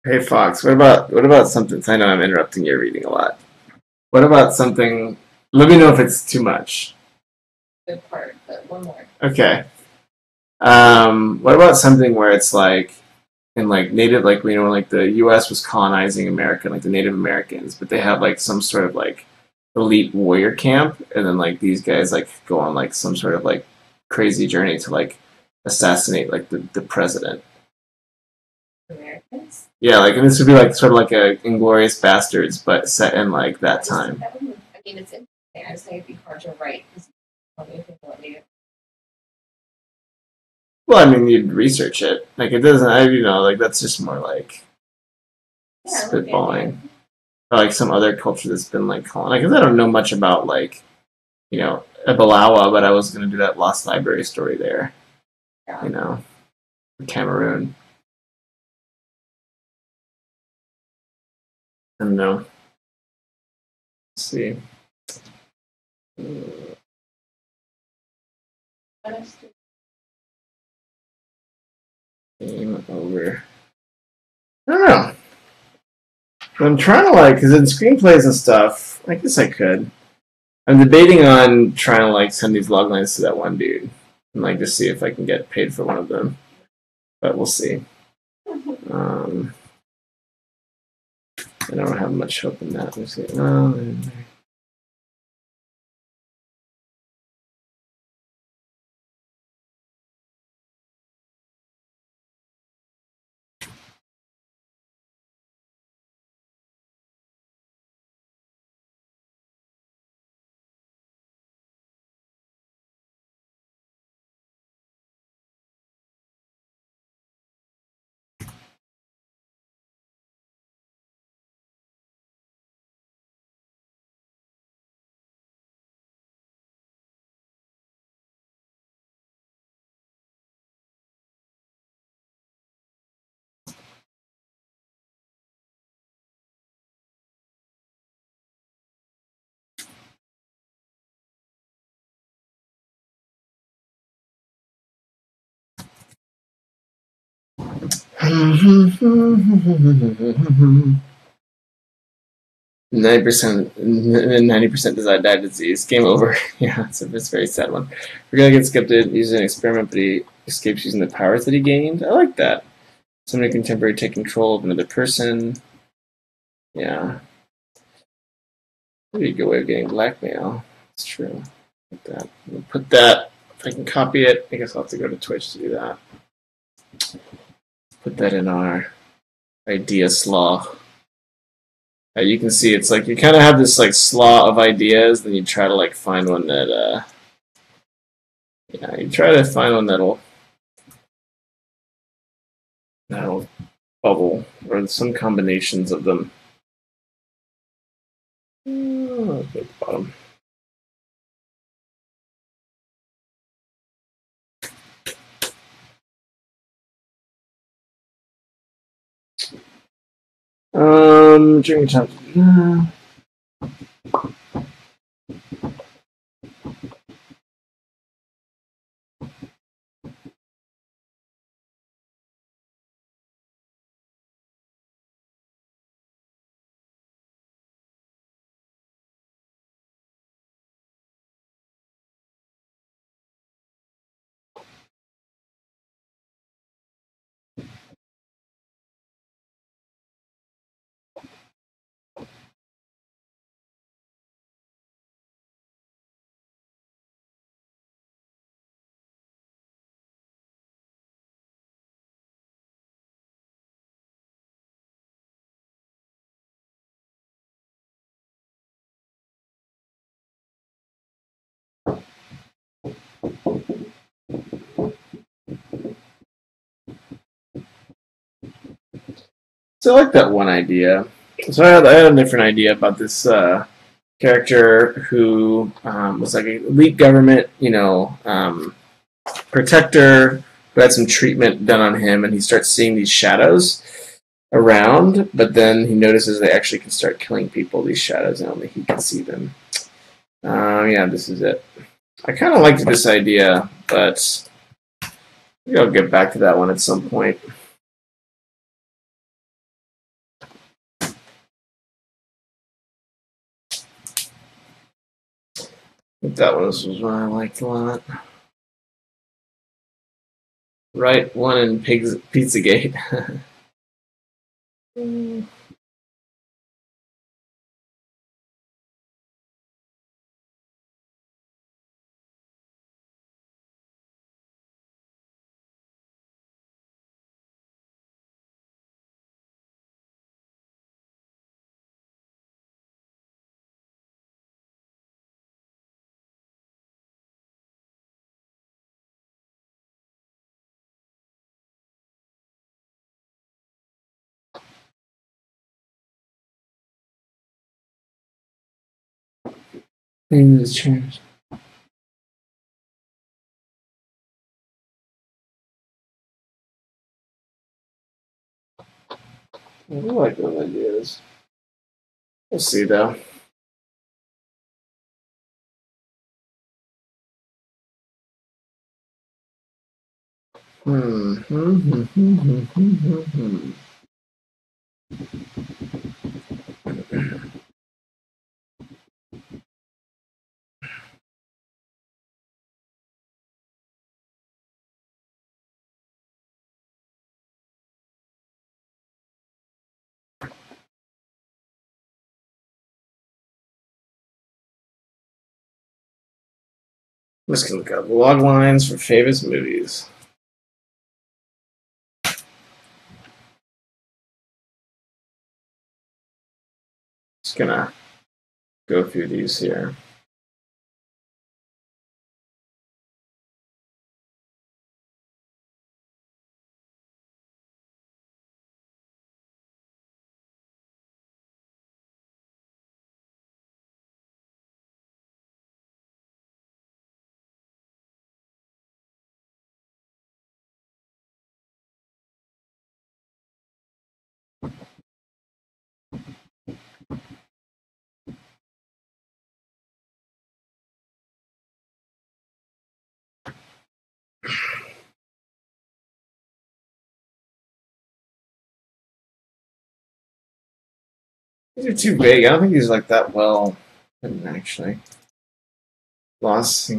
hey Fox, what about something? I know I'm interrupting your reading a lot. What about something? Let me know if it's too much. Good part, but one more. Okay. What about something where it's like in like native, like we know like the U.S. was colonizing America, like the Native Americans, but they have like some sort of like elite warrior camp, and then like these guys like go on like some sort of like crazy journey to like assassinate like the president. Americans? Yeah, like, and this would be like sort of like a Inglorious Bastards, but set in like that time. I mean, it's interesting. I just think it'd be hard to write because anything about Native. Well, I mean, you'd research it. Like, it doesn't, like, that's just more like spitballing. or like some other culture that's been like colonized. Because I don't know much about like Balawa, but I was going to do that Lost Library story there. Yeah. Cameroon. I don't know. Let's see. Game over. I don't know. I'm trying to because in screenplays and stuff, I guess I could. I'm debating on trying to send these log lines to that one dude and just see if I can get paid for one of them. But we'll see. I don't have much hope in that. Let me see. Hmm. 90% does not die of disease. Game over. Yeah, it's a very sad one. We're gonna get scripted using an experiment, but he escapes using the powers that he gained. I like that. Somebody contemporary take control of another person. Yeah. Pretty good way of getting blackmail. It's true. Like that. We'll put that. If I can copy it, I guess I'll have to go to Twitch to do that. Put that in our idea slaw. You can see it's you kind of have this slaw of ideas, then you try to find one that you try to find one that'll bubble, or some combinations of them. Oh, at the bottom. Drinking time. So I like that one idea. So I had a different idea about this character who was an elite government, protector who had some treatment done on him, and he starts seeing these shadows around, but then he notices they actually can start killing people, these shadows, and only he can see them. Yeah, this is it. I kind of liked this idea, but maybe I'll get back to that one at some point. That was one I liked a lot. Right, one in Pizzagate. Things change. I like those ideas. We'll see though. I'm just gonna look up log lines for famous movies. Just gonna go through these here. These are too big. I don't think these are like that well written actually. Lost.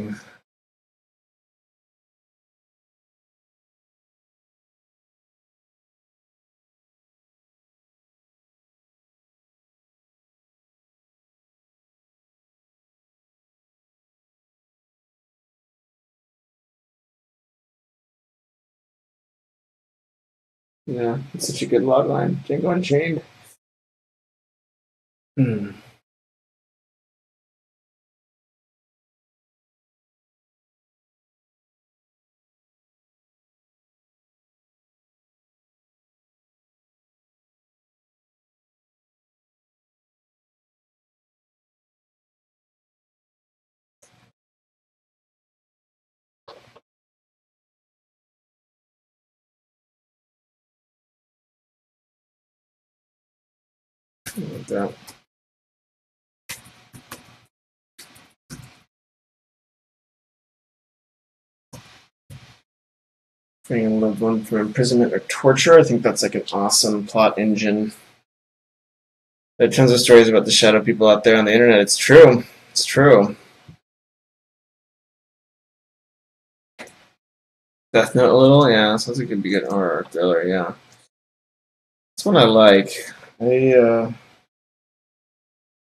Yeah, it's such a good log line. Django Unchained. Like that. Freeing a loved one from imprisonment or torture. I think that's like an awesome plot engine. There are tons of stories about the shadow people out there on the internet. It's true. It's true. Death Note a little, yeah. Sounds like it'd be good horror thriller, yeah. That's one I like. Let's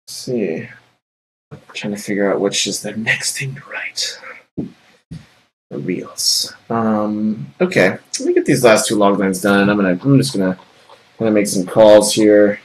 see. I'm trying to figure out which is the next thing to write. The reels. Okay. Let me get these last two log lines done. I'm just gonna kind of make some calls here.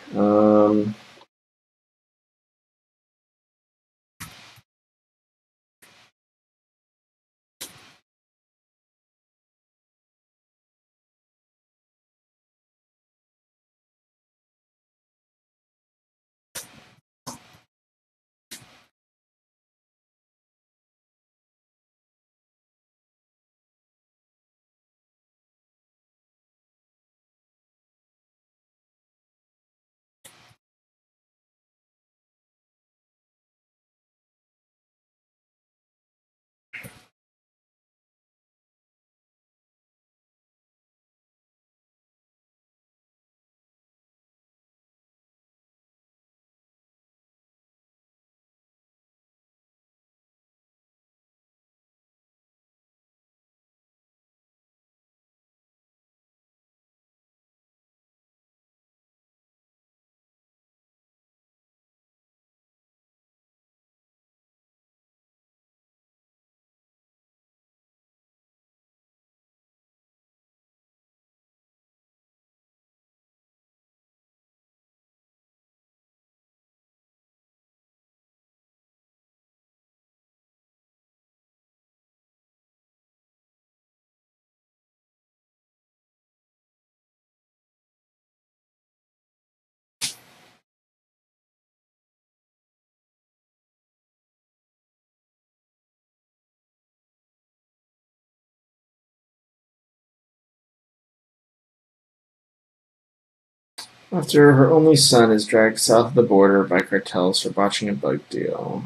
After her only son is dragged south of the border by cartels for botching a bug deal.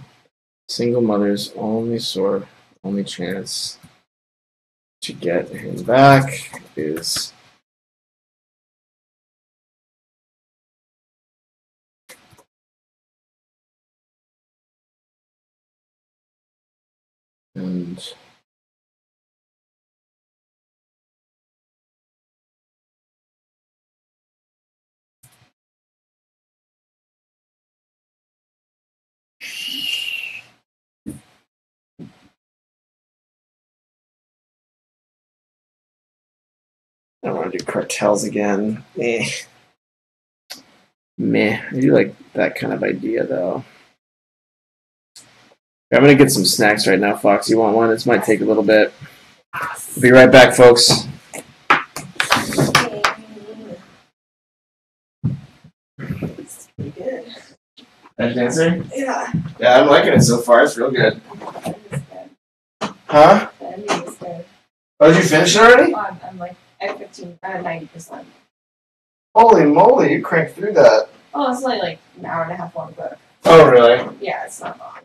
Single mother's only chance to get him back is and I don't want to do cartels again. Meh. I do like that kind of idea though. I'm gonna get some snacks right now, Fox. You want one? This might take a little bit. Be right back, folks. It's pretty good. That dancing? Yeah. Yeah, I'm liking it so far. It's real good. That is good. Huh? The ending is good. Oh, did you finish it already? I'm like at 90%. Holy moly, you cranked through that. Oh, it's only like an hour and a half long book. Oh, really? Yeah, it's not long.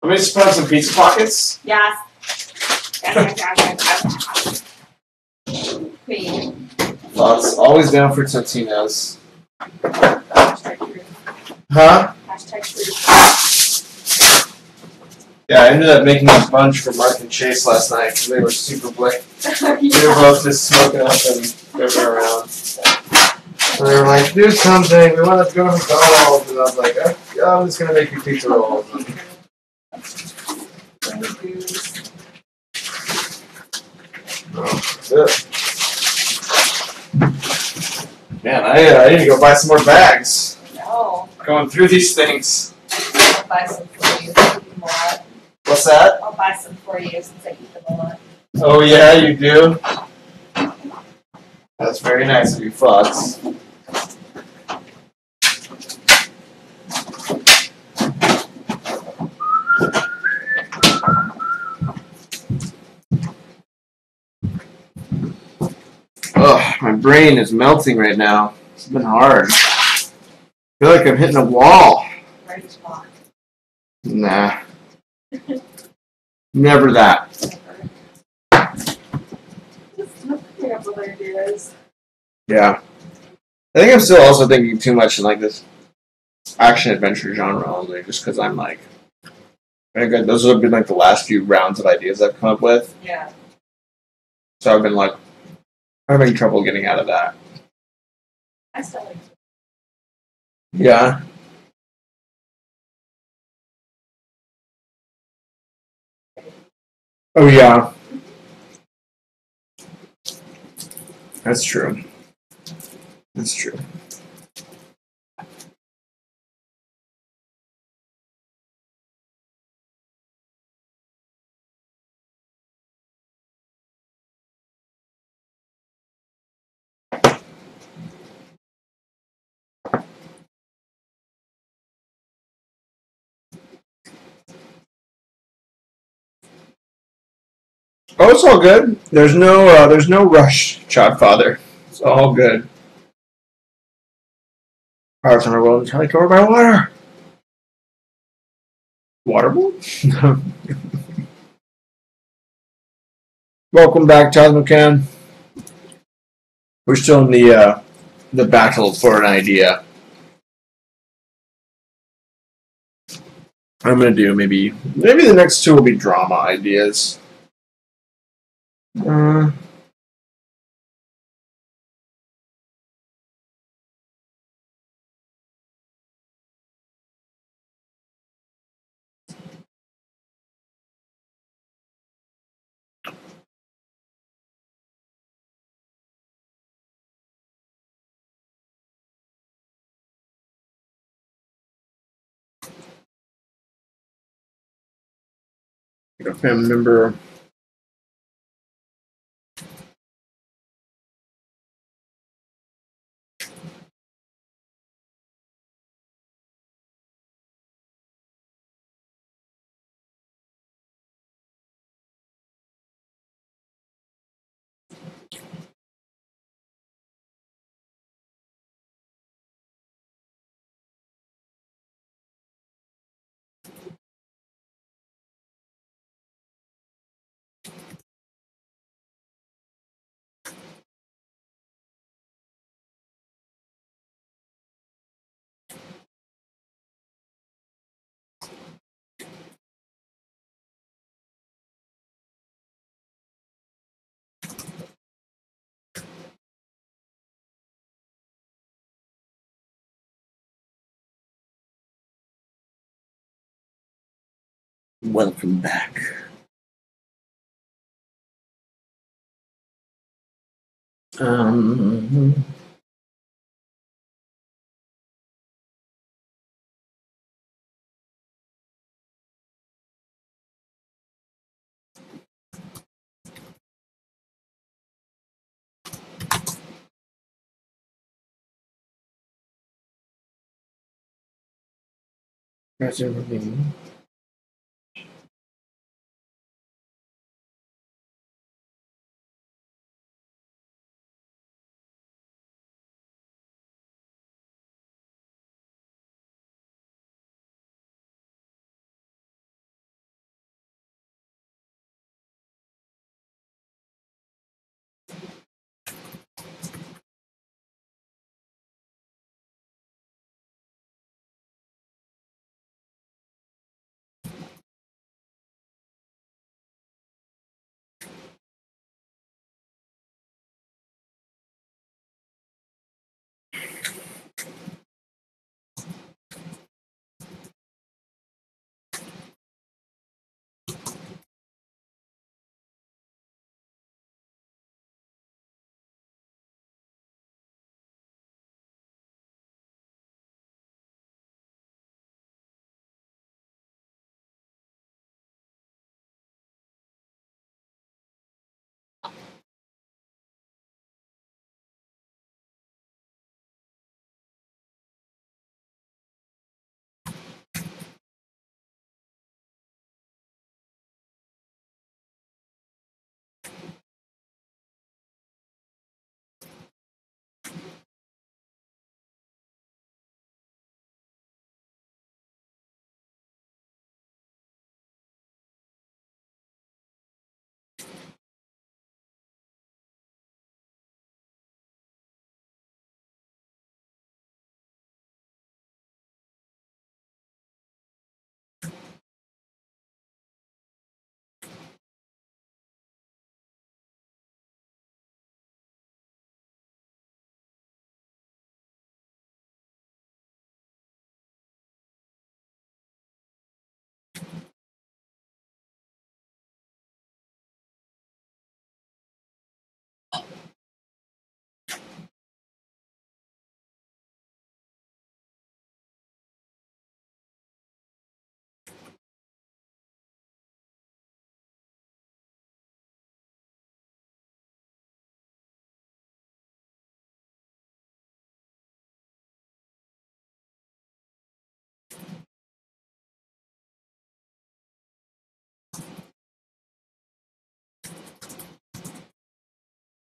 Let me just put on some pizza pockets. Yes. Queen. Fox, always down for Totinos. Hashtag truth. Huh? Hashtag truth. Yeah, I ended up making a bunch for Mark and Chase last night because they were super blick. They were both just smoking up and goofing around. So they were like, do something, we want to go to McDonald's. And I was like, oh, I'm just going to make you pizza rolls. That's it. Man, I need to go buy some more bags. No. Going through these things. I'll buy some for you. Eat them a lot. What's that? I'll buy some for you since I eat them a lot. Oh, yeah, you do? That's very nice of you, Fox. Ugh, my brain is melting right now. It's been hard. I feel like I'm hitting a wall. Ready to walk. Nah. Never that. Just coming up with ideas. Yeah. I think I'm still also thinking too much in like this action adventure genre only, just because I'm like, I think those have been like the last few rounds of ideas I've come up with. Yeah. So I've been like having trouble getting out of that. I still like Yeah. Oh yeah. That's true. That's true. Oh, it's all good. There's no rush, Childfather. It's all good. Parts on our world entirely covered by water. Waterboard? Welcome back, Cosmocan. We're still in the battle for an idea. I'm gonna do maybe the next two will be drama ideas. A family member. Welcome back. Preserving.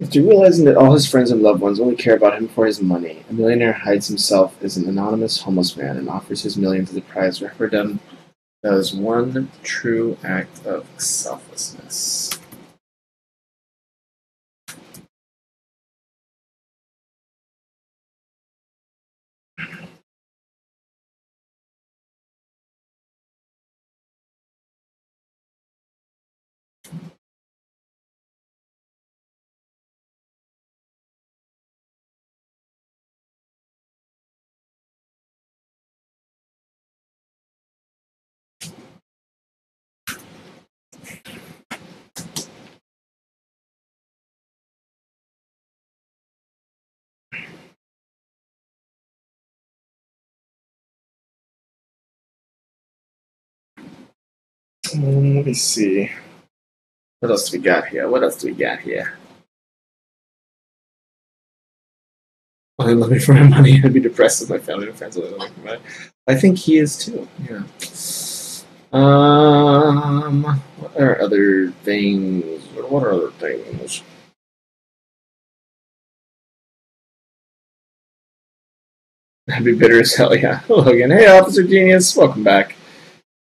After realizing that all his friends and loved ones only care about him for his money, a millionaire hides himself as an anonymous homeless man and offers his million to the prize for whoever does one true act of selflessness. Let me see. What else do we got here? Only love me for my money. I'd be depressed if my family and friends only love me for my money. I think he is too. Yeah. What are other things? What are other things? I'd be bitter as hell. Yeah. Hello again. Hey, Officer Genius. Welcome back.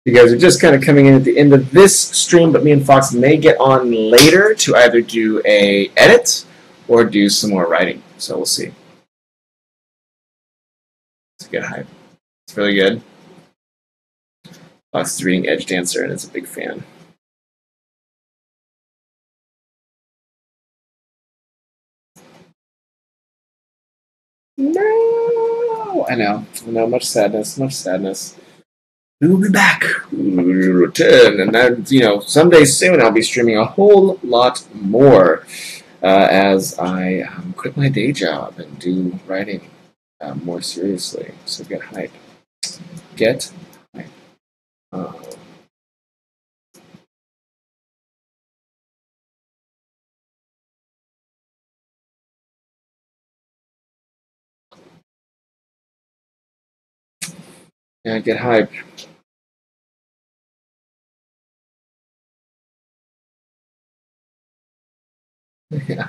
You guys are just kind of coming in at the end of this stream, but me and Fox may get on later to either do a edit or do some more writing. So we'll see. It's a good hype. It's really good. Fox is reading Edge Dancer and is a big fan. No, I know. Much sadness. we will be back. We will return, and then someday soon I'll be streaming a whole lot more as I quit my day job and do writing more seriously. So get hype. Get hype. Yeah, get hype. Yeah.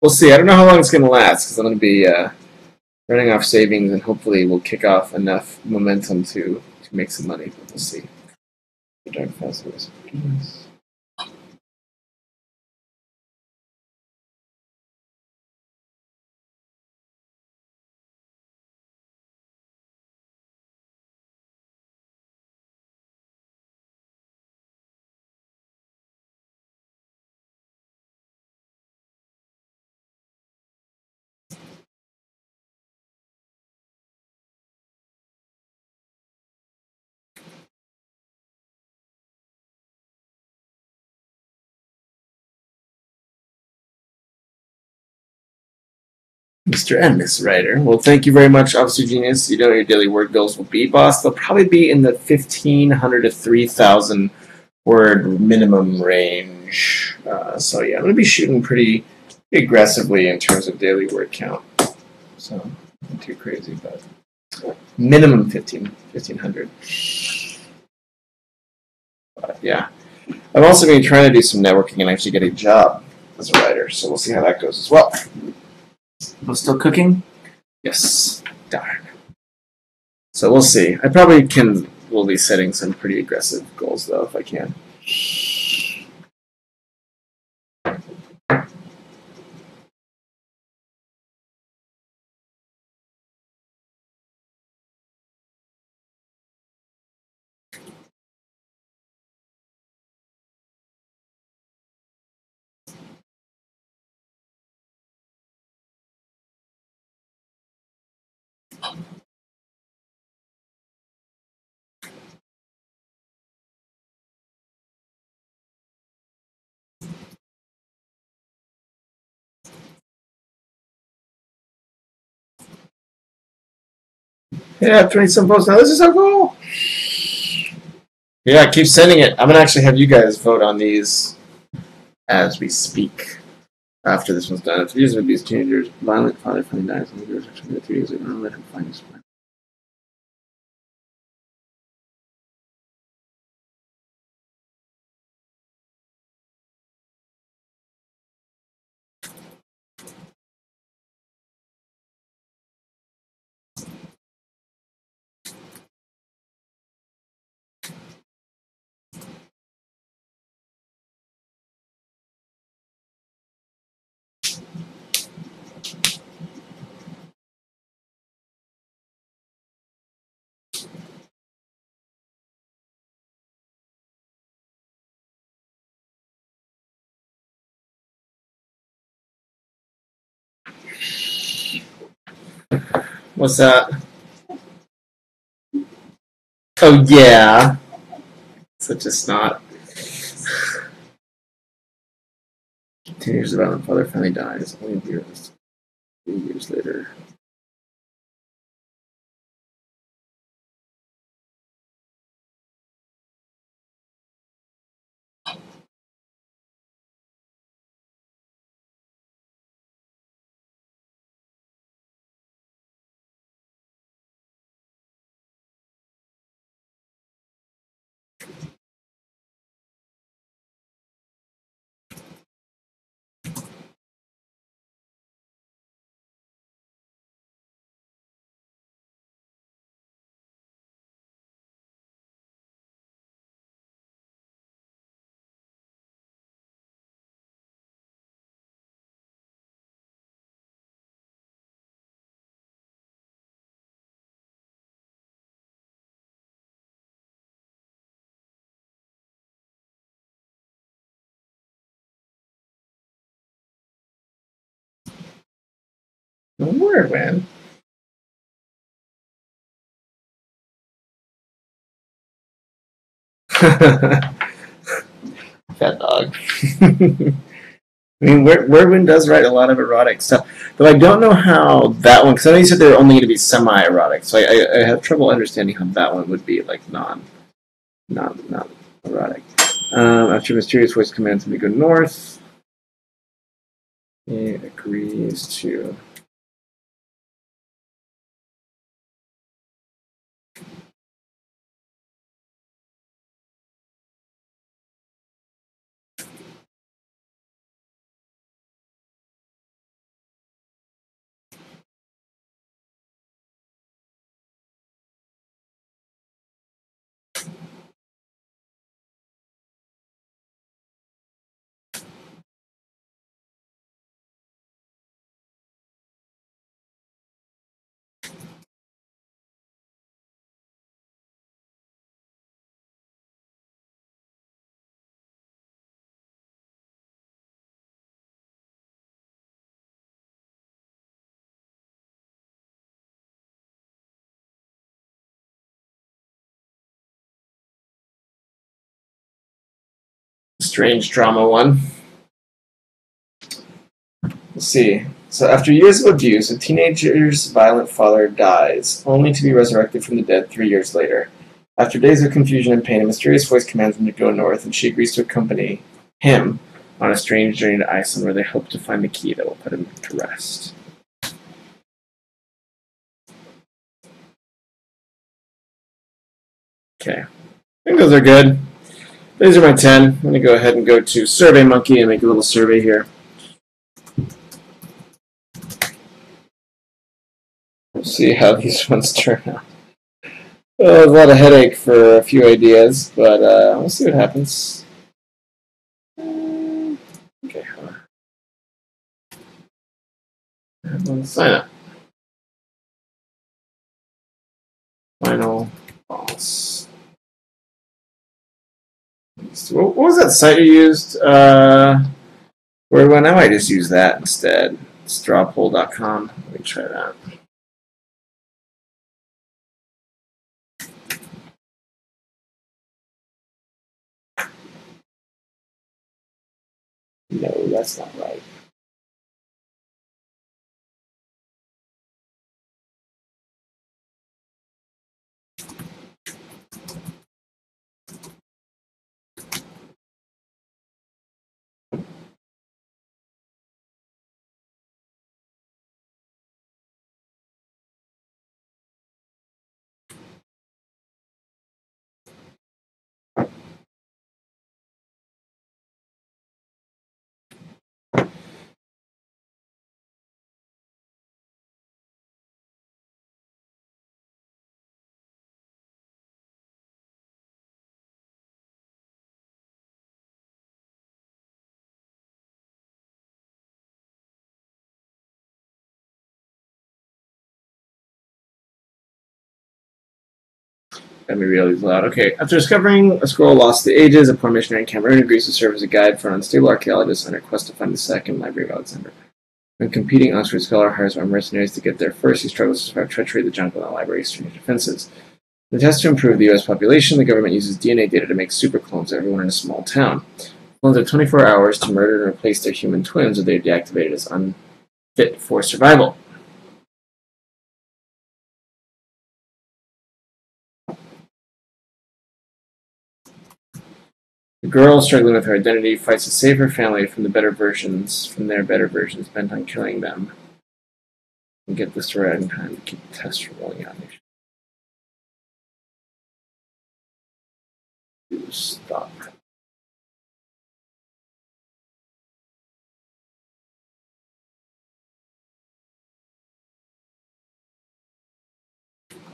We'll see. I don't know how long it's going to last because I'm going to be running off savings, and hopefully we'll kick off enough momentum to make some money. But we'll see. Dark Festivals. Mr. and Miss Writer. Well, thank you very much, Officer Genius. You know what your daily word goals will be, boss. They'll probably be in the 1,500 to 3,000 word minimum range. So yeah, I'm going to be shooting pretty aggressively in terms of daily word count. So not too crazy, but minimum 1,500. But yeah, I've also been trying to do some networking and actually get a job as a writer. So we'll see how that goes as well. I'm still cooking. Yes. Darn. So we'll see. I probably will be setting some pretty aggressive goals, though, if I can. Yeah, 20-some posts now. This is so cool. Yeah, keep sending it. I'm going to actually have you guys vote on these as we speak after this one's done. If these would be teenagers, violent father finally dies, and the girls are trying to 3 years ago, let him find his plan. What's that? Oh, yeah. Such a snot. Teenagers about the father finally dies. Only years 3 years later. Word, man. Fat dog. I mean, Werwin does write a lot of erotic stuff, though I don't know how that one. Because I know you said they're only going to be semi-erotic, so I have trouble understanding how that one would be like non-erotic. After mysterious voice commands him to go north, he agrees to. Strange drama one. Let's see. So after years of abuse, a teenager's violent father dies, only to be resurrected from the dead 3 years later. After days of confusion and pain, a mysterious voice commands him to go north, and she agrees to accompany him on a strange journey to Iceland, where they hope to find the key that will put him to rest. Okay. I think those are good. These are my 10. I'm going to go ahead and go to SurveyMonkey and make a little survey here. We'll see how these ones turn out. Well, a lot of headache for a few ideas, but we'll see what happens. Okay. Sign up. Final boss. What was that site you used? Where when I might just use that instead. Strawpoll.com. Let me try that. No, that's not right. Got me really loud. Okay. After discovering a scroll lost to the ages, a poor missionary in Cameroon agrees to serve as a guide for an unstable archaeologist on her quest to find the second Library of Alexander. When competing Oxford scholar hires armed mercenaries to get there first, he struggles to survive treachery, the jungle, and the library's strange defenses. In the test to improve the U.S. population, the government uses DNA data to make super clones of everyone in a small town. Clones have 24 hours to murder and replace their human twins, or they are deactivated as unfit for survival. The girl, struggling with her identity, fights to save her family from their better versions, bent on killing them. And get this right in time to keep the test from rolling out. Stop.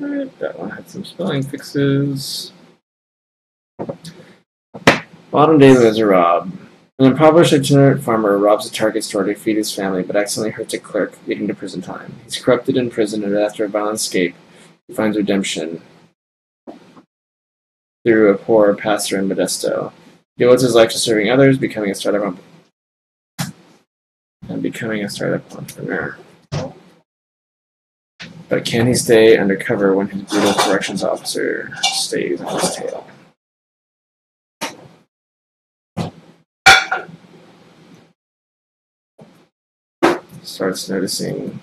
Alright, that one had some spelling fixes. Bottom day Les Miserables. An impoverished itinerant farmer robs a Target store to feed his family, but accidentally hurts a clerk, leading to prison time. He's corrupted in prison, and after a violent escape, he finds redemption through a poor pastor in Modesto. He devotes his life to serving others, becoming a startup entrepreneur. But can he stay undercover when his brutal corrections officer stays on his tail? starts noticing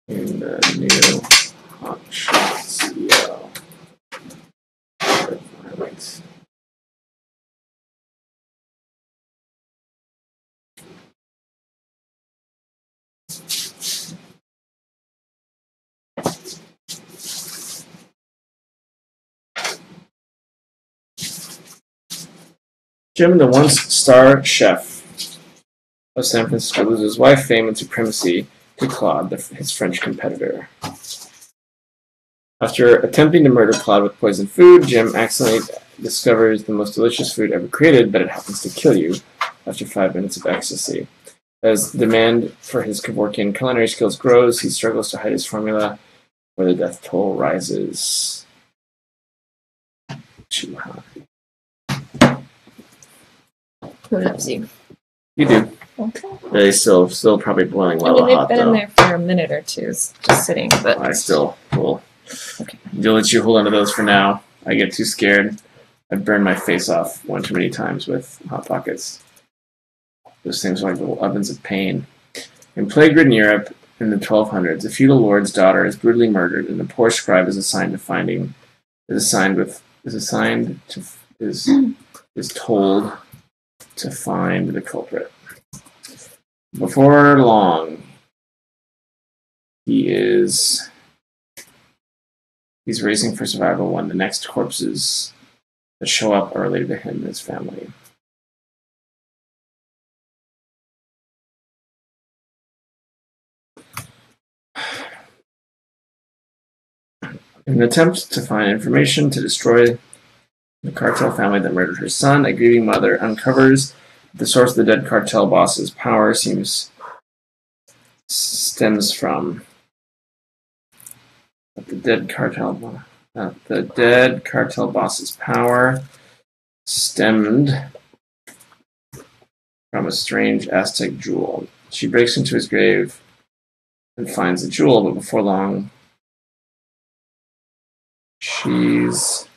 in the new hotshot CEO. Jim, the once star chef of San Francisco, loses his wife, fame, and supremacy to Claude, his French competitor. After attempting to murder Claude with poisoned food, Jim accidentally discovers the most delicious food ever created, but it happens to kill you after 5 minutes of ecstasy. As demand for his Kevorkian culinary skills grows, he struggles to hide his formula, where the death toll rises. Too high. Who knows you? You do. Okay. They still probably boiling well they've hot, been though. in there for a minute or two, just sitting. But I still will. Okay. You'll let you hold on to those for now. I get too scared. I've burned my face off one too many times with Hot Pockets. Those things are like little ovens of pain. In plague-ridden Europe in the 1200s, a feudal lord's daughter is brutally murdered, and the poor scribe is told to find the culprit. Before long, he's racing for survival when the next corpses that show up are related to him and his family. In an attempt to find information to destroy the cartel family that murdered her son, a grieving mother uncovers that the source of the dead cartel boss's power stems from the dead cartel boss's power stemmed from a strange Aztec jewel. She breaks into his grave and finds the jewel, but before long, she's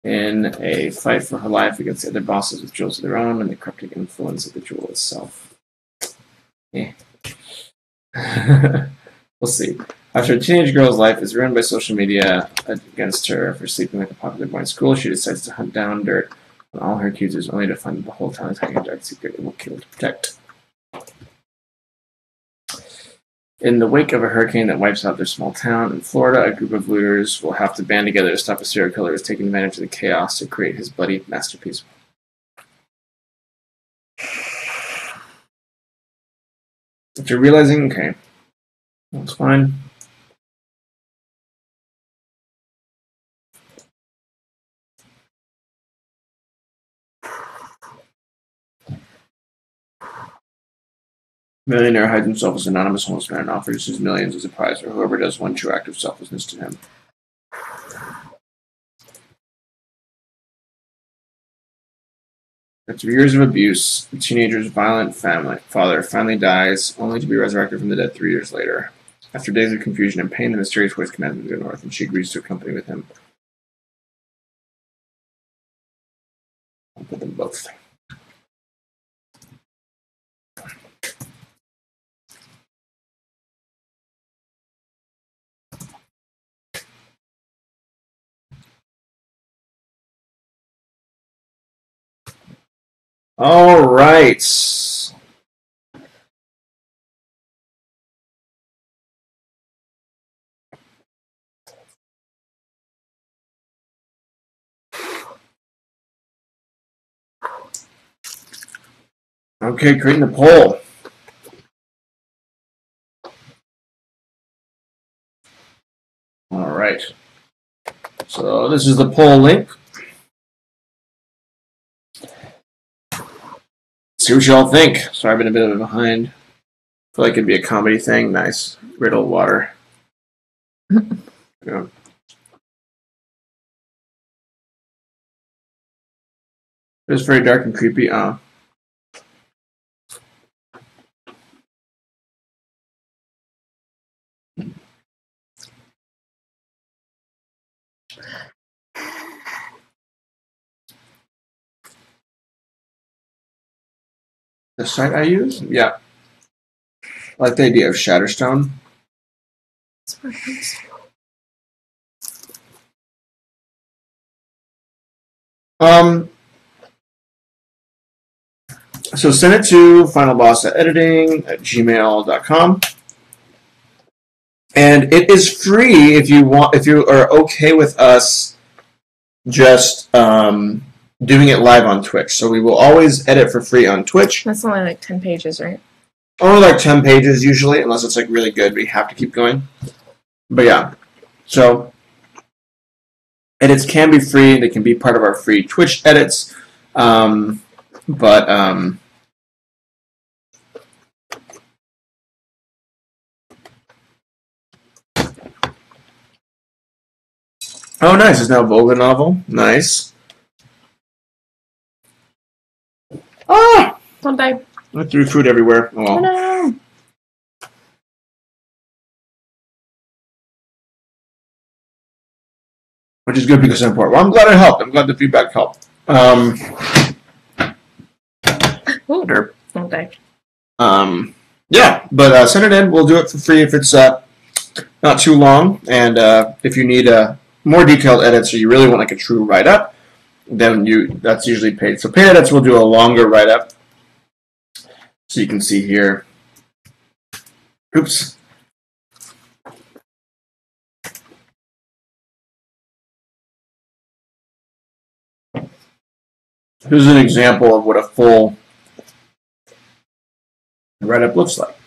in a fight for her life against the other bosses with jewels of their own and the cryptic influence of the jewel itself. Yeah. We'll see. After a teenage girl's life is ruined by social media against her for sleeping with a popular boy in school, she decides to hunt down dirt on all her accusers, only to find that the whole town is hiding a dark secret it will kill to protect. In the wake of a hurricane that wipes out their small town in Florida, a group of looters will have to band together to stop a serial killer who is taking advantage of the chaos to create his bloody masterpiece. After realizing, okay, that's fine. Millionaire hides himself as an anonymous homeless man and offers his millions as a prize for whoever does one true act of selflessness to him. After years of abuse, the teenager's violent father finally dies, only to be resurrected from the dead 3 years later. After days of confusion and pain, the mysterious voice commands him to go north, and she agrees to accompany with him. I'll put them both. All right. Okay, creating a poll. All right. So this is the poll link. See what y'all think. Sorry, I've been a bit of a behind. I feel like it'd be a comedy thing. Nice. Riddle water. Yeah. It was very dark and creepy. the site I use? Yeah. I like the idea of Shatterstone. So send it to final.boss.editing at gmail.com. And it is free if you want, if you are okay with us just doing it live on Twitch. So we will always edit for free on Twitch. That's only like 10 pages, right? Only like 10 pages usually, unless it's like really good. We have to keep going. But yeah, so edits can be free. They can be part of our free Twitch edits. Oh, nice. It's now a Volga novel. Nice. Ah! Don't die. I threw food everywhere. Oh, well. Oh, no. Which is good because I'm important. Well, I'm glad I helped. I'm glad the feedback helped. Ooh, don't die. Yeah, but send it in. We'll do it for free if it's not too long. And if you need more detailed edits or you really want like a true write-up, then that's usually paid. So paid edits will do a longer write-up. So you can see here. Oops. Here's an example of what a full write-up looks like.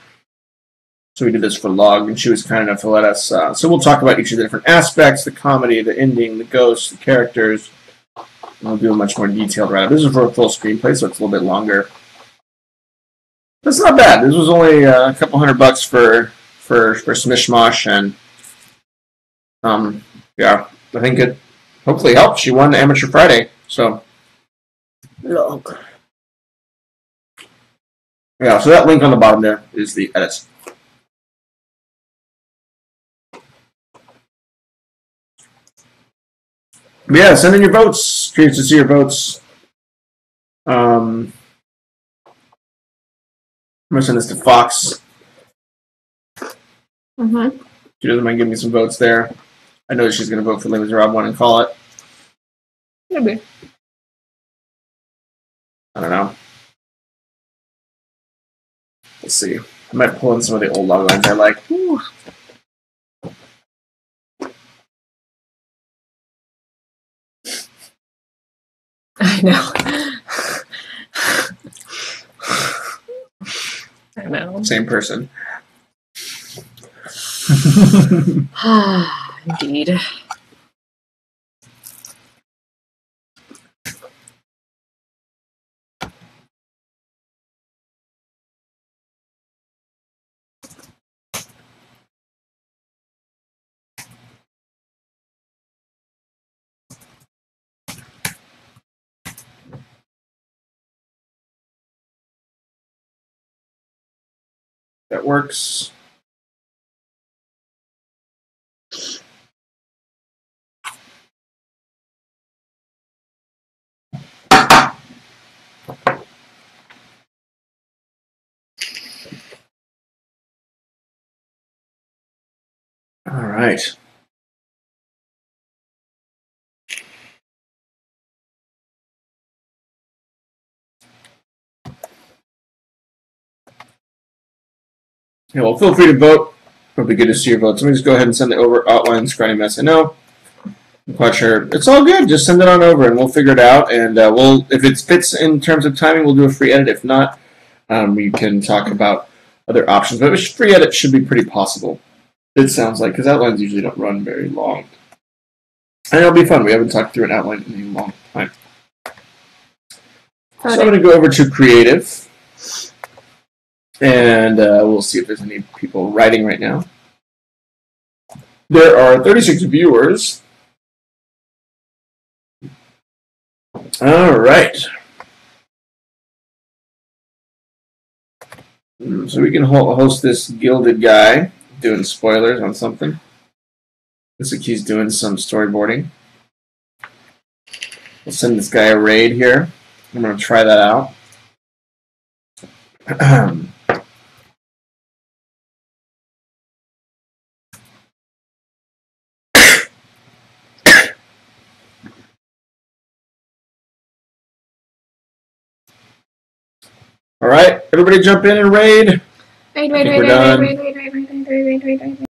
So we did this for Log, and she was kind enough to let us. So we'll talk about each of the different aspects: the comedy, the ending, the ghosts, the characters. And we'll do a much more detailed write-up. This is for a full screenplay, so it's a little bit longer. That's not bad. This was only a couple $100 for Smishmosh, and yeah, I think it hopefully helped. She won the Amateur Friday, so. Log. Yeah, so that link on the bottom there is the edits. But yeah, send in your votes. Curious to see your votes. I'm going to send this to Fox. Mm-hmm. She doesn't mind giving me some votes there. I know she's going to vote for Limited Rob 1 and call it. Maybe. I don't know. Let's see. I might pull in some of the old log lines I like. Ooh. I know. I know. Same person. Indeed. That works. All right. Yeah, well, feel free to vote. It'll be good to see your votes. Let me just go ahead and send the over outline scrawny mess. I know. I'm quite sure. It's all good. Just send it on over, and we'll figure it out. And we'll, if it fits in terms of timing, we'll do a free edit. If not, we can talk about other options. But a free edit should be pretty possible. It sounds like, because outlines usually don't run very long. And it'll be fun. We haven't talked through an outline in a long time. So I'm going to go over to Creative. And we'll see if there's any people writing right now. There are 36 viewers. All right. So we can host this gilded guy doing spoilers on something. Looks like he's doing some storyboarding. We'll send this guy a raid here. I'm going to try that out. All right, everybody jump in and raid. Raid, I raid, think raid, we're raid, done. raid, raid, raid, raid, raid, raid, raid, raid, raid, raid.